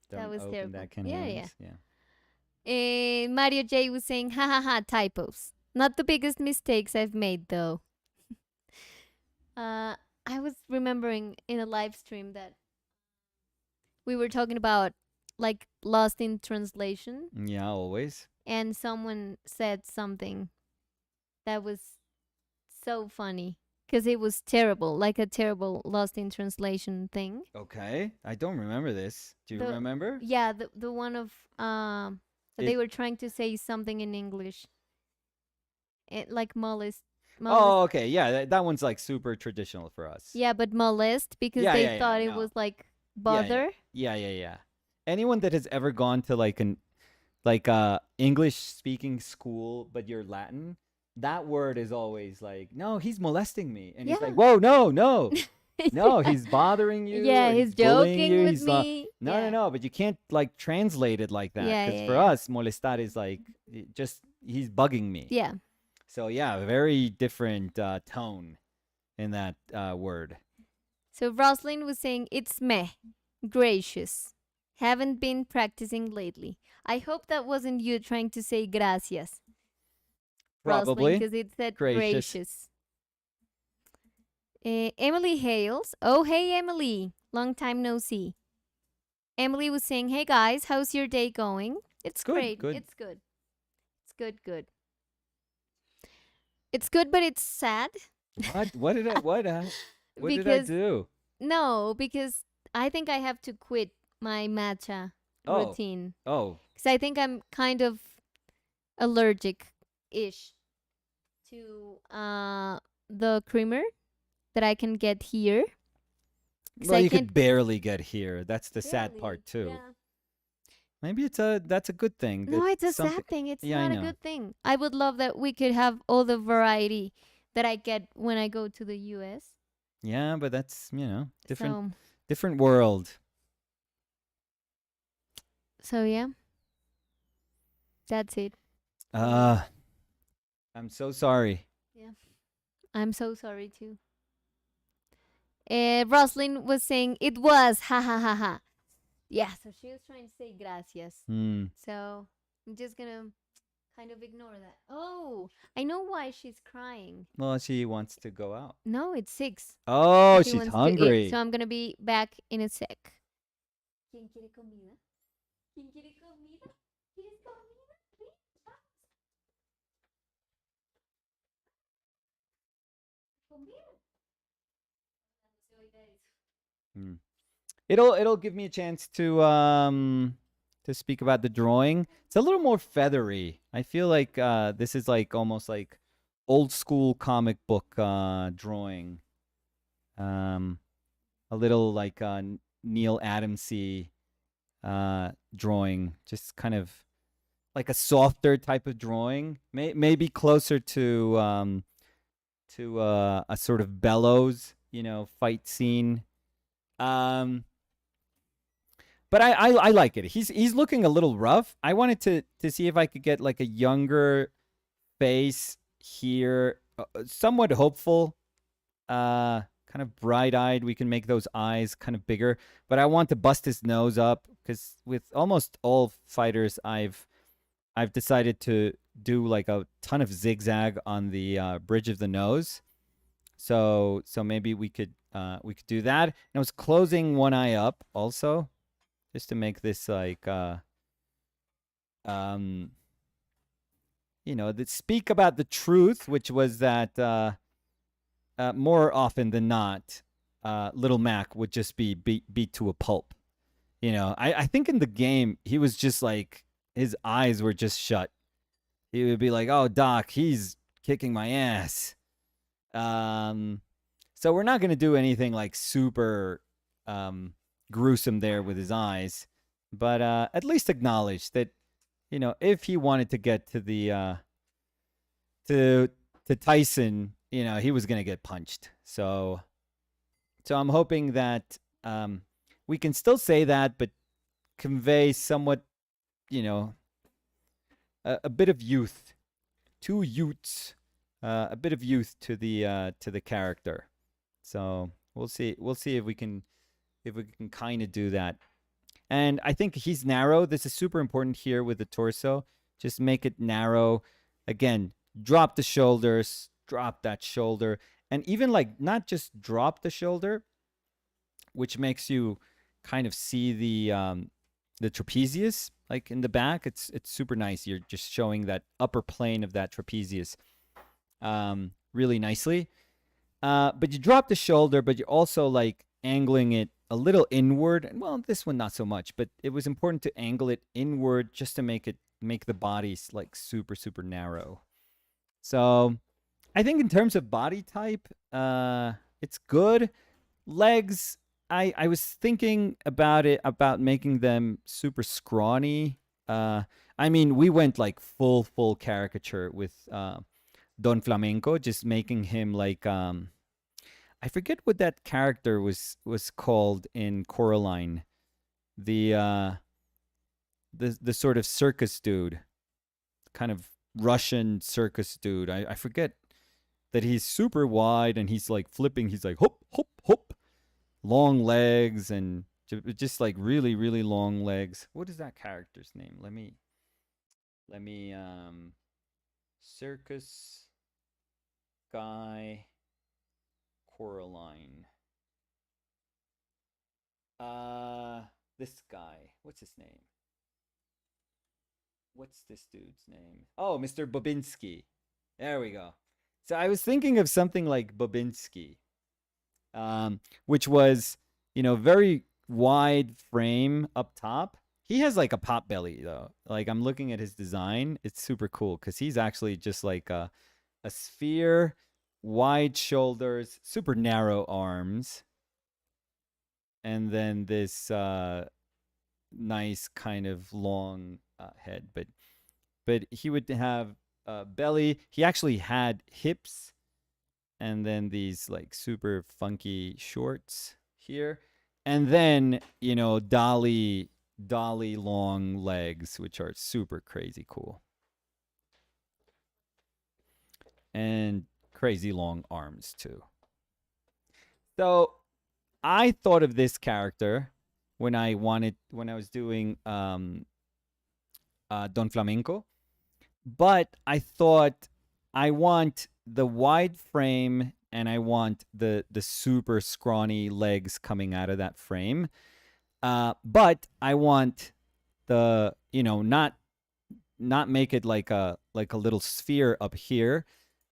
That Don't was open terrible. that can of Yeah, worms. Yeah. Mario J was saying, ha ha ha, typos. Not the biggest mistakes I've made, though. I was remembering in a live stream that we were talking about like lost in translation, Yeah, always. and someone said something that was so funny. because it was terrible, like a terrible lost in translation thing. Okay, I don't remember this. Do you The remember? Yeah, the one of that they It. were trying to say something in English, like molest. Oh, okay. Yeah, that one's like super traditional for us. Yeah, but molest because Yeah, they yeah, yeah. thought it No. was like Yeah, yeah, bother. yeah, yeah, yeah. Anyone that has ever gone to like English speaking school, but you're Latin, that word is always like, no, he's molesting me, and he's like, Yeah. whoa, no, no, no, he's bothering you Yeah, or he's he's bullying joking you. with He's not. me. No, no, Yeah. no. But you can't like translate it like that Yeah, because yeah, for yeah. us, molestar is like just he's bugging me. Yeah. So yeah, very different tone in that word. So Roslyn was saying it's meh, gracious. Haven't been practicing lately. I hope that wasn't you trying to say gracias, Roslyn, Probably because it said gracious. gracious. Emily Hales. Oh, hey, Emily. Long time no see. Emily was saying, hey guys, how's your day going? It's Good, great. good. It's good. It's good, good. It's good, but it's sad. What? What did I? What did I Because, do? no, because I think I have to quit my matcha Oh, routine. oh. Because I think I'm kind of allergic ish to the creamer that I can get here. 'Cause Well, I you can't could barely get here. That's the sad barely. part too. Yeah. Maybe that's a good thing. No, That it's a something. sad thing. It's Yeah, I not a know. good thing. I would love that we could have all the variety that I get when I go to the US. Yeah, but that's different So, different world. so yeah, that's it. Uh I'm so sorry. Yeah. I'm so sorry too. Roslyn was saying it was ha ha ha ha. Yeah, so she was trying to say gracias. Hmm. So I'm just gonna kind of ignore that. Oh, I know why she's crying. Well, she wants to go out. No, it's 6. Oh, She she's wants to eat. hungry. So I'm gonna be back in a sec. ¿Quién quiere comida? ¿Quién quiere comida? ¿Quieres comida? Please, comida. Hmm. It'll give me a chance to speak about the drawing. It's a little more feathery. I feel like this is like almost like old school comic book drawing. A little like Neil Adamsy drawing, just kind of like a softer type of drawing. Maybe closer to a sort of Bellows, fight scene. But I like it. He's looking a little rough. I wanted to see if I could get like a younger face here, somewhat hopeful, kind of bright-eyed. We can make those eyes kind of bigger, but I want to bust his nose up because with almost all fighters, I've decided to do like a ton of zigzag on the bridge of the nose. So maybe we could do that. And I was closing one eye up also, just to make this like that speak about the truth, which was that more often than not, Little Mac would just be beat to a pulp. I think in the game he was just like his eyes were just shut. He would be like, "Oh, Doc, he's kicking my ass." So we're not gonna do anything like super gruesome there with his eyes, but at least acknowledge that if he wanted to get to the to Tyson, he was gonna get punched. So I'm hoping that we can still say that, but convey somewhat, a bit of youth, two youths, a bit of youth to the character. So we'll see if we can kind of do that. And I think he's narrow. This is super important here with the torso. Just make it narrow. Again, drop the shoulders, drop that shoulder, and even like not just drop the shoulder, which makes you kind of see the trapezius like in the back. It's super nice. You're just showing that upper plane of that trapezius really nicely. But you drop the shoulder, but you're also like angling it a little inward. And well, this one not so much, but it was important to angle it inward just to make the body like super super narrow. So I think in terms of body type, it's good. Legs, I was thinking about making them super scrawny. I mean, we went like full caricature with Don Flamenco, just making him like I forget what that character was called in Coraline, the the sort of circus dude, kind of Russian circus dude. I forget that he's super wide and he's like flipping. He's like hop hop hop, long legs and just like really really long legs. What is that character's name? Let me circus guy Coraline. This guy. What's his name? What's this dude's name? Oh, Mr. Bobinski. There we go. So I was thinking of something like Bobinski, which was, very wide frame up top. He has like a pop belly though. Like I'm looking at his design, it's super cool because he's actually just like a sphere, wide shoulders, super narrow arms, and then this nice kind of long head. But he would have belly. He actually had hips, and then these like super funky shorts here, and then dolly long legs, which are super crazy cool, and crazy long arms too. So I thought of this character when I was doing Don Flamenco, but I thought I want the wide frame and I want the super scrawny legs coming out of that frame. But I want the not make it like a little sphere up here,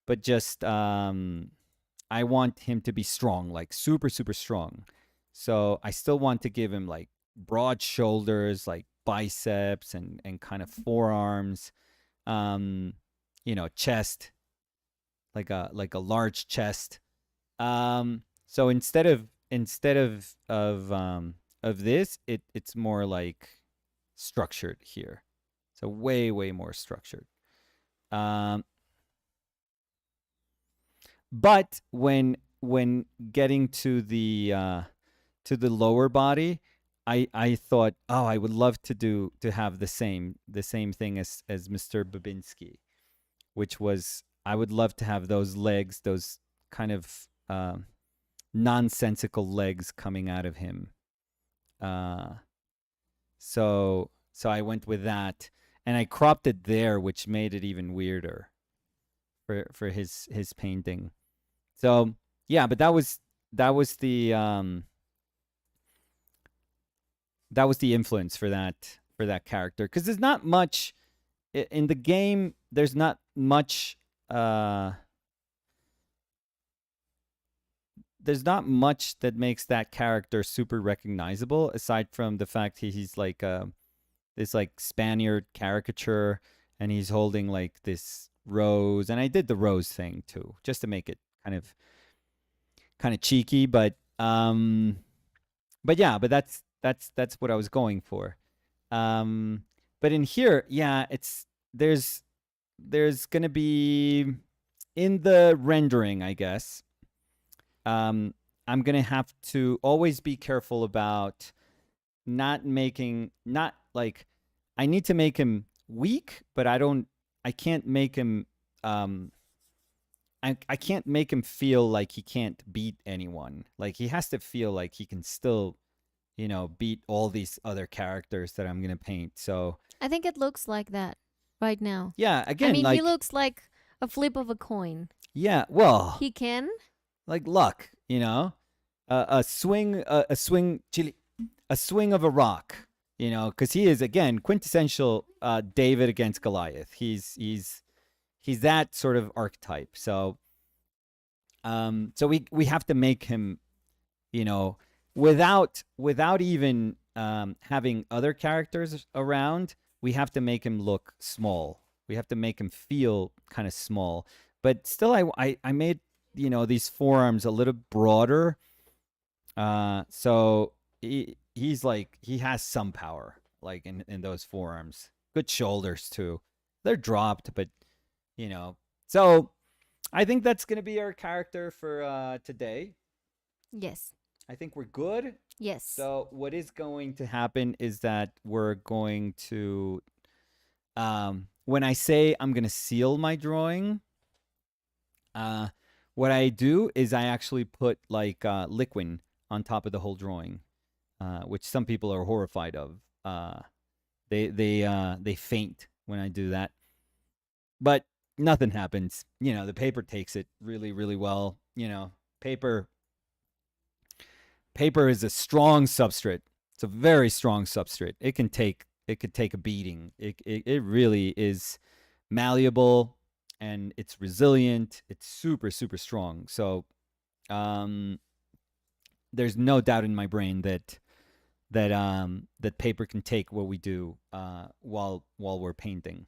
but just I want him to be strong, like super super strong. So I still want to give him like broad shoulders, like biceps and kind of forearms, chest, like a large chest. So instead of this, it's more like structured here. So way way more structured. Um, but when getting to the lower body, I thought, oh, I would love to have the same thing as Mr. Babinski, which was I would love to have those legs, those kind of nonsensical legs coming out of him. Uh, so I went with that, and I cropped it there, which made it even weirder for his painting. So yeah, but that was the influence for that character because there's not much in the game. There's not much. There's not much that makes that character super recognizable aside from the fact he's like this like Spaniard caricature and he's holding like this rose, and I did the rose thing too just to make it kind of cheeky, but yeah, but that's what I was going for. Um, but in here, yeah, there's gonna be in the rendering, I guess. I'm gonna have to always be careful about not like I need to make him weak, but I can't make him um I can't make him feel like he can't beat anyone. Like he has to feel like he can still beat all these other characters that I'm gonna paint. So I think it looks like that right now. yeah, I again, mean, he like looks like a flip of a coin. yeah, well, He can. like luck, a swing, chili, a swing of a rock, because he is again quintessential David against Goliath. He's that sort of archetype. So So we have to make him, you know, without even having other characters around, we have to make him look small. We have to make him feel kind of small. But still, I made, you know, these forearms a little broader. So he's like, he has some power, like in those forearms. Good shoulders too. They're dropped, but you know. So I think that's gonna be our character for today. Yes. I think we're good. Yes. So what is going to happen is that we're going to, when I say I'm gonna seal my drawing, what I do is I actually put like liquid on top of the whole drawing, which some people are horrified of. They faint when I do that, but nothing happens. You know, the paper takes it really, really well. You know, paper is a strong substrate. It's a very strong substrate. It could take a beating. It really is malleable, and it's resilient. It's super, super strong. So there's no doubt in my brain that paper can take what we do while we're painting.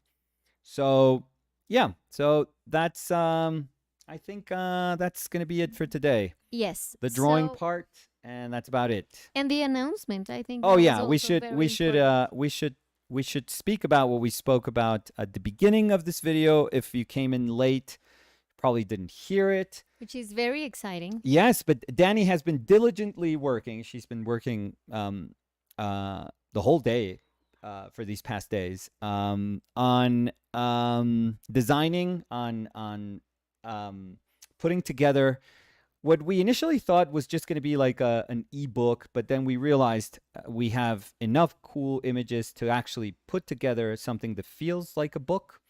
So yeah, so that's I think that's gonna be it for today. Yes. The drawing So- part, and that's about it. And the announcement, I think. Oh that was yeah, we also should very important. we should speak about what we spoke about at the beginning of this video. If you came in late, probably didn't hear it. Which is very exciting. Yes, but Danny has been diligently working. She's been working the whole day for these past days on designing, on putting together what we initially thought was just going to be like an ebook, but then we realized we have enough cool images to actually put together something that feels like a book.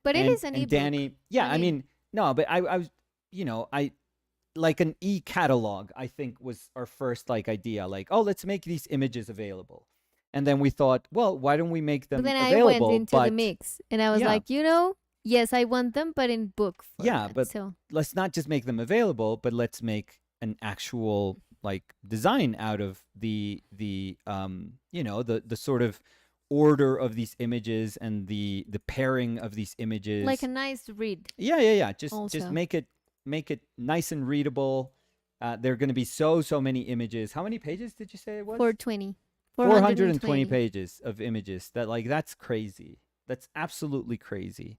But it is an and ebook. Danny, yeah, I I mean- mean, no, but I was, you know, I like an e-catalog, I think was our first like idea, like, oh, let's make these images available. And then we thought, well, why don't we make them But then I available? went into the but mix and I was yeah. like, you know, yes, I want them, but in book format. Yeah, but so let's not just make them available, but let's make an actual like design out of the you know, the sort of order of these images and the pairing of these images. like a nice read. Yeah. Just Also. make it nice and readable. There are going to be so many images. How many pages did you say it was? 420. 420 pages of images. That's crazy. That's absolutely crazy.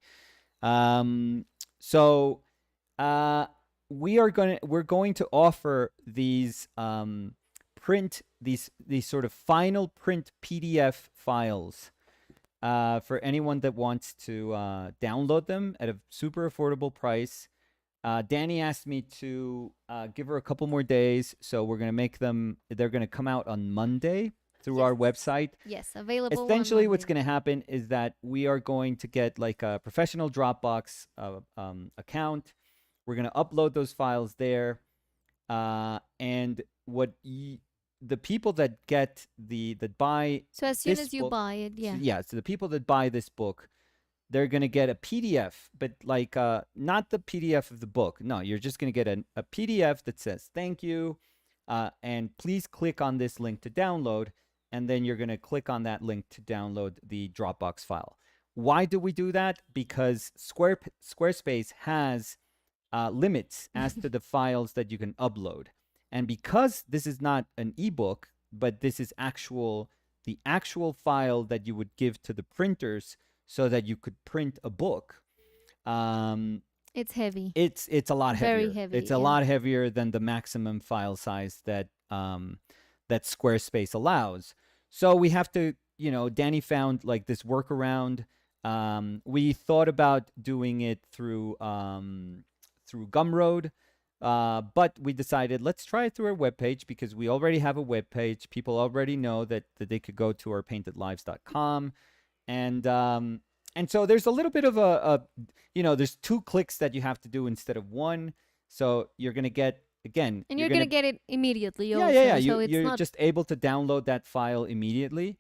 So we're going to offer these these sort of final print PDF files for anyone that wants to download them at a super affordable price. Danny asked me to give her a couple more days, so we're gonna make them. They're gonna come out on Monday through our website. Yes, available. on Essentially, what's Monday. going to happen is that we are going to get like a professional Dropbox account. We're going to upload those files there, and the people that get that buy So as soon this as you book- buy it, yeah. yeah, so the people that buy this book, they're going to get a PDF, but like not the PDF of the book. No, you're just going to get a PDF that says thank you, and please click on this link to download. And then you're going to click on that link to download the Dropbox file. Why do we do that? Because Squarespace has limits as to the files that you can upload. And because this is not an ebook, but this is the actual file that you would give to the printers so that you could print a book, It's heavy. it's a lot heavier. Very heavy, It's a yeah. lot heavier than the maximum file size that that Squarespace allows. So we have to, you know, Danny found like this workaround. We thought about doing it through Gumroad, but we decided let's try it through our webpage because we already have a webpage. People already know that they could go to our paintedlives.com, and so there's a little bit of a you know, there's 2 clicks that you have to do instead of 1. So you're gonna get again, And you're going to get it immediately also. yeah. So it's You're not just able to download that file immediately,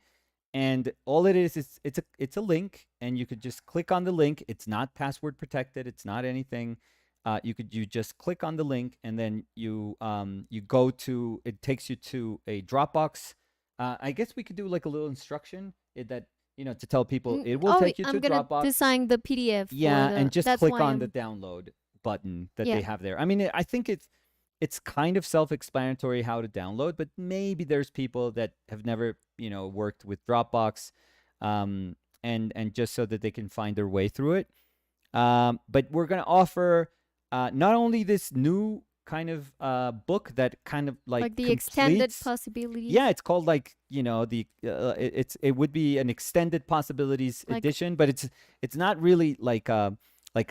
and all it is it's a link, and you could just click on the link. It's not password protected. It's not anything. you just click on the link, and then you go to, it takes you to a Dropbox. I guess we could do like a little instruction that to tell people it will take you I'm to gonna Dropbox. design the PDF. Yeah, for and just that's click why on the I'm- download button that Yeah. they have there. I mean, I think it's kind of self-explanatory how to download, but maybe there's people that have never worked with Dropbox, and just so that they can find their way through it. But we're gonna offer not only this new kind of book that kind of like the extended completes- possibilities. Yeah, it's called like the it would be an extended possibilities Like- edition, but it's not really like a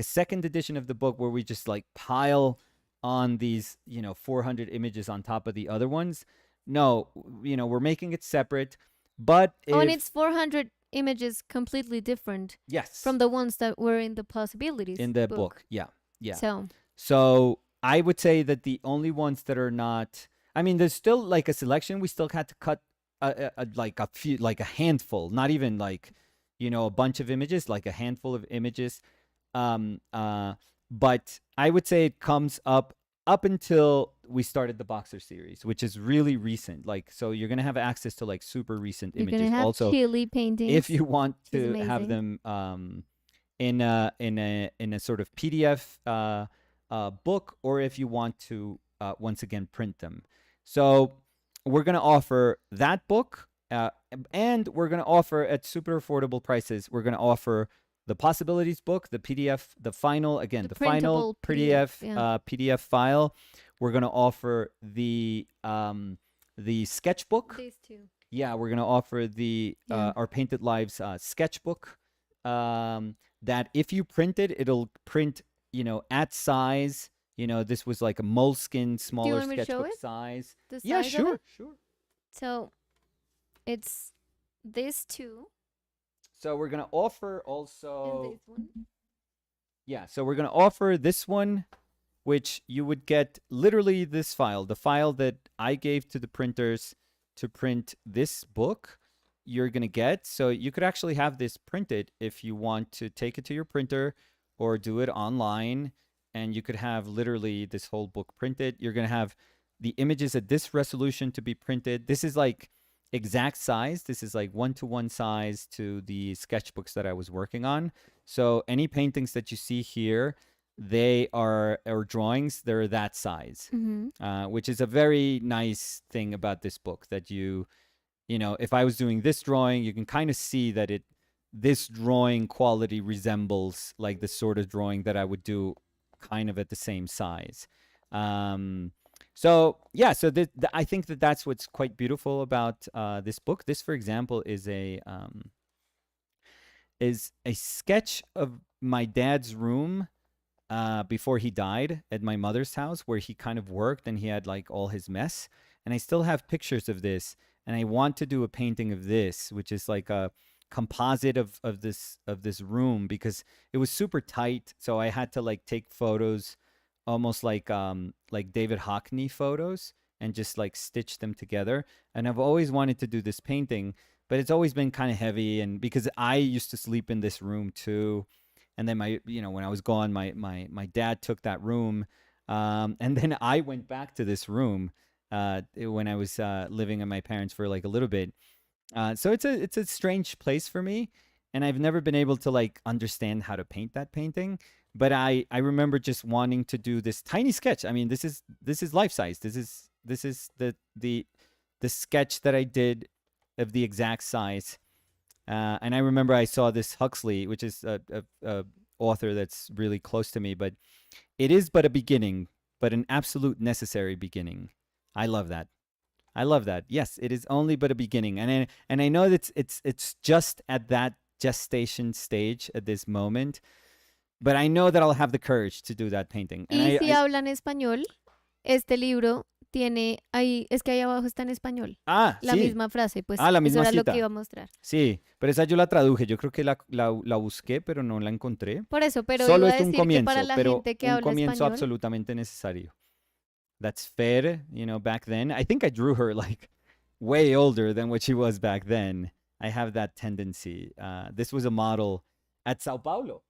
second edition of the book where we just like pile on these 400 images on top of the other ones. No, we're making it separate, but and if- it's 400 images completely different yes from the ones that were in the possibilities in the book. Yeah. So I would say that the only ones that are not, I mean, there's still like a selection. We still had to cut like a few, like a handful, not even like, a bunch of images, like a handful of images. But I would say it comes up until we started the Boxer series, which is really recent. Like, so you're going to have access to like super recent You're images gonna have also. chili paintings. If you want which is to have amazing. them in a sort of PDF book, or if you want to once again print them. So we're going to offer that book, and we're going to offer at super affordable prices. We're going to offer the Possibilities book, the PDF, the final The final printable PDF PDF, PDF file. We're going to offer the sketchbook. These two. Yeah, we're gonna offer the Yeah. Our Painted Lives sketchbook. That if you print it, it'll print, at size. This was like a moleskin, smaller want me to show sketchbook it? size. The Yeah, size of sure, it? sure. So it's this two So we're gonna offer and also. this one. Yeah, so we're gonna offer this one, which you would get literally this file, the file that I gave to the printers to print this book. You're gonna get, so you could actually have this printed if you want to take it to your printer or do it online, and you could have literally this whole book printed. You're gonna have the images at this resolution to be printed. This is like exact size. This is like 1-to-1 size to the sketchbooks that I was working on. So any paintings that you see here, they are, or drawings, they're that size, which is a very nice thing about this book, that if I was doing this drawing, you can kind of see that this drawing quality resembles like the sort of drawing that I would do kind of at the same size. So yeah, so I think that's what's quite beautiful about this book. This, for example, is a sketch of my dad's room before he died at my mother's house, where he kind of worked and he had like all his mess. And I still have pictures of this, and I want to do a painting of this, which is like a composite of this room, because it was super tight. So I had to like take photos, almost like David Hockney photos, and just like stitch them together. And I've always wanted to do this painting, but it's always been kind of heavy, and because I used to sleep in this room too. And then when I was gone, my dad took that room, and then I went back to this room when I was living at my parents for like a little bit. So it's a strange place for me, and I've never been able to like understand how to paint that painting. But I remember just wanting to do this tiny sketch. I mean, this is life size. This is the sketch that I did of the exact size. And I remember I saw this Huxley, which is a author that's really close to me, but it is but a beginning, but an absolute necessary beginning. I love that. Yes, it is only but a beginning, and I know that it's just at that gestation stage at this moment, but I know that I'll have the courage to do that painting. And Y si hablan español, este libro tiene ahí, es que ahí abajo está en español. La sí. misma frase, pues La eso misma era lo cita. que iba a mostrar. Sí, pero esa yo la traduje. Yo creo que la busqué, pero no la encontré. Por eso, pero Solo iba a es un decir que comienzo, para la pero gente que un habla comienzo español, absolutamente necesario. That's fair, back then. I think I drew her like way older than what she was back then. I have that tendency. This was a model at Sao Paulo.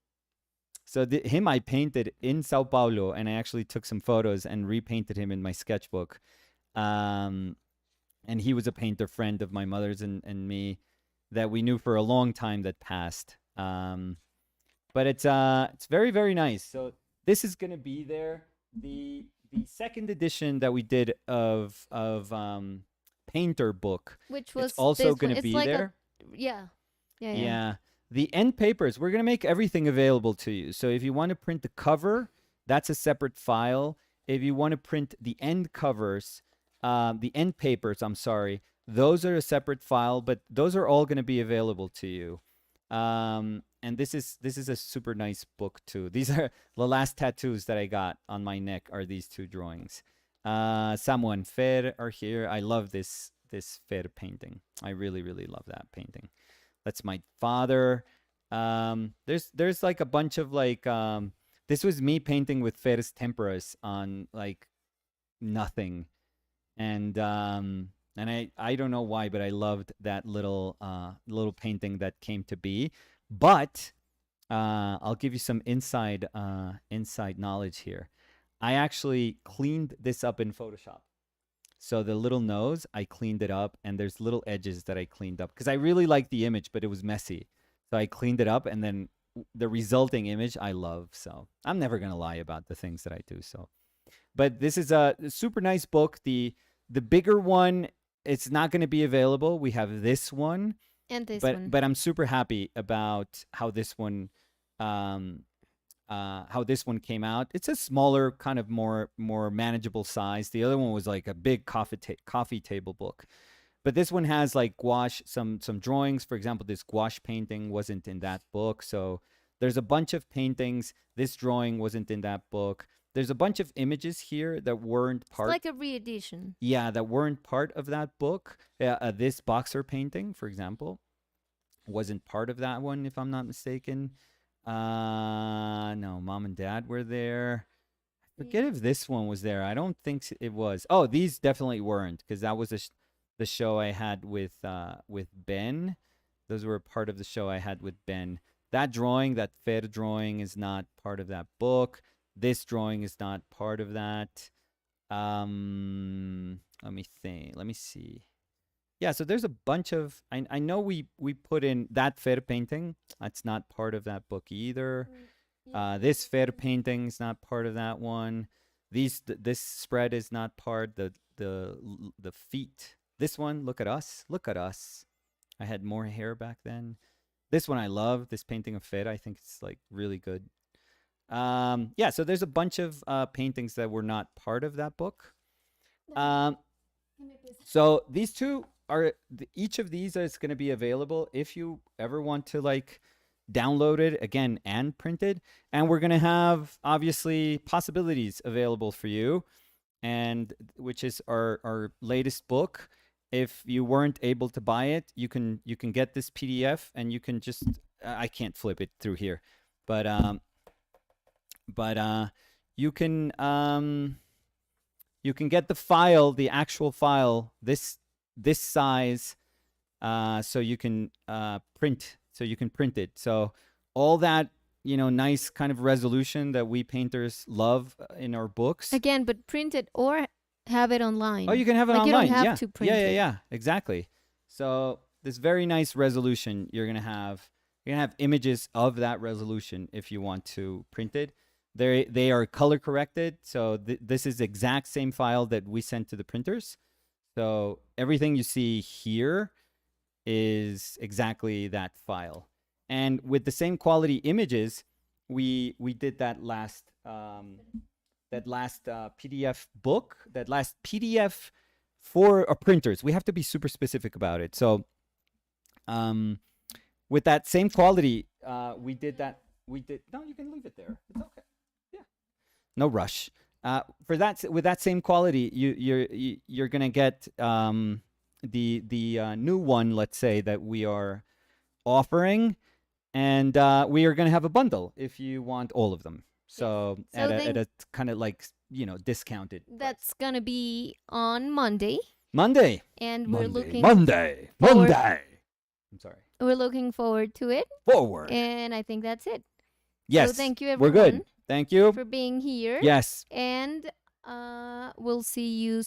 So him I painted in Sao Paulo, and I actually took some photos and repainted him in my sketchbook. And he was a painter friend of my mother's and me that we knew for a long time that passed. But it's very, very nice. So this is gonna be there. The second edition that we did of Painter book, Which was it's also this one. gonna It's be like there. yeah. Yeah. The end papers, we're going to make everything available to you. So if you want to print the cover, that's a separate file. If you want to print the end covers, the end papers, I'm sorry, those are a separate file, but those are all going to be available to you. And this is a super nice book too. These are the last tattoos that I got on my neck are these two drawings. Samu and Fer are here. I love this Fer painting. I really, really love that painting. That's my father. There's like a bunch of like this was me painting with Fer's temperas on like nothing, and I don't know why, but I loved that little painting that came to be. But I'll give you some inside knowledge here. I actually cleaned this up in Photoshop. So the little nose, I cleaned it up, and there's little edges that I cleaned up because I really liked the image, but it was messy. So I cleaned it up, and then the resulting image I love. So I'm never gonna lie about the things that I do. So, but this is a super nice book. The bigger one, it's not gonna be available. We have this one, And this but one. but I'm super happy about how this one came out. It's a smaller, kind of more manageable size. The other one was like a big coffee table book, but this one has like gouache, some drawings. For example, this gouache painting wasn't in that book, so there's a bunch of paintings. This drawing wasn't in that book. There's a bunch of images here that weren't It's part. like a re-edition. Yeah, that weren't part of that book. This boxer painting, for example, wasn't part of that one, if I'm not mistaken. No, mom and dad were there. I forget if this one was there. I don't think it was. Oh, these definitely weren't, because that was the show I had with Ben. Those were part of the show I had with Ben. That drawing, that Fer drawing, is not part of that book. This drawing is not part of that. Let me think. Let me see. Yeah, so there's a bunch of. I know we put in that Fer painting. That's not part of that book either. This Fer painting is not part of that one. This spread is not part. The feet. This one. Look at us. Look at us. I had more hair back then. This one I love. This painting of Fer. I think it's like really good. Yeah, so there's a bunch of paintings that were not part of that book. So these two are each of these is going to be available if you ever want to like download it again and print it. And we're going to have obviously possibilities available for you, and which is our latest book. If you weren't able to buy it, you can get this PDF, and you can just I can't flip it through here, but you can get the file, the actual file, this size, so you can print it. So all that, nice kind of resolution that we painters love in our books. Again, but print it or have it online. Oh, you can have it like online. You don't have yeah. to print it. Yeah, exactly. So this very nice resolution, you're gonna have images of that resolution if you want to print it. They are color corrected, so this is the exact same file that we sent to the printers. So everything you see here is exactly that file. And with the same quality images, we did that last PDF book, that last PDF for our printers. We have to be super specific about it. So with that same quality, we did that. No, you can leave it there. It's okay. Yeah, no rush. With that same quality, you're gonna get the new one, let's say, that we are offering, and we are gonna have a bundle if you want all of them. So, So at a kind of like discounted. That's gonna be on Monday, Monday. and we're looking Monday. forward- I'm sorry. we're looking forward to it, Forward. and I think that's it. Yes. So thank you We're everyone good. Thank you. for being here. Yes. And we'll see you